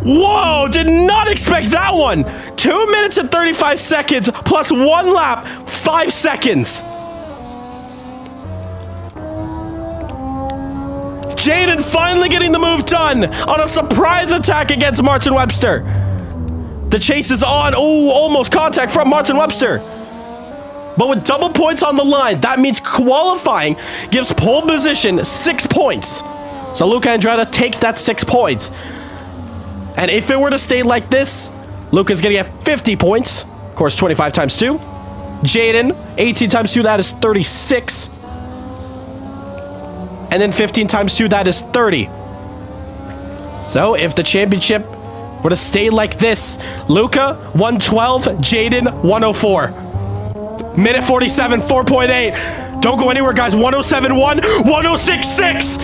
B: Whoa, did not expect that one. 2 minutes and 35 seconds plus 1 lap, 5 seconds. Jaden finally getting the move done on a surprise attack against Martin Webster. The chase is on. Oh, almost contact from Martin Webster. But with double points on the line, that means qualifying gives pole position 6 points. So Luca Andretti takes that 6 points. And if it were to stay like this, Luca's going to get 50 points. Of course, 25 times 2. Jaden, 18 times 2, that is 36. And then 15 times 2, that is 30. So if the championship were to stay like this, Luca, 112, Jaden, 104. Minute 47, 4.8. Don't go anywhere, guys. 107.1, 106.6.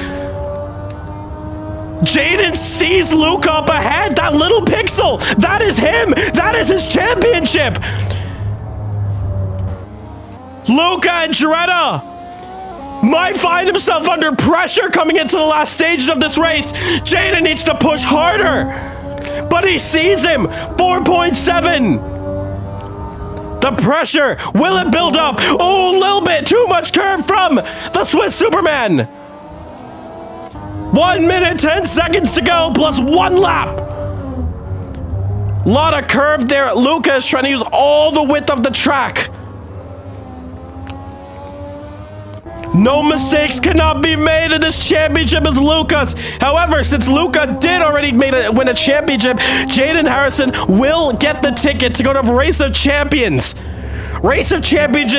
B: Jaden sees Luca up ahead. That little pixel, that is him. That is his championship. Luca Andretti might find himself under pressure coming into the last stages of this race. Jaden needs to push harder, but he sees him. 4.7. The pressure, will it build up? Oh, a little bit too much curve from the Swiss Superman. 1 minute, 10 seconds to go, plus 1 lap. Lot of curve there. Luca is trying to use all the width of the track. No mistakes cannot be made in this championship as Luca's. However, since Luca did already win a championship, Jaden Harrison will get the ticket to go to Race of Champions. Race of Champions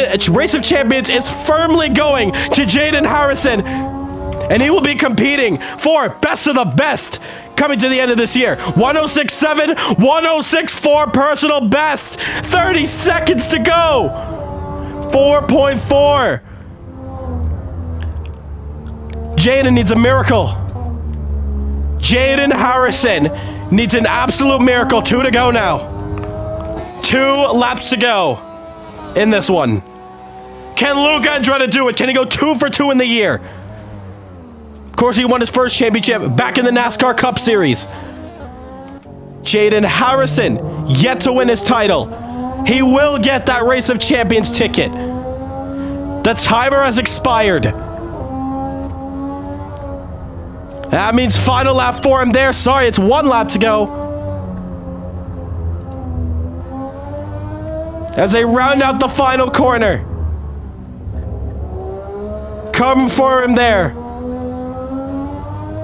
B: is firmly going to Jaden Harrison, and he will be competing for Best of the Best coming to the end of this year. 106.7, 106.4 personal best. 30 seconds to go. 4.4. Jaden needs a miracle. Jaden Harrison needs an absolute miracle. 2 to go now. 2 laps to go in this one. Can Luca Andretti do it? Can he go 2 for 2 in the year? Of course, he won his first championship back in the NASCAR Cup Series. Jaden Harrison yet to win his title. He will get that Race of Champions ticket. The timer has expired. That means final lap for him there. Sorry, it's 1 lap to go. As they round out the final corner. Come for him there.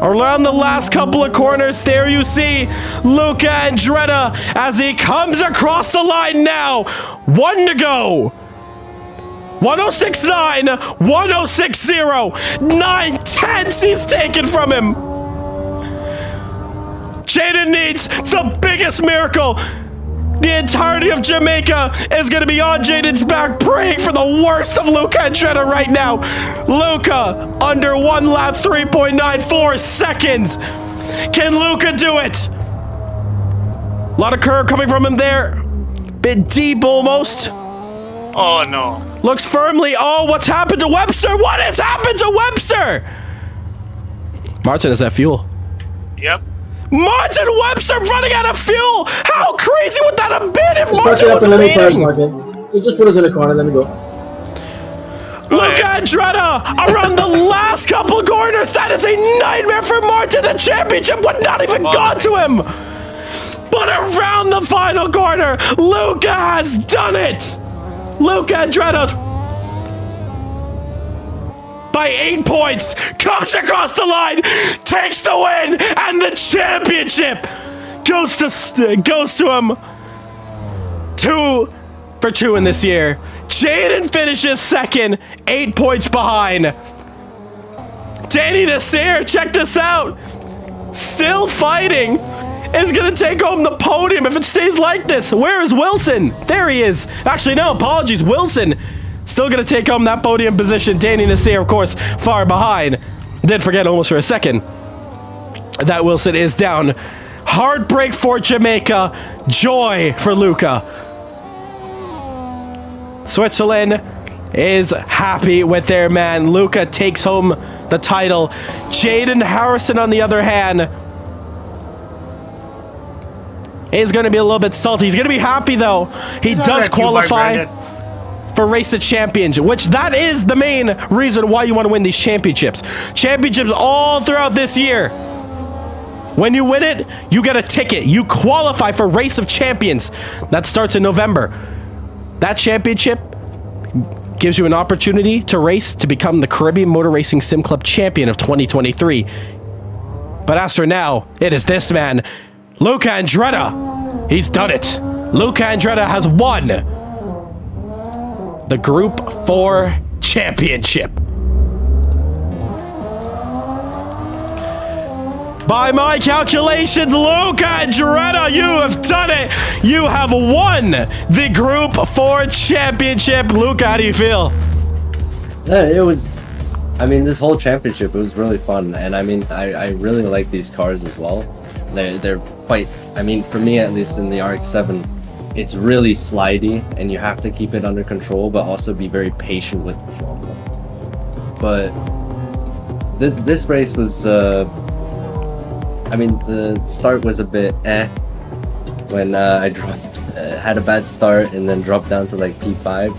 B: Around the last couple of corners, there you see Luca Andretta as he comes across the line now. 1 to go. 106.9, 106.0, 9/10 he's taken from him. Jaden needs the biggest miracle. The entirety of Jamaica is going to be on Jaden's back, praying for the worst of Luca Andretta right now. Luca, under 1 lap, 3.94 seconds. Can Luca do it? A lot of curve coming from him there. Bit deep almost.
M: Oh, no.
B: Looks firmly. Oh, what's happened to Webster? What has happened to Webster? Martin, is that fuel?
M: Yep.
B: Martin Webster running out of fuel! How crazy would that have been if
D: Just
B: Martin was
D: let me pass,
B: leading?
D: Martin. You just put us in the corner, let me go.
B: Luca Andretta around the last couple of corners. That is a nightmare for Martin. The championship would not even got to him. But around the final corner, Luca has done it. Luca Andretta, by 8 points, comes across the line, takes the win, and the championship goes to him. 2 for 2 in this year. Jaden finishes second, 8 points behind. Danny Nasir, check this out. Still fighting. Is going to take home the podium if it stays like this. Where is Wilson? There he is. Actually, no, apologies. Wilson still going to take home that podium position. Danny Nasir, of course, far behind. Did forget almost for a second that Wilson is down. Heartbreak for Jamaica. Joy for Luca. Switzerland is happy with their man. Luca takes home the title. Jaden Harrison, on the other hand, is going to be a little bit salty. He's going to be happy, though. He does qualify for Race of Champions, which that is the main reason why you want to win these championships. Championships all throughout this year. When you win it, you get a ticket. You qualify for Race of Champions. That starts in November. That championship gives you an opportunity to race to become the Caribbean Motor Racing Sim Club champion of 2023. But as for now, it is this man, Luca Andretta. He's done it. Luca Andretta has won the Group 4 Championship. By my calculations, Luca Andretta, you have done it. You have won the Group 4 Championship. Luca, how do you feel?
L: Yeah, it was, I mean, this whole championship, it was really fun. And I mean, I really like these cars as well. They're quite, I mean, for me at least in the RX-7, it's really slidey and you have to keep it under control, but also be very patient with the throttle. But this race was, I mean, the start was a bit when I had a bad start and then dropped down to like P5.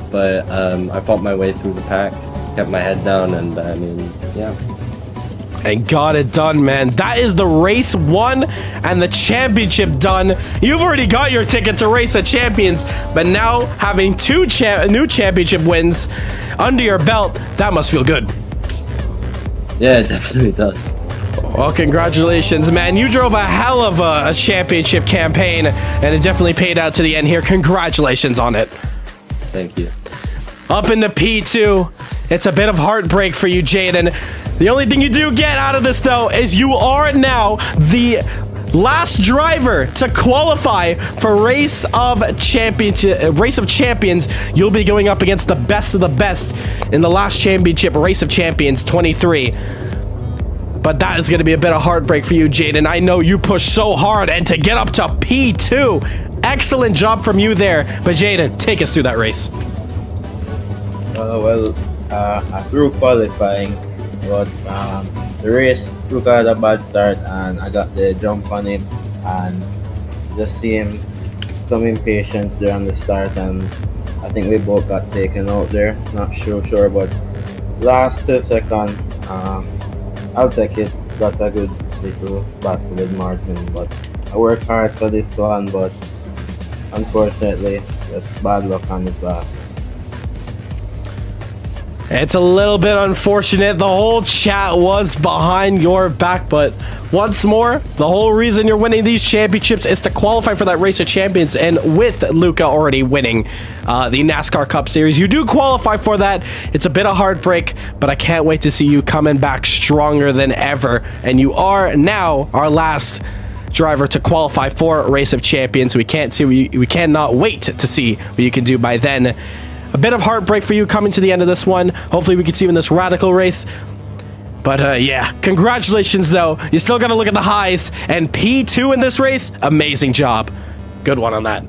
L: But I fought my way through the pack, kept my head down, and I mean, yeah.
B: And got it done, man. That is the race won and the championship done. You've already got your ticket to Race of Champions, but now having 2 new championship wins under your belt, that must feel good.
L: Yeah, it definitely does.
B: Well, congratulations, man. You drove a hell of a championship campaign, and it definitely paid out to the end here. Congratulations on it.
L: Thank you.
B: Up into P2. It's a bit of heartbreak for you, Jaden. The only thing you do get out of this, though, is you are now the last driver to qualify for Race of Champions. You'll be going up against the best of the best in the last championship, Race of Champions 23. But that is going to be a bit of heartbreak for you, Jaden. I know you pushed so hard, and to get up to P2, excellent job from you there. But Jaden, take us through that race.
G: I through qualifying, but the race took out a bad start, and I got the jump on him, and just seeing some impatience there on the start, and I think we both got taken out there. Not sure, but last 2 seconds, I'll take it. Got a good little battle with Martin, but I worked hard for this one, but unfortunately, just bad luck on this last one.
B: It's a little bit unfortunate. The whole chat was behind your back, but once more, the whole reason you're winning these championships is to qualify for that Race of Champions, and with Luca already winning the NASCAR Cup Series, you do qualify for that. It's a bit of heartbreak, but I can't wait to see you coming back stronger than ever, and you are now our last driver to qualify for Race of Champions. We cannot wait to see what you can do by then. A bit of heartbreak for you coming to the end of this one. Hopefully we can see you in this Radical race. But yeah, congratulations though. You still got to look at the highs. And P2 in this race, amazing job. Good one on that.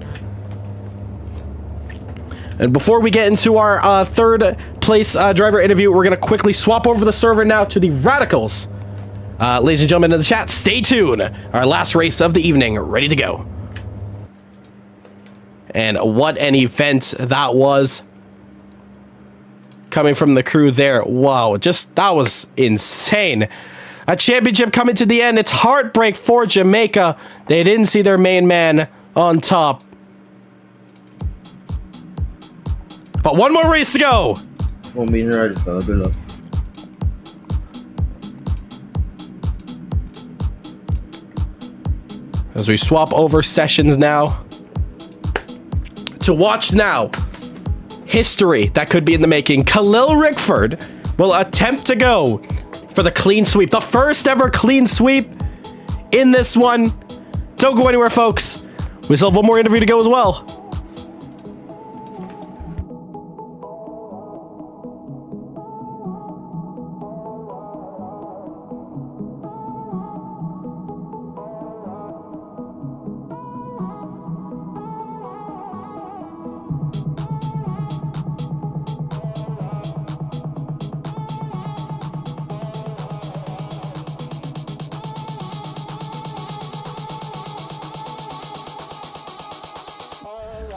B: And before we get into our third place driver interview, we're going to quickly swap over the server now to the Radicals. Ladies and gentlemen in the chat, stay tuned. Our last race of the evening, ready to go. And what an event that was. Coming from the crew there. Wow, that was insane. A championship coming to the end. It's heartbreak for Jamaica. They didn't see their main man on top. But one more race to go.
G: Won't be in Radical, good luck.
B: As we swap over sessions now. To watch now. History that could be in the making. Kahlil Rickford will attempt to go for the clean sweep. The first ever clean sweep in this one. Don't go anywhere, folks. We still have one more interview to go as well.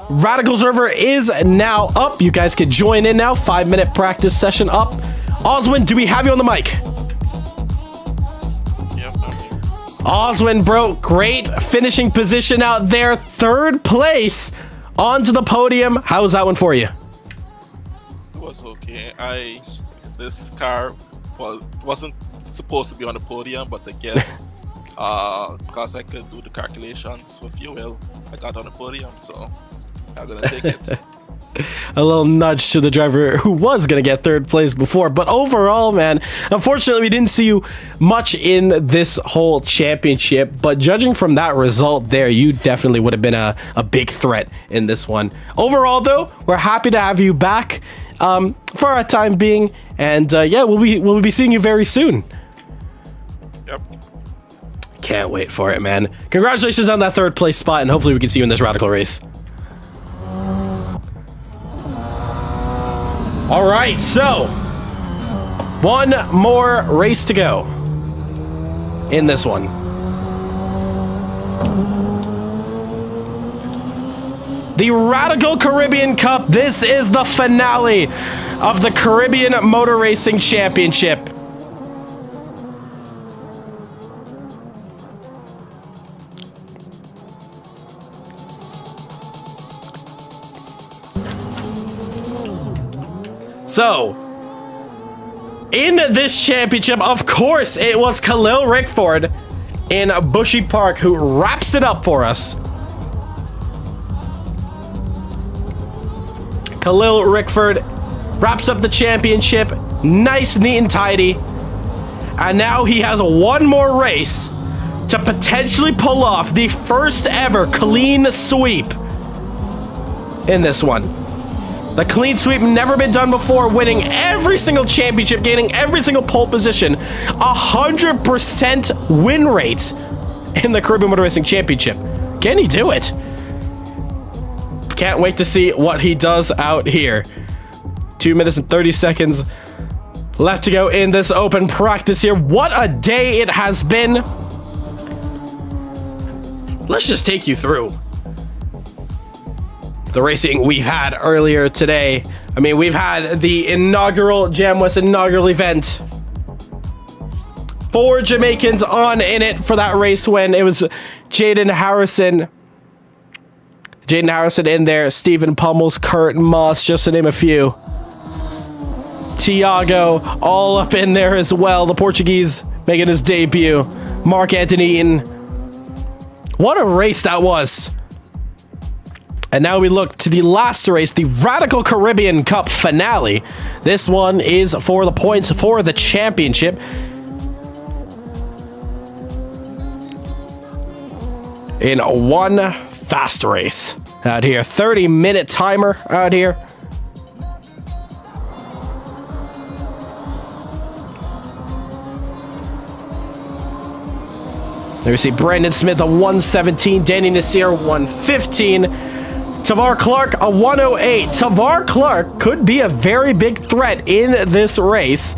B: Radical server is now up. You guys can join in now. 5-minute practice session up. Oswin, do we have you on the mic?
N: Yep, I'm here.
B: Oswin, bro, great finishing position out there. 3rd place onto the podium. How was that one for you?
N: It was okay. This car wasn't supposed to be on the podium, but I guess because I could do the calculations for fuel, I got on the podium, so I'm gonna take it.
B: A little nudge to the driver who was gonna get 3rd place before, but overall, man, unfortunately we didn't see you much in this whole championship, but judging from that result there, you definitely would have been a big threat in this one. Overall though, we're happy to have you back for our time being, and yeah, we'll be seeing you very soon.
N: Yep.
B: Can't wait for it, man. Congratulations on that 3rd place spot, and hopefully we can see you in this Radical race. All right, so one more race to go in this one. The Radical Caribbean Cup. This is the finale of the Caribbean Motor Racing Championship. So, in this championship, of course, it was Kahlil Rickford in Bushy Park who wraps it up for us. Kahlil Rickford wraps up the championship, nice, neat, and tidy. And now he has one more race to potentially pull off the first ever clean sweep in this one. The clean sweep, never been done before, winning every single championship, gaining every single pole position, 100% win rate in the Caribbean Motor Racing Championship. Can he do it? Can't wait to see what he does out here. 2 minutes and 30 seconds left to go in this open practice here. What a day it has been. Let's just take you through the racing we've had earlier today. I mean, we've had the inaugural Jamwest inaugural event 4 Jamaicans on in it for that race win. It was Jaden Harrison in there, Stephen Pummels, Kurt Moss, just to name a few. Tiago all up in there as well. The Portuguese making his debut. Mark Anthony Eaton. What a race that was. And now we look to the last race, the Radical Caribbean Cup finale. This one is for the points for the championship. In one fast race out here. 30-minute timer out here. There we see Brandon Smith a 117, Danny Nasir 115, Tavar Clark a 108. Tavar Clark could be a very big threat in this race.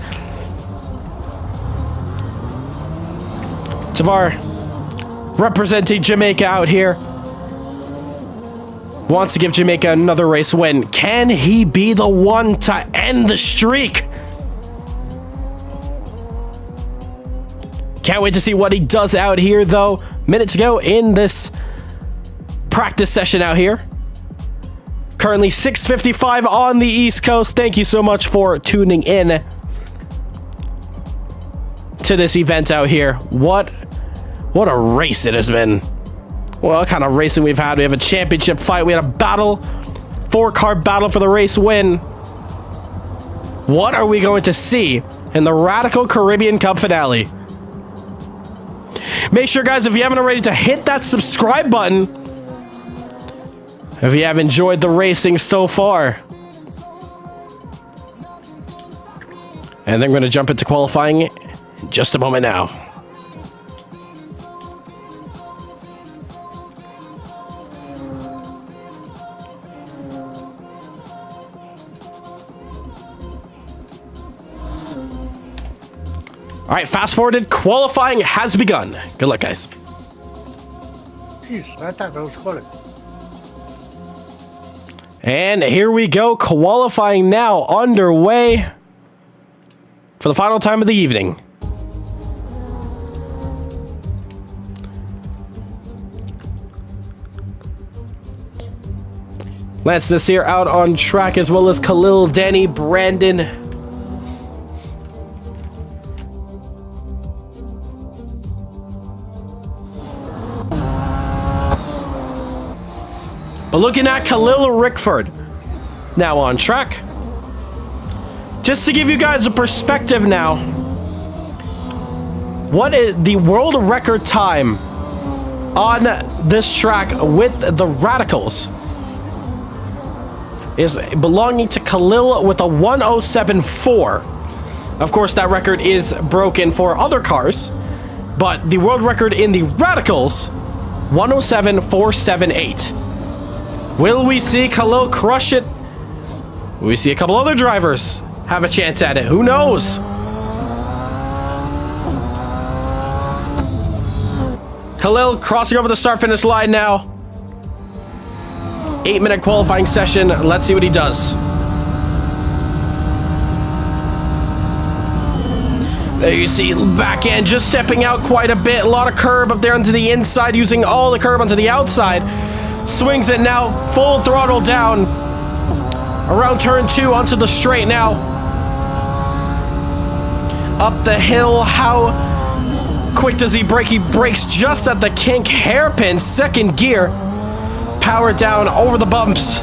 B: Tavar representing Jamaica out here. Wants to give Jamaica another race win. Can he be the one to end the streak? Can't wait to see what he does out here, though. Minute to go in this practice session out here. Currently 6:55 on the East Coast. Thank you so much for tuning in to this event out here. What a race it has been. What kind of racing we've had. We have a championship fight. We had a battle. 4-car battle for the race win. What are we going to see in the Radical Caribbean Cup finale? Make sure, guys, if you haven't already, to hit that subscribe button if you have enjoyed the racing so far. And then we're going to jump into qualifying in just a moment now. All right, fast forwarded. Qualifying has begun. Good luck, guys.
I: Jeez, I thought that was quality.
B: And here we go. Qualifying now underway for the final time of the evening. Lance Nasir out on track, as well as Kahlil, Danny, Brandon. But looking at Kahlil Rickford now on track. Just to give you guys a perspective now, what is the world record time on this track with the Radicals is belonging to Kahlil with a 107.4. Of course, that record is broken for other cars, but the world record in the Radicals, 107.478. Will we see Kahlil crush it? Will we see a couple other drivers have a chance at it? Who knows? Kahlil crossing over the start-finish line now. 8-minute qualifying session. Let's see what he does. There you see back end just stepping out quite a bit. A lot of curb up there onto the inside, using all the curb onto the outside. Swings it now, full throttle down. Around turn 2 onto the straight now. Up the hill, how quick does he brake? He brakes just at the kink hairpin, second gear. Power down over the bumps.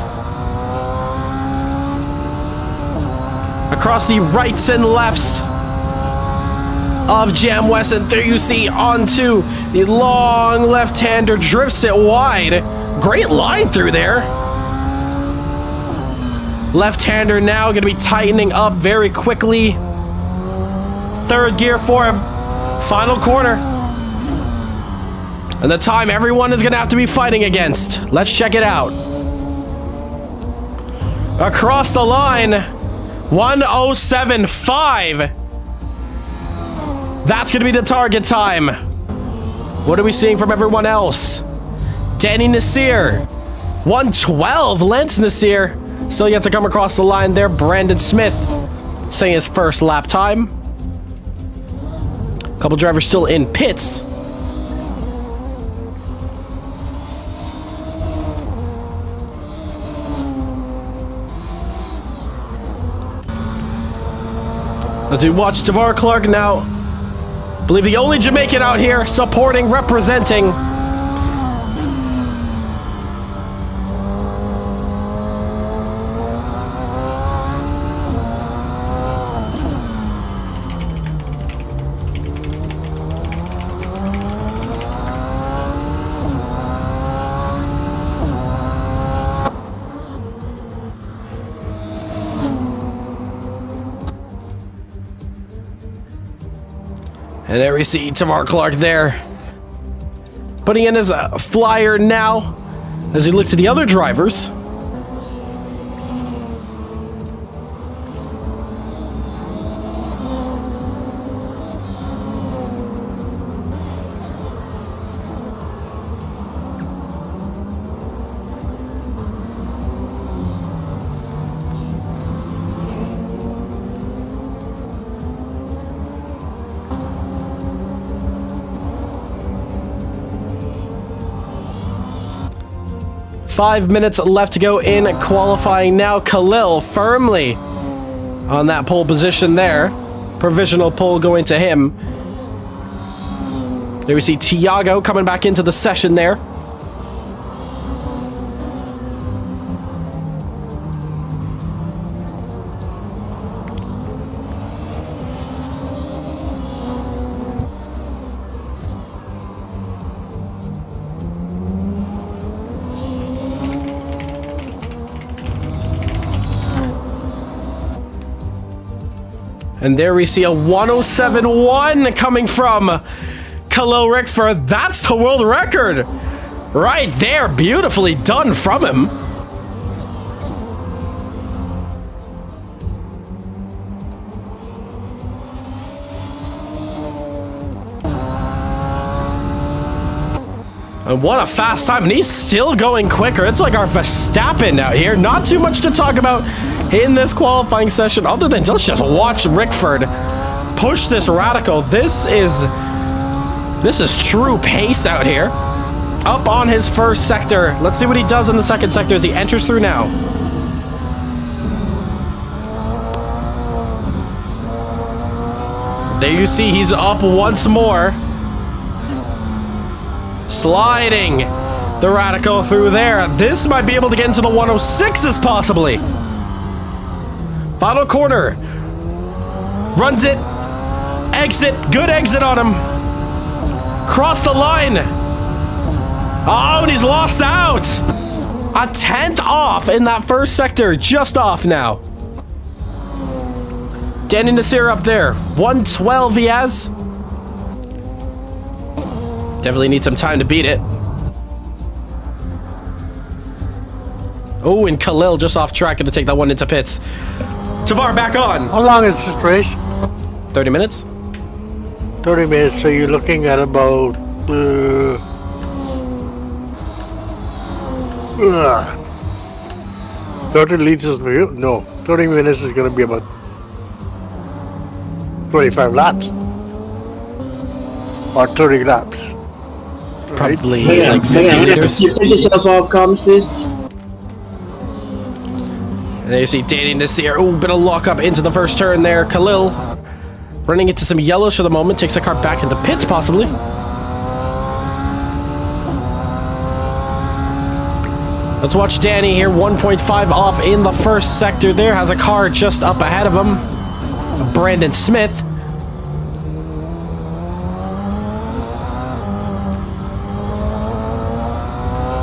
B: Across the rights and lefts of Jamwest, and there you see onto the long left-hander, drifts it wide. Great line through there. Left-hander now going to be tightening up very quickly. Third gear for him. Final corner. And the time everyone is going to have to be fighting against. Let's check it out. Across the line, 107.5. That's going to be the target time. What are we seeing from everyone else? Danny Nasir, 112. Lance Nasir still yet to come across the line there. Brandon Smith saying his first lap time. Couple drivers still in pits. As we watch Tavar Clark now, I believe the only Jamaican out here supporting, representing. And there we see Tavar Clark there, putting in his flyer now as we look to the other drivers. Five minutes left to go in qualifying now. Kahlil firmly on that pole position there. Provisional pole going to him. There we see Tiago coming back into the session there. And there we see a 107.1 coming from Kahlil Rickford. That's the world record right there. Beautifully done from him. And what a fast time. And he's still going quicker. It's like our Verstappen out here. Not too much to talk about in this qualifying session other than just watch Rickford push this Radical. This is true pace out here. Up on his first sector. Let's see what he does in the second sector as he enters through now. There you see he's up once more. Sliding the Radical through there. This might be able to get into the 106s possibly. Final corner. Runs it. Exit. Good exit on him. Cross the line. Oh, and he's lost out. A 10th off in that first sector. Just off now. Danny Nasir up there. 112 he has. Definitely need some time to beat it. Oh, and Kahlil just off track to take that one into pits. Tavar back on.
I: How long is this race?
B: 30 minutes.
I: 30 minutes, so you're looking at about 30 liters for you? No, 30 minutes is going to be about 25 laps. Or 30 laps. Right?
B: Probably
D: Hang on,
B: like 50
D: hang on.
B: liters.
D: Take yourself off comms, please.
B: And there you see Danny Nasir. Oh, bit of lock up into the first turn there. Kahlil running into some yellows for the moment. Takes the car back into pits possibly. Let's watch Danny here. 1.5 off in the first sector there. Has a car just up ahead of him. Brandon Smith.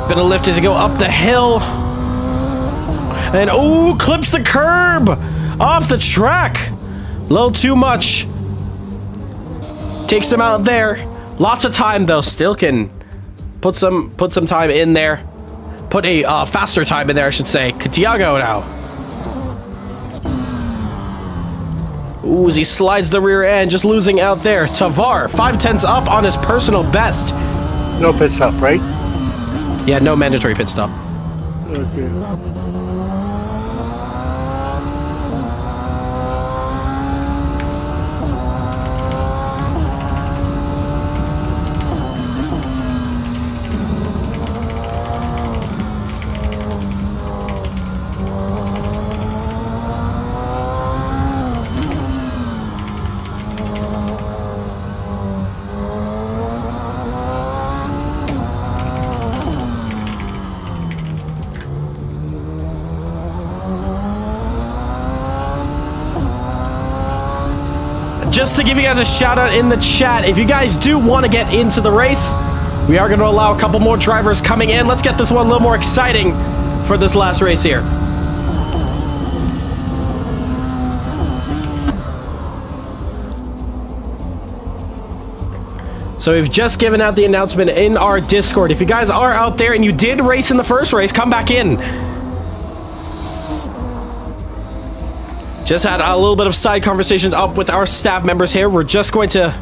B: Bit of lift as you go up the hill. And oh, clips the curb off the track. A little too much. Takes him out there. Lots of time though. Still can put some time in there. Put a faster time in there, I should say. Tiago now. Ooh, as he slides the rear end, just losing out there. Tavar, 5/10 up on his personal best.
I: No pit stop, right?
B: Yeah, no mandatory pit stop.
I: Okay.
B: just to give you guys a shout out in the chat, if you guys do want to get into the race, we are going to allow a couple more drivers coming in. Let's get this one a little more exciting for this last race here. So we've just given out the announcement in our Discord. If you guys are out there and you did race in the first race, come back in. Just had a little bit of side conversations up with our staff members here. We're just going to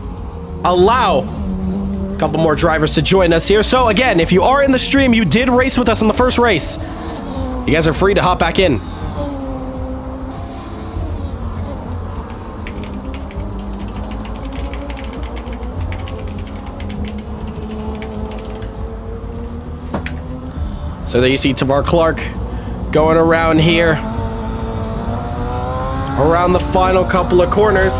B: allow a couple more drivers to join us here. So again, if you are in the stream, you did race with us in the first race, you guys are free to hop back in. So there you see Tamar Clark going around here, around the final couple of corners.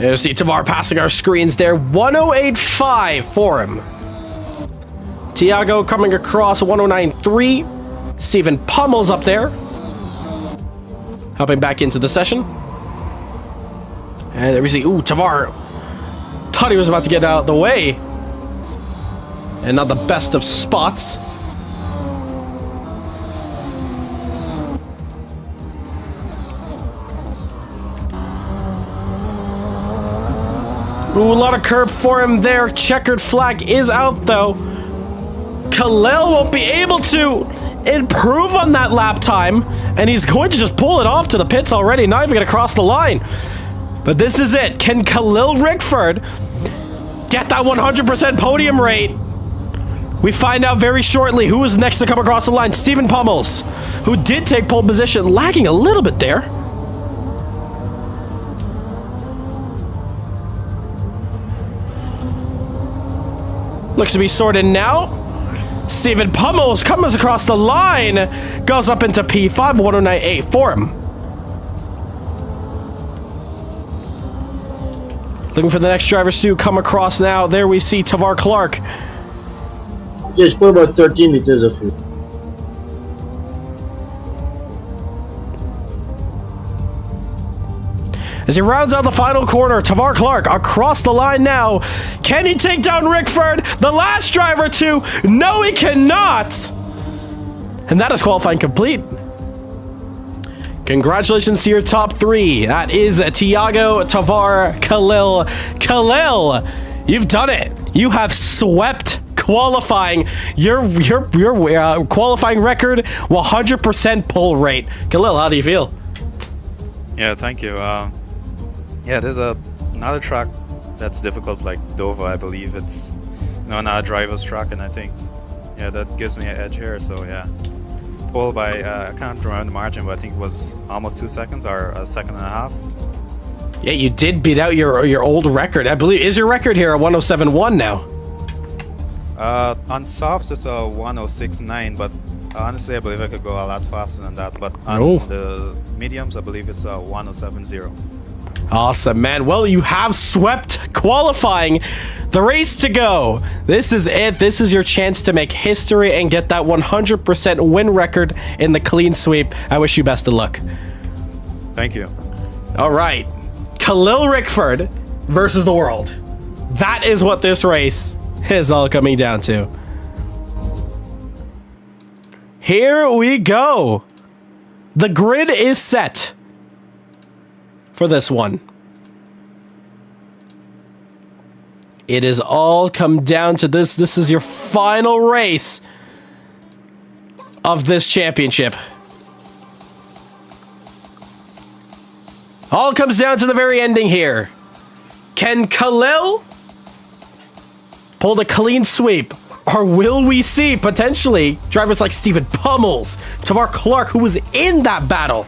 B: You see Tamar passing our screens there, 108.5 for him. Tiago coming across 109.3. Stephen Pummel's up there, helping back into the session. And there we see, ooh, Tamar thought he was about to get out of the way. And not the best of spots. Ooh, a lot of curb for him there. Checkered flag is out though. Kahlil won't be able to improve on that lap time, and he's going to just pull it off to the pits already, not even going to cross the line. But this is it. Can Kahlil Rickford get that 100% podium rate? We find out very shortly who is next to come across the line. Stephen Pummels, who did take pole position, lagging a little bit there. Looks to be sorted now. Stephen Pummels comes across the line, goes up into P5, 109.8 for him. Looking for the next driver to come across now. There we see Tavar Clark.
D: Just put about 13 meters of fuel.
B: As he rounds out the final corner, Tavar Clark across the line now. Can he take down Rickford, the last driver to? No, he cannot. And that is qualifying complete. Congratulations to your top three. That is Tiago, Tavar, Kahlil. Kahlil, you've done it. You have swept qualifying. Your qualifying record, 100% pole rate. Kahlil, how do you feel?
O: Yeah, thank you. Yeah, there's another track that's difficult, like Dover. I believe it's another driver's track, and I think that gives me an edge here. So yeah, pole by I can't remember the margin, but I think it was almost 2 seconds or a second and a half.
B: Yeah, you did beat out your old record. I believe is your record here a 107.1 now.
O: On softs it's a 106.9, but honestly I believe I could go a lot faster than that. But on the mediums I believe it's a 107.0.
B: Awesome, man. Well, you have swept qualifying. The race to go. This is it. This is your chance to make history and get that 100% win record in the clean sweep. I wish you best of luck.
O: Thank you.
B: All right. Kahlil Rickford versus the world. That is what this race is all coming down to. Here we go. The grid is set for this one. It is all come down to this. This is your final race of this championship. All comes down to the very ending here. Can Kahlil pull the clean sweep? Or will we see potentially drivers like Stephen Pummels, Tavar Clark, who was in that battle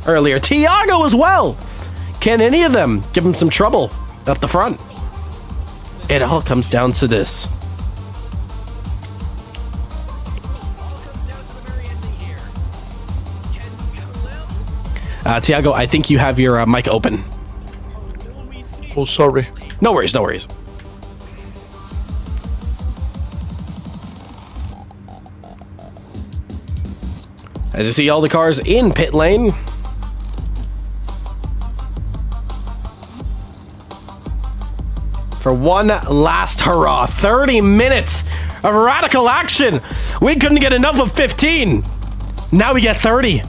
B: earlier, Tiago as well? Can any of them give him some trouble up the front? It all comes down to this. Tiago, I think you have your mic open.
I: Oh, sorry.
B: No worries, no worries. As you see all the cars in pit lane. For one last hurrah. 30 minutes of radical action. We couldn't get enough of 15. Now we get 30.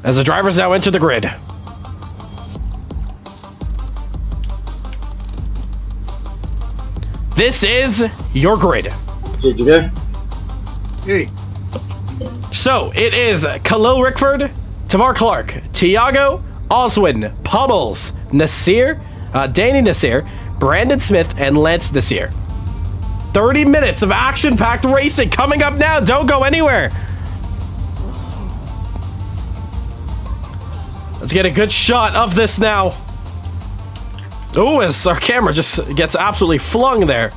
B: As the drivers now enter the grid. This is your grid.
D: Did you there?
I: Hey.
B: So it is Kahlil Rickford, Tavar Clark, Tiago, Oswin, Pummels, Nasir, Danny Nasir, Brandon Smith, and Lance Nasir. 30 minutes of action-packed racing coming up now. Don't go anywhere. Let's get a good shot of this now. Oh, as our camera just gets absolutely flung there.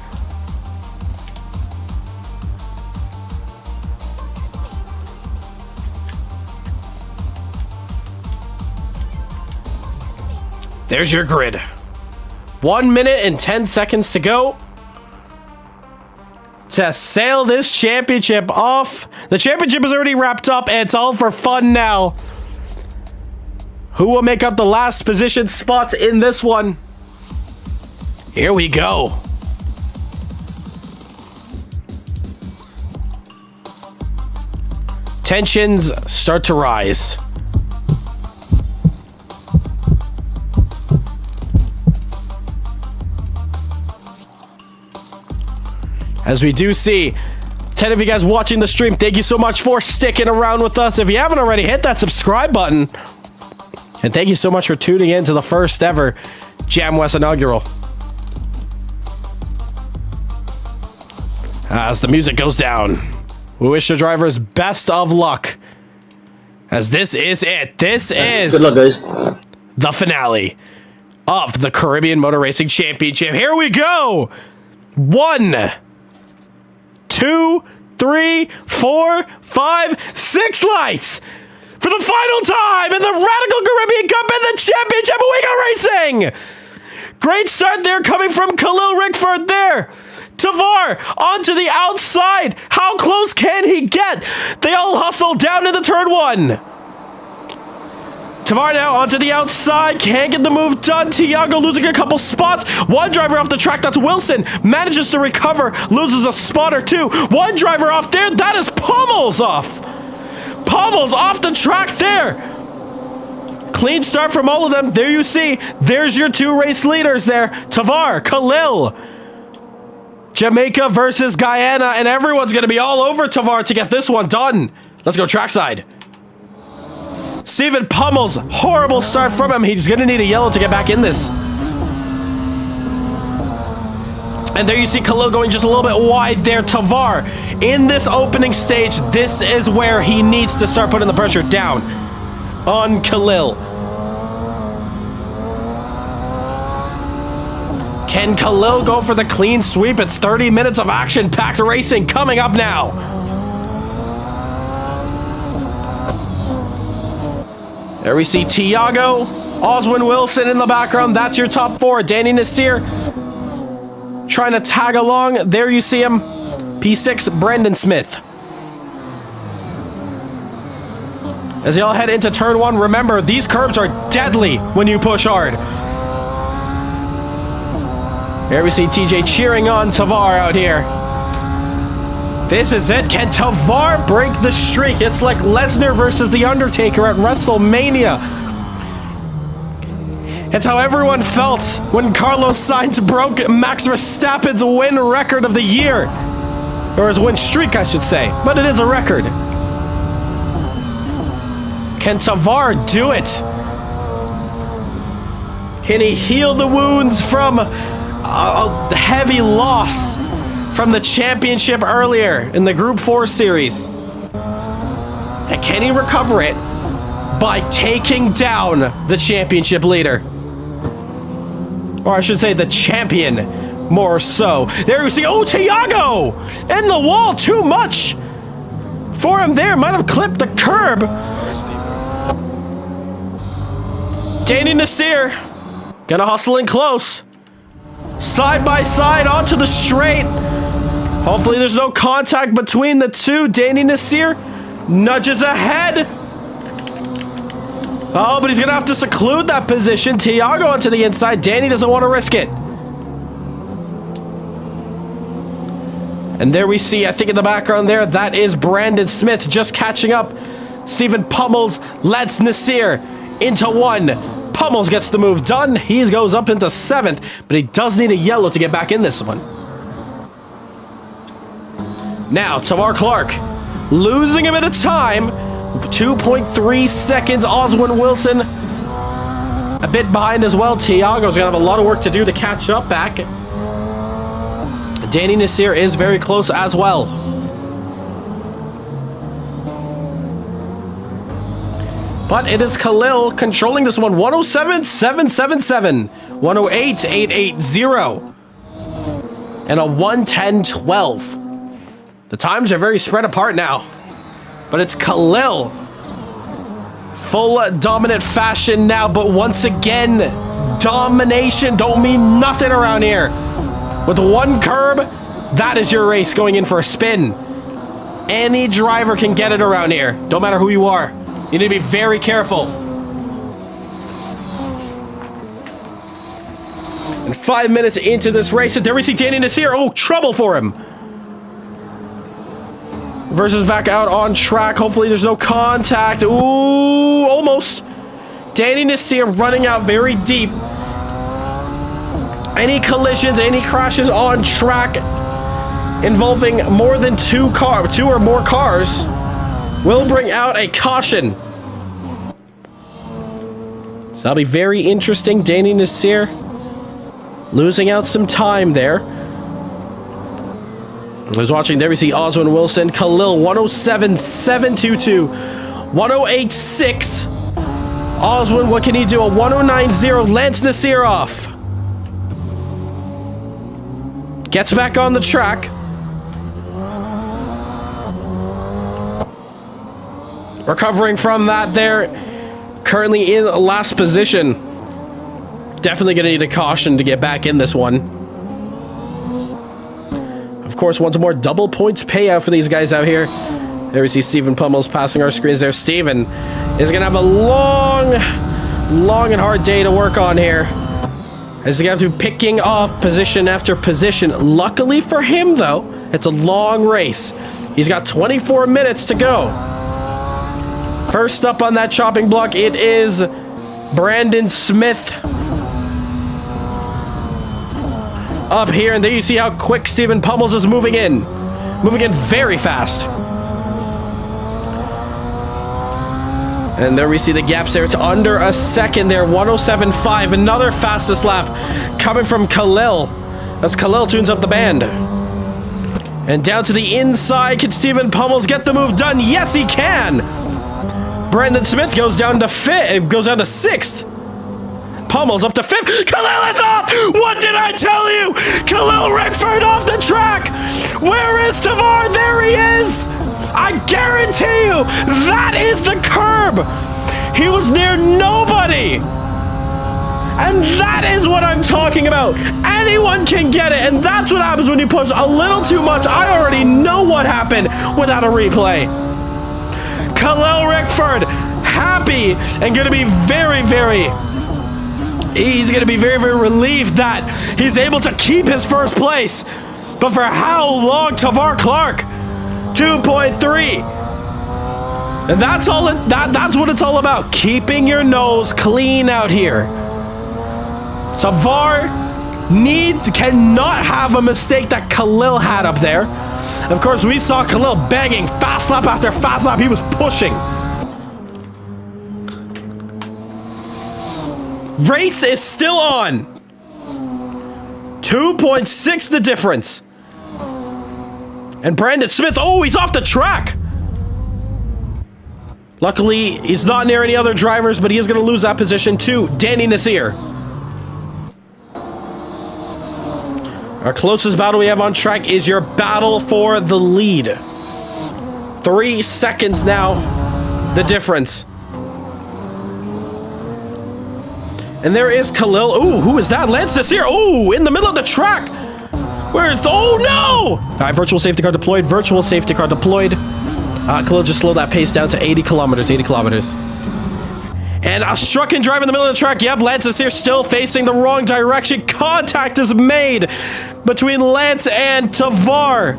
B: There's your grid. 1 minute and 10 seconds to go to sail this championship off. The championship is already wrapped up and it's all for fun now. Who will make up the last position spots in this one? Here we go. Tensions start to rise. As we do see 10 of you guys watching the stream, thank you so much for sticking around with us. If you haven't already, hit that subscribe button. And thank you so much for tuning in to the first ever Jamwest Inaugural. As the music goes down, we wish the drivers best of luck. As this is it. This is
D: good luck, guys.
B: The finale of the Caribbean Motor Racing Championship. Here we go. 1, 2, 3, 4, 5, 6 lights for the final time in the Radical Caribbean Cup and the Championship We Go Racing. Great start there coming from Kahlil Rickford there. Tavar onto the outside. How close can he get? They all hustle down into turn 1. Tavar now onto the outside. Can't get the move done. Tiago losing a couple spots. One driver off the track. That's Wilson. Manages to recover. Loses a spot or two. One driver off there. That is Pummels off. Pummels off the track there. Clean start from all of them. There you see. There's your 2 race leaders there. Tavar, Kahlil. Jamaica versus Guyana. And everyone's going to be all over Tavar to get this one done. Let's go trackside. Stephen Pummels, horrible start from him. He's going to need a yellow to get back in this. And there you see Kahlil going just a little bit wide there. Tavar, in this opening stage, this is where he needs to start putting the pressure down on Kahlil. Can Kahlil go for the clean sweep? It's 30 minutes of action-packed racing coming up now. There we see Tiago, Oswin Wilson in the background. That's your top 4. Danny Nasir trying to tag along. There you see him. P6, Brandon Smith. As they all head into turn 1, remember, these curbs are deadly when you push hard. There we see TJ cheering on Tavar out here. This is it. Can Tavar break the streak? It's like Lesnar versus The Undertaker at WrestleMania. It's how everyone felt when Carlos Sainz broke Max Verstappen's win record of the year. Or his win streak, I should say. But it is a record. Can Tavar do it? Can he heal the wounds from a heavy loss from the championship earlier in the Group 4 series? And can he recover it by taking down the championship leader? Or I should say the champion, more so. There you see, oh, Tiago! In the wall, too much for him there. Might have clipped the curb. Danny Nasir gonna hustle in close. Side by side onto the straight. Hopefully there's no contact between the two. Danny Nasir nudges ahead. Oh, but he's gonna have to seclude that position. Tiago onto the inside. Danny doesn't want to risk it. And there we see, I think in the background there, that is Brandon Smith just catching up. Stephen Pummels lets Nasir into one. Pummels gets the move done. He goes up into 7th, but he does need a yellow to get back in this one. Now, Tamar Clark losing a bit of time. 2.3 seconds. Oswin Wilson a bit behind as well. Tiago's gonna have a lot of work to do to catch up back. Danny Nasir is very close as well. But it is Kahlil controlling this one. 107.777, 108.880, and a 110.12. The times are very spread apart now. But it's Kahlil. Full dominant fashion now, but once again, domination don't mean nothing around here. With one curb, that is your race going in for a spin. Any driver can get it around here, no matter who you are. You need to be very careful. And 5 minutes into this race, and there we see Danny Nasir. Oh, trouble for him. Versus back out on track. Hopefully there's no contact. Ooh, almost. Danny Nasir running out very deep. Any collisions, any crashes on track involving more than two or more cars will bring out a caution. So that'll be very interesting. Danny Nasir losing out some time there. I was watching there, we see Oswin Wilson. Kahlil, 107.722, 108.6. Oswin, what can he do? A 109.0. Lance Nasir off. Gets back on the track. Recovering from that there. Currently in last position. Definitely going to need a caution to get back in this one. Of course, once more, double points payout for these guys out here. There we see Stephen Pummels passing our screens there. Stephen is going to have a long and hard day to work on here. As he's going to have to be picking off position after position. Luckily for him, though, it's a long race. He's got 24 minutes to go. First up on that chopping block, it is Brandon Smith. Up here, and there you see how quick Stephen Pummels is moving in. Moving in very fast. And there we see the gaps there. It's under a second there. 107.5. Another fastest lap coming from Kahlil. As Kahlil tunes up the band. And down to the inside. Can Stephen Pummels get the move done? Yes, he can. Brandon Smith goes down to 6th. Pummels up to 5th. Kahlil is off! What did I tell you? Kahlil Rickford off the track! Where is Tavar? There he is! I guarantee you, that is the curb! He was near nobody! And that is what I'm talking about. Anyone can get it, and that's what happens when you push a little too much. I already know what happened without a replay. Kahlil Rickford, happy and gonna be he's going to be very, very relieved that he's able to keep his first place. But for how long? Tavar Clark, 2.3. And that's what it's all about. Keeping your nose clean out here. Tavar cannot have a mistake that Kahlil had up there. Of course, we saw Kahlil banging fast lap after fast lap. He was pushing. Race is still on. 2.6 the difference. And Brandon Smith, oh, he's off the track. Luckily, he's not near any other drivers, but he is going to lose that position to Danny Nasir. Our closest battle we have on track is your battle for the lead. 3 seconds now, the difference. And there is Kahlil. Ooh, who is that? Lance Nasir. Ooh, in the middle of the track. Where's the... Oh, no! All right, virtual safety car deployed. Virtual safety car deployed. Kahlil just slowed that pace down to 80 kilometers. 80 kilometers. And a struck-in drive in the middle of the track. Yep, Lance Nasir still facing the wrong direction. Contact is made between Lance and Tavar.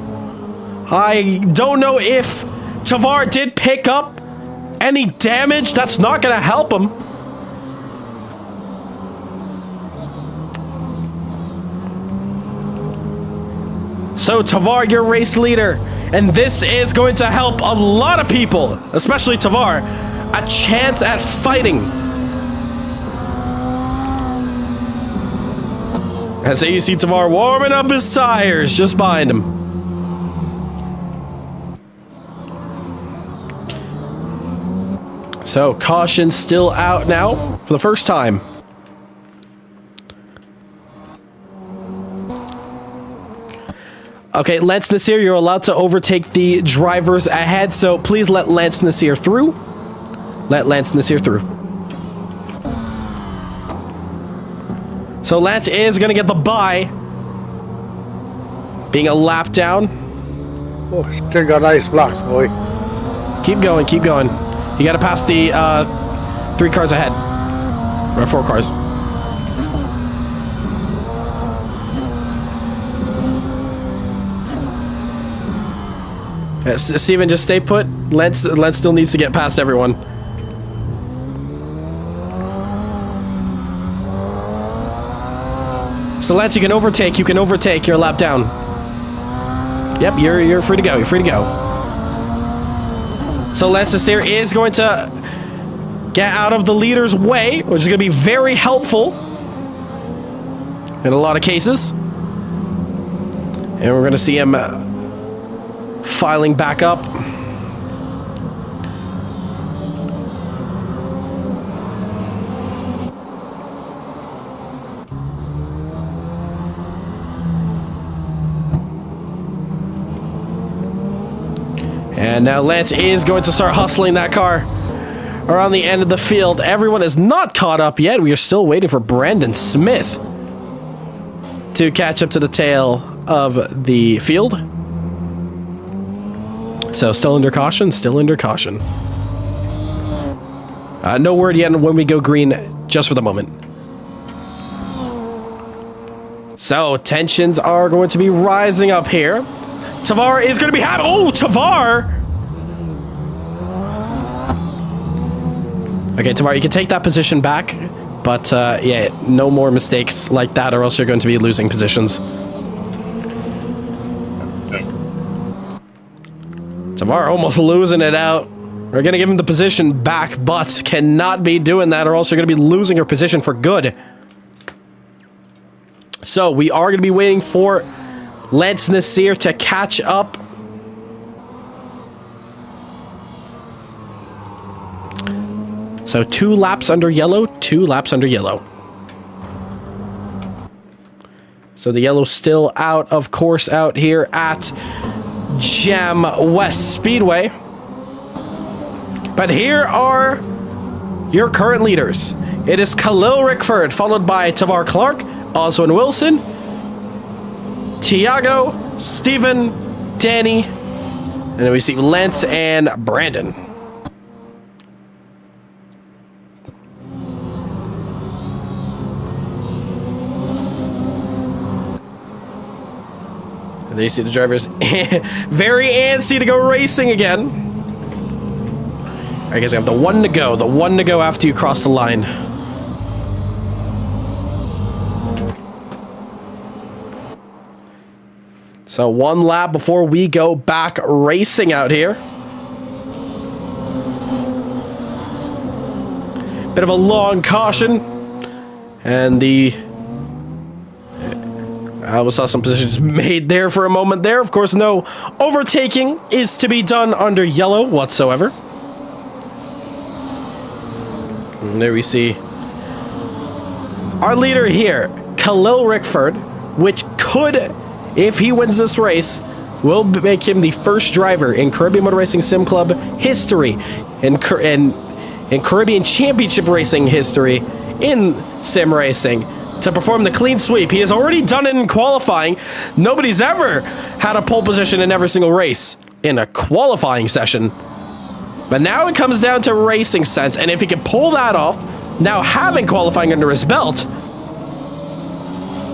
B: I don't know if Tavar did pick up any damage. That's not going to help him. So, Tavar, your race leader. And this is going to help a lot of people, especially Tavar, a chance at fighting. And so you see Tavar warming up his tires just behind him. So, caution still out now for the first time. Okay, Lance Nasir, you're allowed to overtake the drivers ahead, so please let Lance Nasir through. Let Lance Nasir through. So Lance is going to get the bye. Being a lap down.
I: Oh, still got nice blocks, boy.
B: Keep going, keep going. You got to pass the 3 cars ahead. Or 4 cars. Steven, just stay put. Lance still needs to get past everyone. So Lance, you can overtake. You can overtake. You're a lap down. Yep, you're free to go. You're free to go. So Lance Nasir is going to get out of the leader's way, which is going to be very helpful in a lot of cases. And we're going to see him filing back up. And now Lance is going to start hustling that car around the end of the field. Everyone is not caught up yet. We are still waiting for Brandon Smith to catch up to the tail of the field. So still under caution, still under caution. No word yet on when we go green, just for the moment. So tensions are going to be rising up here. Tavar is going to be happy. Oh, Tavar! Okay, Tavar, you can take that position back, but yeah, no more mistakes like that, or else you're going to be losing positions. Tavar almost losing it out. We're going to give him the position back, but cannot be doing that, or else you're going to be losing your position for good. So we are going to be waiting for Lance Nasir to catch up. So 2 laps under yellow, 2 laps under yellow. So the yellow's still out of course out here at Jamwest Speedway. But here are your current leaders. It is Kahlil Rickford, followed by Tavar Clark, Oswin Wilson, Tiago, Steven, Danny, and then we see Lance and Brandon. And then you see the drivers very antsy to go racing again. I guess I have the 1 to go. The 1 to go after you cross the line. So 1 lap before we go back racing out here. Bit of a long caution. And the... I almost saw some positions made there for a moment there. Of course, no overtaking is to be done under yellow whatsoever. And there we see our leader here, Kahlil Rickford, which could, if he wins this race, will make him the first driver in Caribbean Motor Racing Sim Club history and in Caribbean Championship Racing history in sim racing to perform the clean sweep. He has already done it in qualifying. Nobody's ever had a pole position in every single race in a qualifying session. But now it comes down to racing sense, and if he can pull that off, now having qualifying under his belt,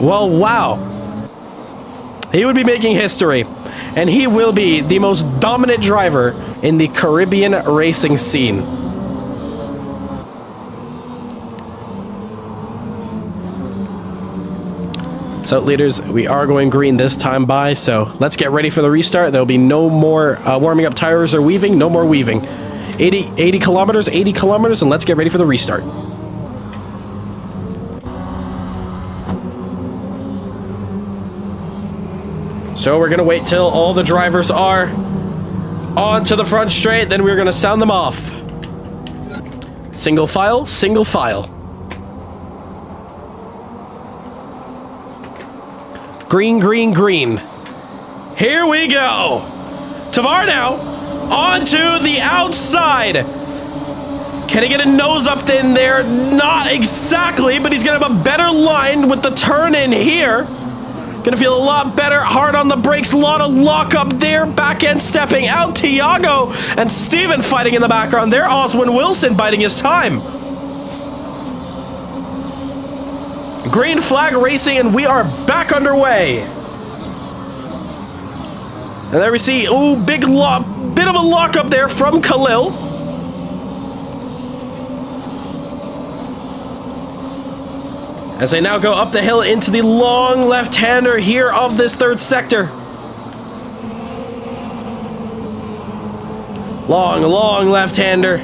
B: well, wow. He would be making history, and he will be the most dominant driver in the Caribbean racing scene. So, leaders, we are going green this time by, so let's get ready for the restart. There'll be no more warming up tires or weaving, no more weaving. 80 kilometers, and let's get ready for the restart. So we're going to wait till all the drivers are onto the front straight, then we're going to sound them off. Single file, single file. Green, green, green. Here we go. Tavar now onto the outside. Can he get a nose up in there? Not exactly, but he's going to have a better line with the turn in here. Gonna feel a lot better. Hard on the brakes. A lot of lock up there. Back end stepping out. Tiago and Steven fighting in the background there. Oswin Wilson biding his time. Green flag racing, and we are back underway. And there we see, ooh, bit of a lock up there from Kahlil. As they now go up the hill into the long left-hander here of this third sector. Long, long left-hander.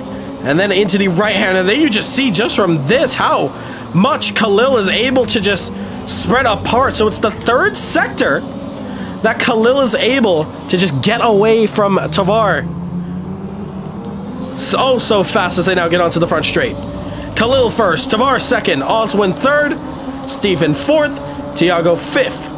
B: And then into the right-hander. There you just see just from this how much Kahlil is able to just spread apart. So it's the third sector that Kahlil is able to just get away from Tavar. So fast as they now get onto the front straight. Kahlil first, Tavar second, Oswin third, Stephen fourth, Tiago fifth.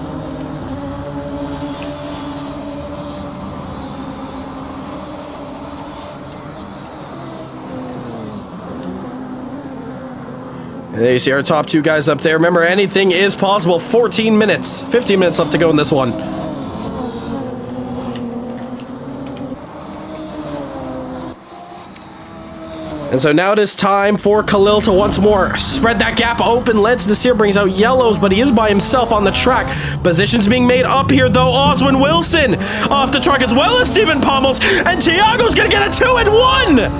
B: And there you see our top two guys up there. Remember, anything is possible. 15 minutes left to go in this one. And so now it is time for Kahlil to once more spread that gap open. Lance Nasir brings out yellows, but he is by himself on the track. Positions being made up here, though. Oswin Wilson off the track, as well as Stephen Pommels. And Tiago's going to get a 2-1.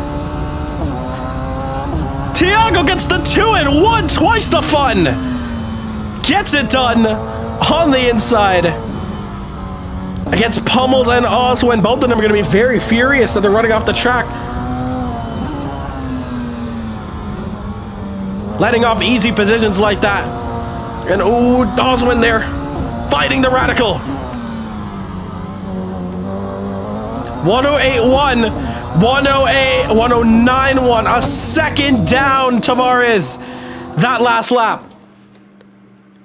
B: Tiago gets the 2-1, twice the fun. Gets it done on the inside. Against Pommels and Oswin. Both of them are going to be very furious that they're running off the track. Letting off easy positions like that. And ooh, Oswin there. Fighting the Radical. 108.1. 108. 109.1. A second down, Tavares. That last lap.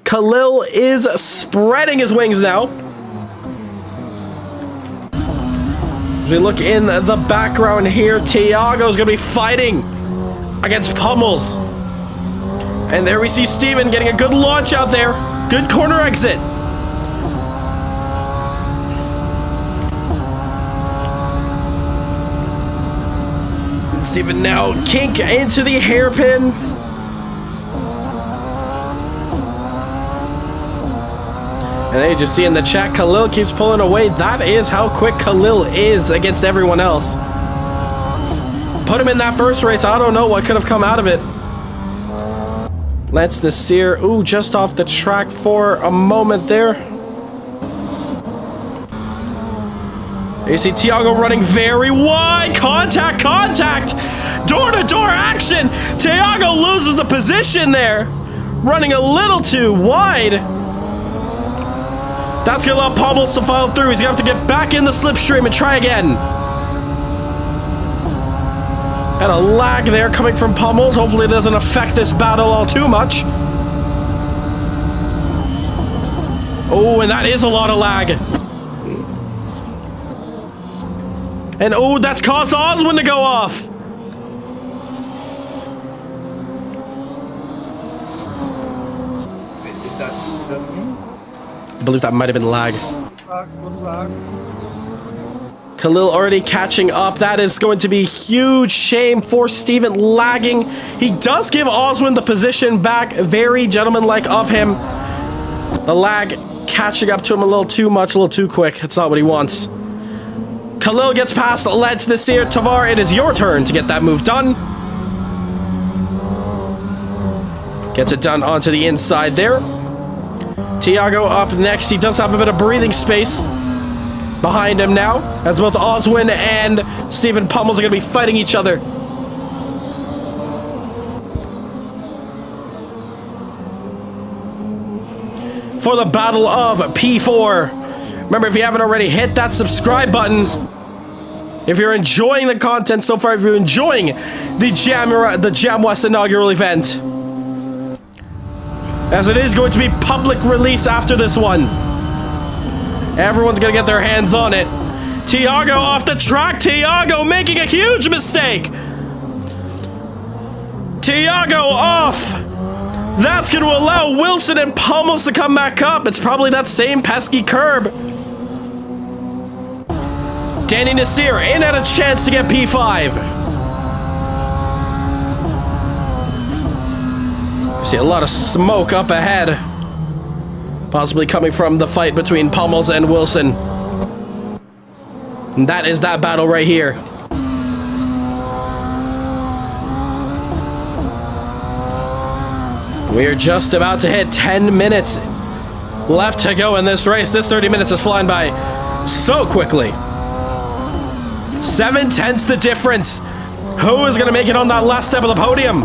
B: Kahlil is spreading his wings now. As we look in the background here, Tiago's going to be fighting against Pommels. And there we see Steven getting a good launch out there. Good corner exit. And Steven now kink into the hairpin. And there you just see in the chat, Kahlil keeps pulling away. That is how quick Kahlil is against everyone else. Put him in that first race. I don't know what could have come out of it. Lance Nasir, ooh, just off the track for a moment there. You see Tiago running very wide. Contact! Door-to-door action! Tiago loses the position there. Running a little too wide. That's going to allow Pommels to file through. He's going to have to get back in the slipstream and try again. Had a lag there coming from Pommels. Hopefully it doesn't affect this battle all too much. Oh, and that is a lot of lag. And oh, that's caused Oswin to go off. I believe that might have been lag. Kahlil already catching up. That is going to be a huge shame for Steven lagging. He does give Oswin the position back. Very gentlemanlike of him. The lag catching up to him a little too much, a little too quick. It's not what he wants. Kahlil gets past Let's this year. Tavar, it is your turn to get that move done. Gets it done onto the inside there. Tiago up next. He does have a bit of breathing space behind him now, as both Oswin and Stephen Pummels are going to be fighting each other. For the battle of P4. Remember, if you haven't already, hit that subscribe button. If you're enjoying the content so far, if you're enjoying the Jamwest Inaugural event, as it is going to be public release after this one. Everyone's gonna get their hands on it. Tiago off the track. Tiago making a huge mistake. Tiago off. That's gonna allow Wilson and Pummels to come back up. It's probably that same pesky curb. Danny Nasir in at a chance to get P5. See a lot of smoke up ahead. Possibly coming from the fight between Pummels and Wilson. And that is that battle right here. We're just about to hit 10 minutes left to go in this race. This 30 minutes is flying by so quickly. 7/10 the difference. Who is going to make it on that last step of the podium?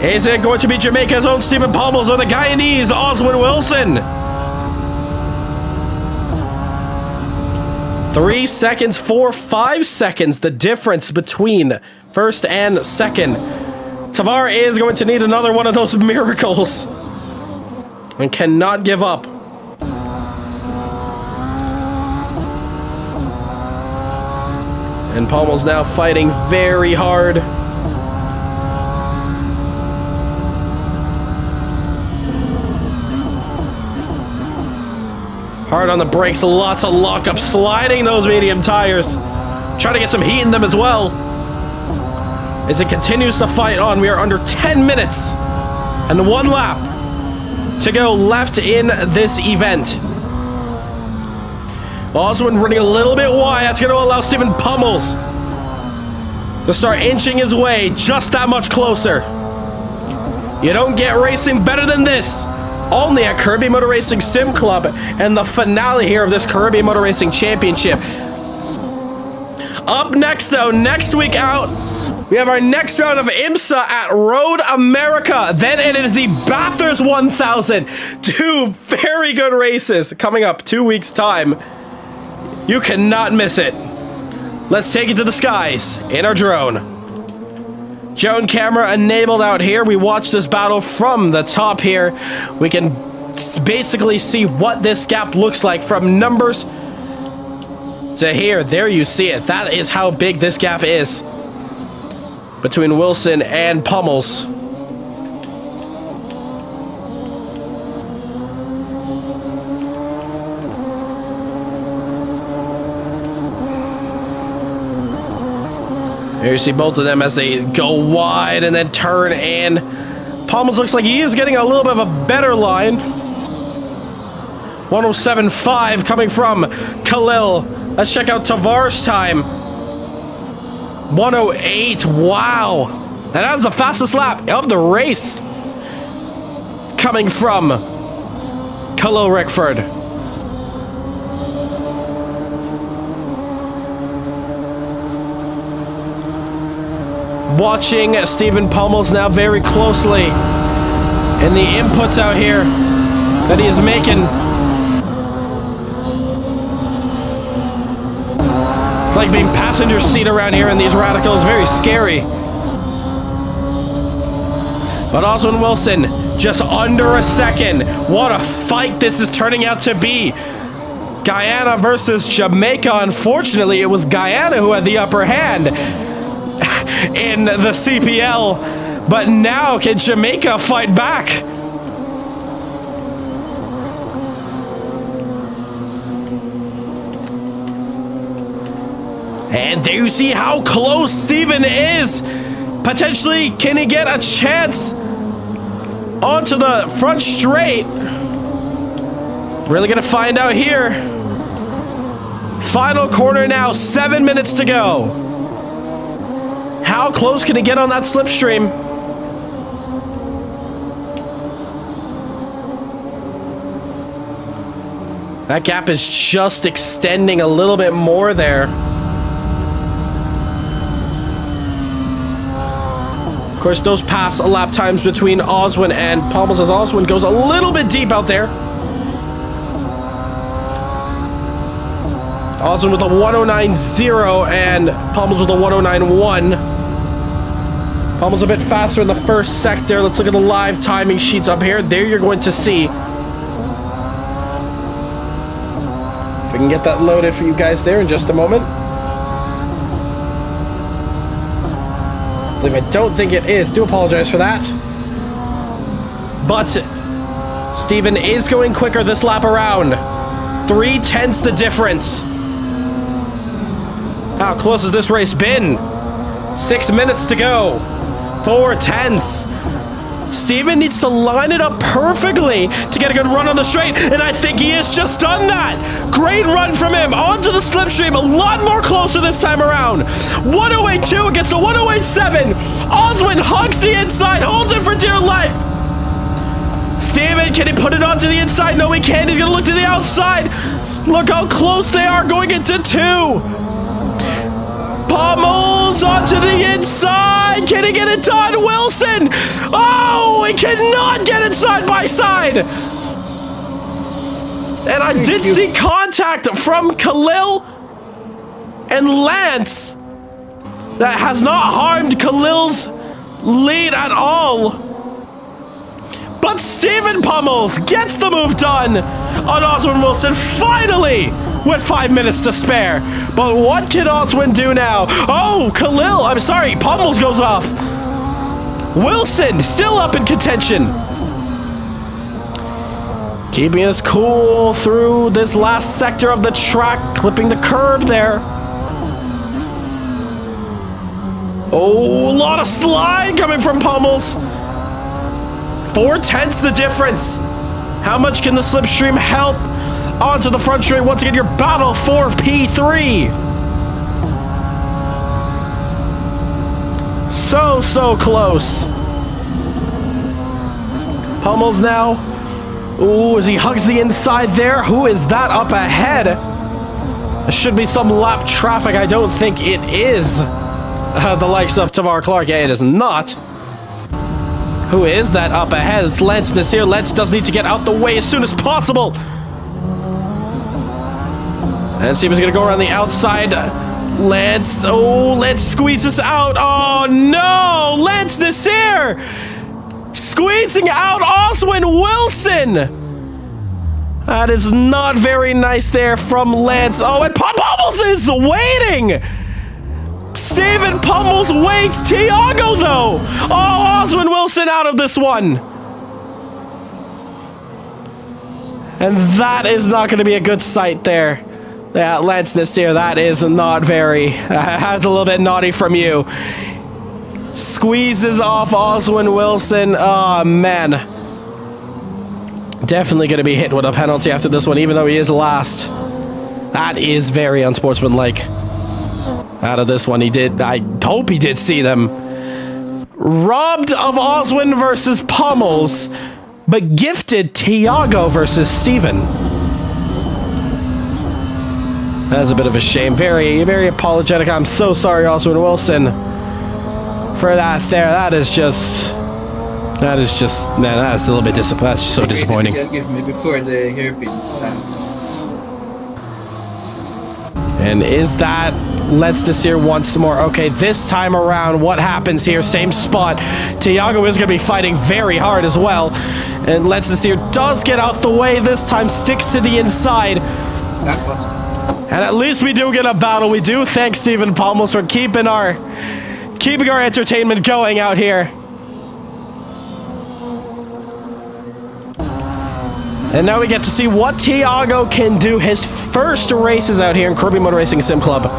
B: Is it going to be Jamaica's own Stephen Pummels or the Guyanese Oswin Wilson? 3 seconds, 5 seconds, the difference between first and second. Tavar is going to need another one of those miracles and cannot give up. And Pummels now fighting very hard. Hard on the brakes, lots of lockup, sliding those medium tires. Trying to get some heat in them as well. As it continues to fight on, we are under 10 minutes and 1 lap to go left in this event. Oswin running a little bit wide. That's going to allow Stephen Pummels to start inching his way just that much closer. You don't get racing better than this. Only at Caribbean Motor Racing Sim Club and the finale here of this Caribbean Motor Racing Championship. Up next though, next week out, we have our next round of IMSA at Road America. Then it is the Bathurst 1000. 2 very good races coming up 2 weeks time. You cannot miss it. Let's take it to the skies in our drone. Drone camera enabled out here. We watch this battle from the top here. We can basically see what this gap looks like from numbers to here. There you see it. That is how big this gap is between Wilson and Pummels. Here you see both of them as they go wide and then turn in. Pummels looks like he is getting a little bit of a better line. 107.5 coming from Kahlil. Let's check out Tavar's time. 108. Wow. And that was the fastest lap of the race. Coming from Kahlil Rickford. Watching Stephen Pummels now very closely in the inputs out here that he is making. It's like being passenger seat around here in these radicals, very scary. But Oswin Wilson, just under a second. What a fight this is turning out to be. Guyana versus Jamaica. Unfortunately, it was Guyana who had the upper hand in the CPL, but now can Jamaica fight back? And there you see how close Steven is. Potentially, can he get a chance onto the front straight? Really gonna find out here. Final corner now, 7 minutes to go. How close can he get on that slipstream? That gap is just extending a little bit more there. Of course, those pass lap times between Oswin and Pommels as Oswin goes a little bit deep out there. Oswin with a 109.0 and Pommels with a 109.1. Pommels a bit faster in the first sector. Let's look at the live timing sheets up here. There you're going to see. If we can get that loaded for you guys there in just a moment. I don't think it is. Do apologize for that. But Steven is going quicker this lap around. 3/10 the difference. How close has this race been? 6 minutes to go. 4/10. Steven needs to line it up perfectly to get a good run on the straight, and I think he has just done that. Great run from him onto the slipstream, a lot more closer this time around. 108.2 against a 108.7. Oswin hugs the inside, holds it for dear life. Steven, can he put it onto the inside? No, he can't. He's going to look to the outside. Look how close they are going into 2. Pommels onto the inside. Can he get it done? Wilson. Oh, he cannot get it side by side. And I did see contact from Kahlil and Lance that has not harmed Kahlil's lead at all. But Steven Pommels gets the move done on Oswin Wilson finally with 5 minutes to spare. But what can Oswin do now? Oh, Kahlil, I'm sorry, Pommels goes off. Wilson still up in contention. Keeping us cool through this last sector of the track, clipping the curb there. Oh, a lot of slide coming from Pommels. 4/10 the difference. How much can the slipstream help onto the front straight? Once again, your battle for P3. So close. Pommels now. Ooh, as he hugs the inside there. Who is that up ahead? There should be some lap traffic. I don't think it is. The likes of Tavar Clark. Yeah, it is not. Who is that up ahead? It's Lance Nasir. Lance does need to get out the way as soon as possible. And see if he's going to go around the outside. Lance. Oh, Lance squeezes out. Oh, no. Lance Nasir squeezing out Oswin Wilson. That is not very nice there from Lance. Oh, and Pommels is waiting. Steven Pommels waits. Tiago, though. Oh, Oswin Wilson out of this one. And that is not going to be a good sight there. Yeah, Lance Nasir, that is not very... That's a little bit naughty from you. Squeezes off Oswin Wilson. Oh, man. Definitely going to be hit with a penalty after this one, even though he is last. That is very unsportsmanlike. Out of this one, he did. I hope he did see them. Robbed of Oswin versus Pommels, but gifted Tiago versus Steven. That's a bit of a shame. Very, very apologetic. I'm so sorry, Oswin Wilson, for that there. That is just, man, that's a little bit disappointing. That's so disappointing.
H: Give me before the hairpin dance.
B: And is that Let's Nasir once more? Okay, this time around, what happens here? Same spot. Tiago is going to be fighting very hard as well. And Let's Nasir does get out the way this time, sticks to the inside. And at least we do get a battle. We do thank Steven Pommels for keeping our entertainment going out here. And now we get to see what Tiago can do. His first races out here in Kirby Motor Racing Sim Club.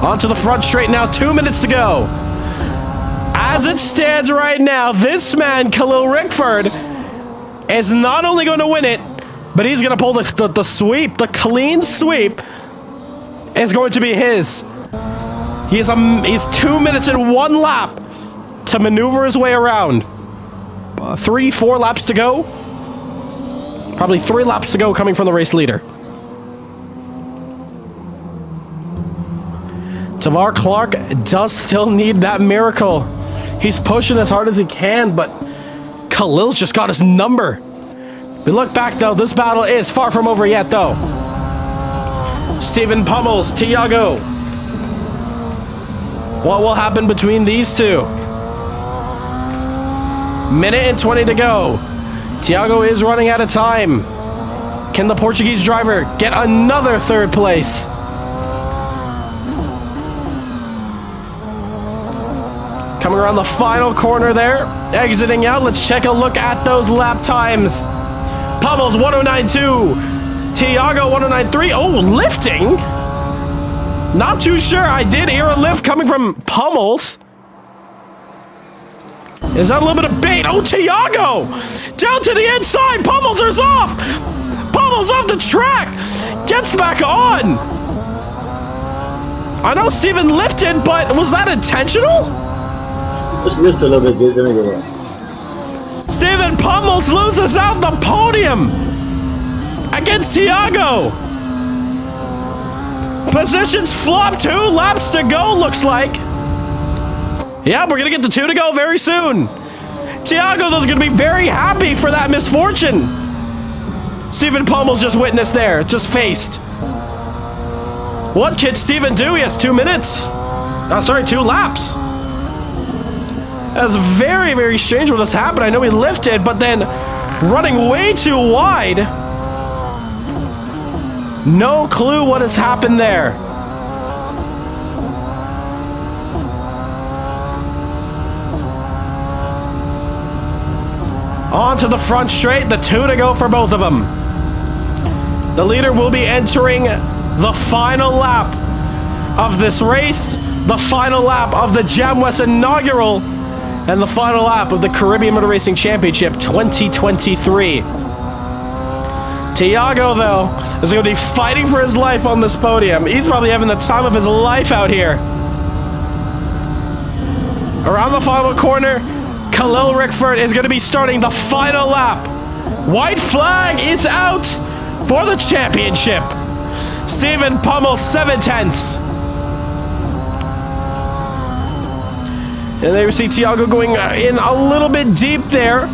B: Onto the front straight now, 2 minutes to go. As it stands right now, this man, Kahlil Rickford, is not only going to win it, but he's going to pull the sweep. The clean sweep is going to be his. He's 2 minutes and 1 lap to maneuver his way around. 3-4 laps to go. Probably 3 laps to go coming from the race leader. Tavar Clark does still need that miracle. He's pushing as hard as he can, but Kahlil's just got his number. We look back though, this battle is far from over yet though. Stephen pummels Tiago. What will happen between these two? Minute and 20 to go. Tiago is running out of time. Can the Portuguese driver get another 3rd place? Coming around the final corner there, exiting out. Let's check a look at those lap times. Pummels 109.2, Tiago 109.3. Oh, lifting? Not too sure. I did hear a lift coming from Pummels. Is that a little bit of bait? Oh, Tiago! Down to the inside. Pummels is off. Pummels off the track. Gets back on. I know Steven lifted, but was that intentional?
D: Just lift a little bit, let me go back.
B: Stephen Pummels loses out the podium against Tiago. Positions flop, 2 laps to go, looks like. Yeah, we're gonna get the 2 to go very soon. Tiago, though, is gonna be very happy for that misfortune Stephen Pummels just witnessed there, just faced. What can Stephen do? He has 2 minutes. Sorry, 2 laps. That's very, very strange what has happened. I know he lifted, but then running way too wide. No clue what has happened there. On to the front straight, the 2 to go for both of them. The leader will be entering the final lap of this race, the final lap of the Jamwest Inaugural, and the final lap of the Caribbean Motor Racing Championship 2023. Tiago, though, is going to be fighting for his life on this podium. He's probably having the time of his life out here. Around the final corner, Kahlil Rickford is going to be starting the final lap. White flag is out for the championship. Stephen Pummels, 7/10. And there we see Tiago going in a little bit deep there.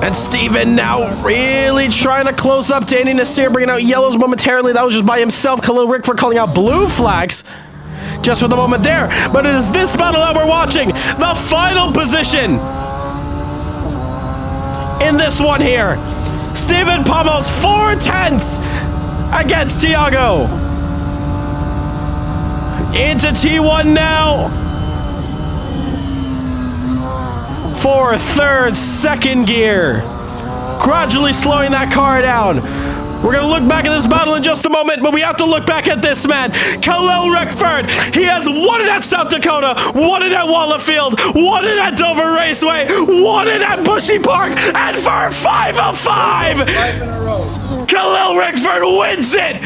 B: And Steven now really trying to close up Danny Nasir, bringing out yellows momentarily. That was just by himself. Kahlil Rickford calling out blue flags just for the moment there. But it is this battle that we're watching. The final position in this one here. Stephen Pummels, 4/10 against Tiago. Into T1 now. For 3rd, 2nd gear. Gradually slowing that car down. We're going to look back at this battle in just a moment, but we have to look back at this man, Kahlil Rickford. He has won it at South Dakota, won it at Wallerfield, won it at Dover Raceway, won it at Bushy Park, and for 5 of 5, Kahlil Rickford wins it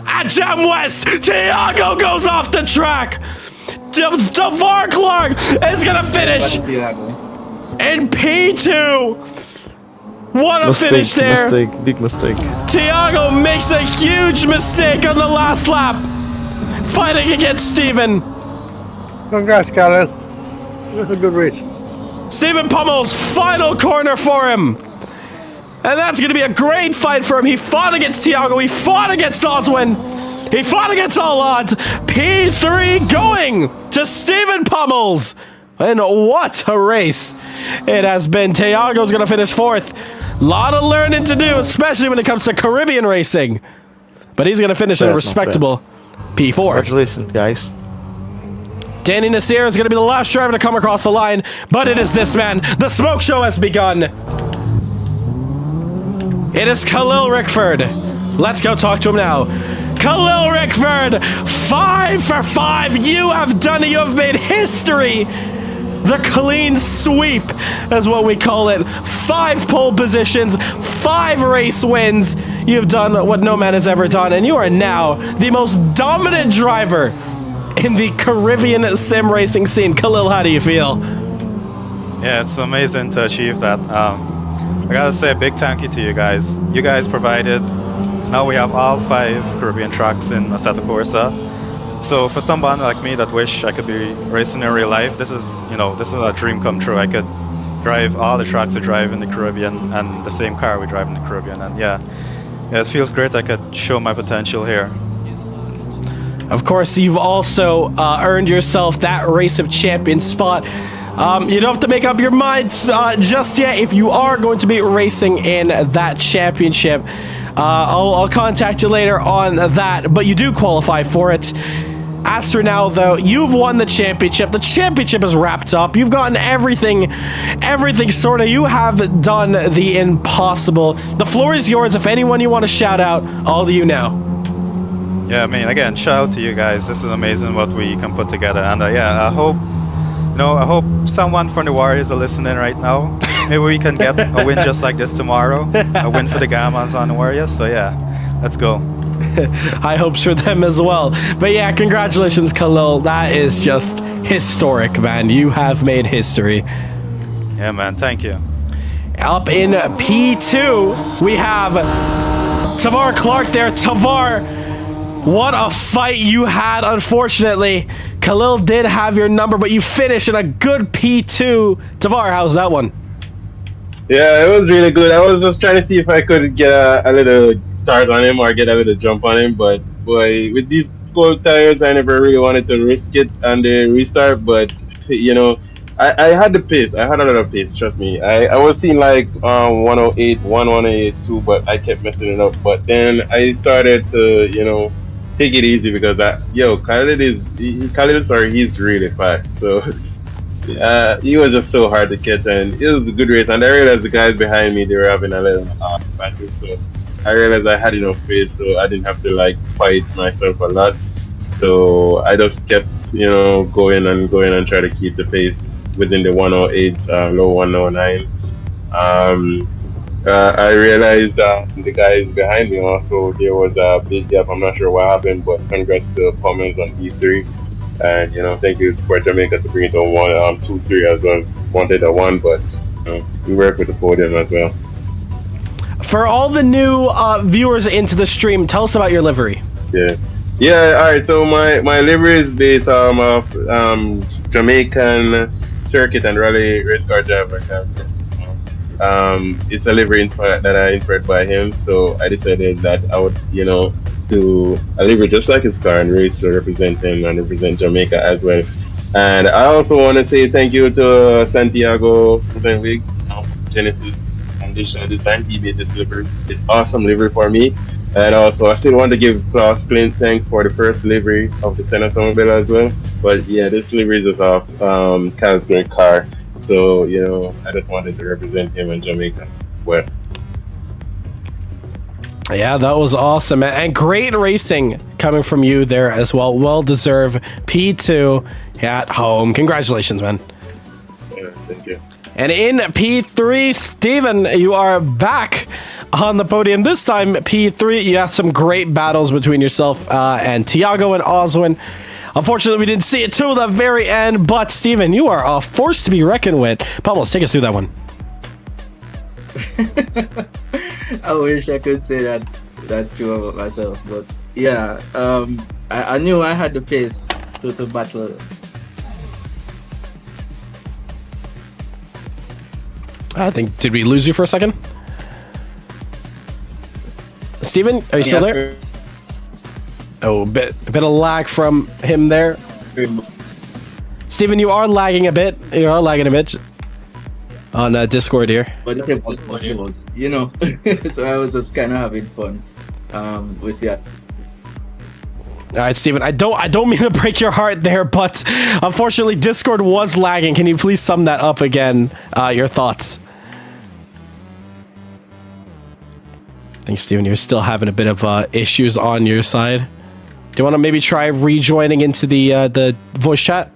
B: at Jamwest. Tiago goes off the track. Tavar Clark is going to finish in P2. What a finish there.
E: Big mistake.
B: Tiago makes a huge mistake on the last lap, fighting against Stephen.
I: Congrats, Kahlil. That's a good race.
B: Stephen Pummels, final corner for him. And that's going to be a great fight for him. He fought against Tiago. He fought against Oswin. He fought against all odds. P3 going to Stephen Pummels. And what a race it has been. Tiago's going to finish 4th. A lot of learning to do, especially when it comes to Caribbean racing. But he's going to finish in a respectable P4.
E: Congratulations, guys.
B: Danny Nasir is going to be the last driver to come across the line. But it is this man. The smoke show has begun. It is Kahlil Rickford. Let's go talk to him now. Kahlil Rickford, 5 for 5. You have done it. You have made history. The clean sweep is what we call it. 5 pole positions, 5 race wins. You've done what no man has ever done, and you are now the most dominant driver in the Caribbean sim racing scene. Kahlil, how do you feel?
O: Yeah, it's amazing to achieve that. I gotta say a big thank you to you guys. You guys provided. Now we have all 5 Caribbean tracks in Assetto Corsa. So for someone like me that wish I could be racing in real life, this is a dream come true. I could drive all the tracks we drive in the Caribbean and the same car we drive in the Caribbean. And yeah, it feels great I could show my potential here.
B: Of course, you've also earned yourself that Race of Champions spot. You don't have to make up your minds just yet if you are going to be racing in that championship. I'll contact you later on that, but you do qualify for it. As for now, though, you've won the championship. The championship is wrapped up. You've gotten everything sorted. You have done the impossible. The floor is yours. If anyone you want to shout out, all to you now.
O: Yeah, I mean, again, shout out to you guys. This is amazing what we can put together. And yeah, I hope someone from the Warriors are listening right now. Maybe we can get a win just like this tomorrow. A win for the Gammas on the Warriors. So yeah, let's go.
B: High hopes for them as well. But yeah, congratulations, Kahlil. That is just historic, man. You have made history.
O: Yeah, man. Thank you.
B: Up in P2, we have Tavar Clark there. Tavar, what a fight you had, unfortunately. Kahlil did have your number, but you finished in a good P2. Tavar, how's that one?
P: Yeah, it was really good. I was just trying to see if I could get a little start on him or get a little jump on him, but boy, with these cold tires, I never really wanted to risk it on the restart, but I had the pace. I had a lot of pace, trust me. I was seeing like 108, 182, but I kept messing it up. But then I started to, take it easy because he's really fast. So he was just so hard to catch, and it was a good race. And I realized the guys behind me, they were having a little battle, so I realized I had enough space, so I didn't have to fight myself a lot. So I just kept, going and try to keep the pace within the 108s, low 109. I realized that the guys behind me also, there was a big gap. I'm not sure what happened, but congrats to Pummels on E3. And, thank you for Jamaica to bring it on 1, 2, 3 as well. Wanted a 1, but we worked with the podium as well.
B: For all the new viewers into the stream, tell us about your livery.
P: Yeah. All right. So my livery is based off Jamaican circuit and rally race car driver. It's a livery that I inspired by him. So I decided that I would, do a livery just like his car and race to represent him and represent Jamaica as well. And I also want to say thank you to Santiago Genesis Design. He made this livery, this awesome livery for me. And also I still want to give Klaus Clint thanks for the first livery of the Senna Automobile as well. But yeah, this livery is off Cal's great car. So, I just wanted to represent him in Jamaica. Well,
B: yeah, that was awesome. And great racing coming from you there as well. Well-deserved P2 at home. Congratulations, man.
P: Yeah, thank you.
B: And in P3, Steven, you are back on the podium. This time, P3, you had some great battles between yourself and Tiago and Oswin. Unfortunately, we didn't see it till the very end, but Steven, you are a force to be reckoned with. Pamos, take us through that one.
H: I wish I could say that that's true about myself, but yeah, I knew I had the pace to battle.
B: I think, did we lose you for a second? Steven, are you still there? Oh, a bit of lag from him there. Steven, you are lagging a bit. You are lagging a bit on Discord here.
H: But it was, so I was just kind of having fun with that.
B: All right, Steven, I don't mean to break your heart there, but unfortunately Discord was lagging. Can you please sum that up again? Your thoughts? think, Steven, you're still having a bit of issues on your side. Do you want to maybe try rejoining into the voice chat?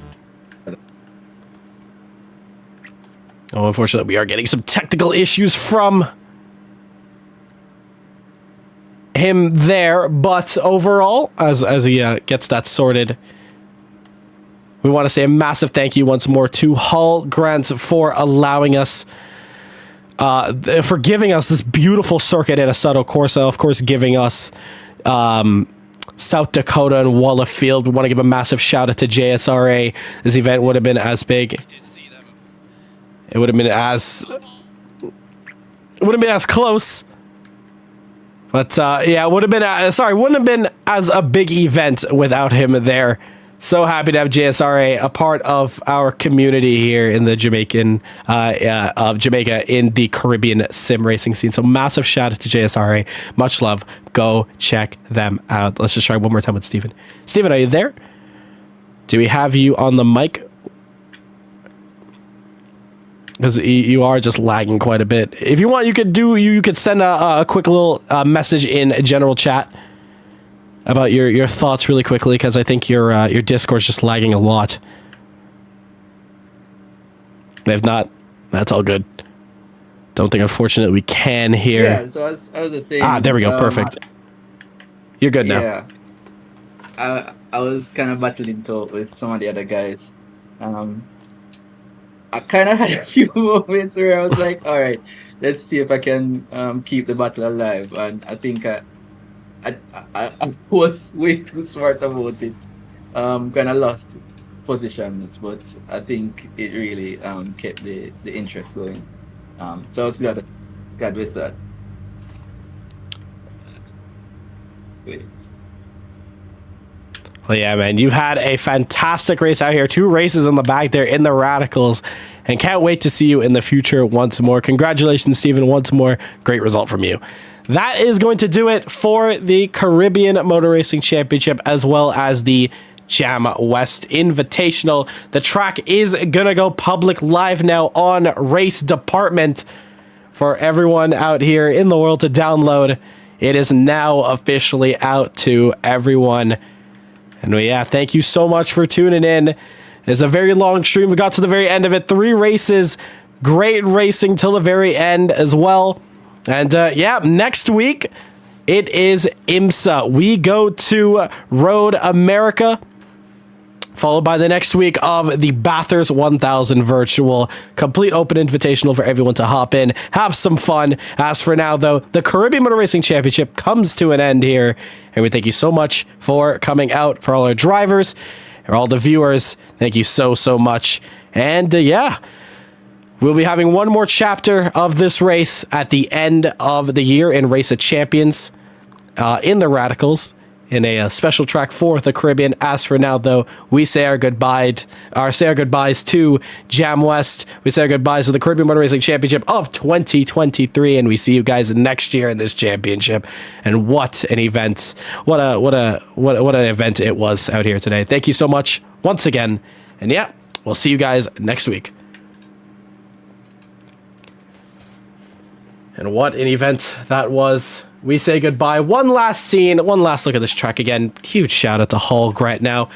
B: Oh, unfortunately, we are getting some technical issues from him there, but overall, as he gets that sorted, we want to say a massive thank you once more to Hall Grant for allowing us, for giving us this beautiful circuit at Assetto Corsa, of course, giving us South Dakota and Wallerfield. We want to give a massive shout out to JSRA. This event would have been as big. It would have been as close. But yeah, it would have been wouldn't have been as a big event without him there. So happy to have JSRA a part of our community here in the Jamaica in the Caribbean sim racing scene. So massive shout out to JSRA. Much love. Go check them out. Let's just try one more time with Steven. Steven, are you there? Do we have you on the mic? Because you are just lagging quite a bit. If you want, you could send a quick little message in general chat about your thoughts really quickly, because I think your Discord's just lagging a lot. If not, that's all good. Don't think, unfortunately, we can hear.
H: Yeah, so I was just saying.
B: There we go. Perfect. You're good now.
H: Yeah. I was kind of battling with some of the other guys. I kind of had a few moments where I was like, all right, let's see if I can keep the battle alive. And I think I was way too smart about it. Kind of lost positions, but I think it really kept the interest going. So I was glad with that. Wait.
B: Well, yeah, man, you've had a fantastic race out here. 2 races in the back there in the Radicals, and can't wait to see you in the future once more. Congratulations, Steven, once more. Great result from you. That is going to do it for the Caribbean Motor Racing Championship, as well as the Jamwest Invitational. The track is going to go public live now on Race Department for everyone out here in the world to download. It is now officially out to everyone. And yeah, thank you so much for tuning in. It's a very long stream. We got to the very end of it. 3 races. Great racing till the very end as well. And yeah, next week, it is IMSA. We go to Road America, followed by the next week of the Bathurst 1000 virtual, complete open invitational for everyone to hop in, have some fun. As for now, though, the Caribbean Motor Racing Championship comes to an end here, and we thank you so much for coming out, for all our drivers, and all the viewers. Thank you so much. And yeah, we'll be having one more chapter of this race at the end of the year in Race of Champions in the Radicals, in a special track for the Caribbean. As for now, though, we say our goodbyes to Jamwest. We say our goodbyes to the Caribbean Motor Racing Championship of 2023, and we see you guys next year in this championship. And what an event! What an event it was out here today. Thank you so much once again, and yeah, we'll see you guys next week. And what an event that was. We say goodbye. One last scene, one last look at this track again. Huge shout out to Hall Grant now.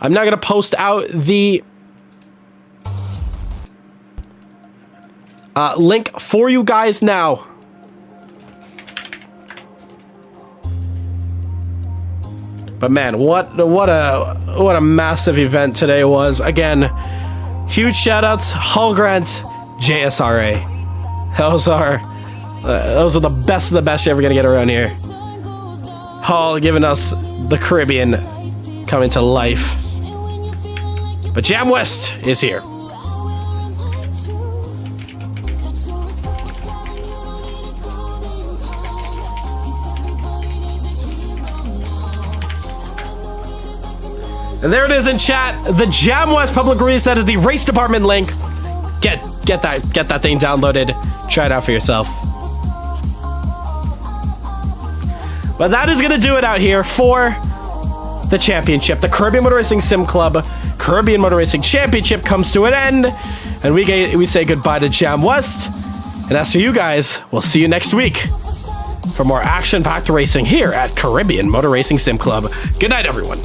B: I'm not going to post out the link for you guys now. But man, what a massive event today was. Again, huge shout outs, Hall Grant, JSRA. Those are the best of the best you're ever going to get around here. Hall giving us the Caribbean coming to life. But Jamwest is here. And there it is in chat. The Jamwest public release. That is the race department link. Get that thing downloaded. Try it out for yourself. But that is going to do it out here for the championship. The Caribbean Motor Racing Sim Club Caribbean Motor Racing Championship comes to an end. And we say goodbye to Jamwest. And as for you guys, we'll see you next week for more action-packed racing here at Caribbean Motor Racing Sim Club. Good night, everyone.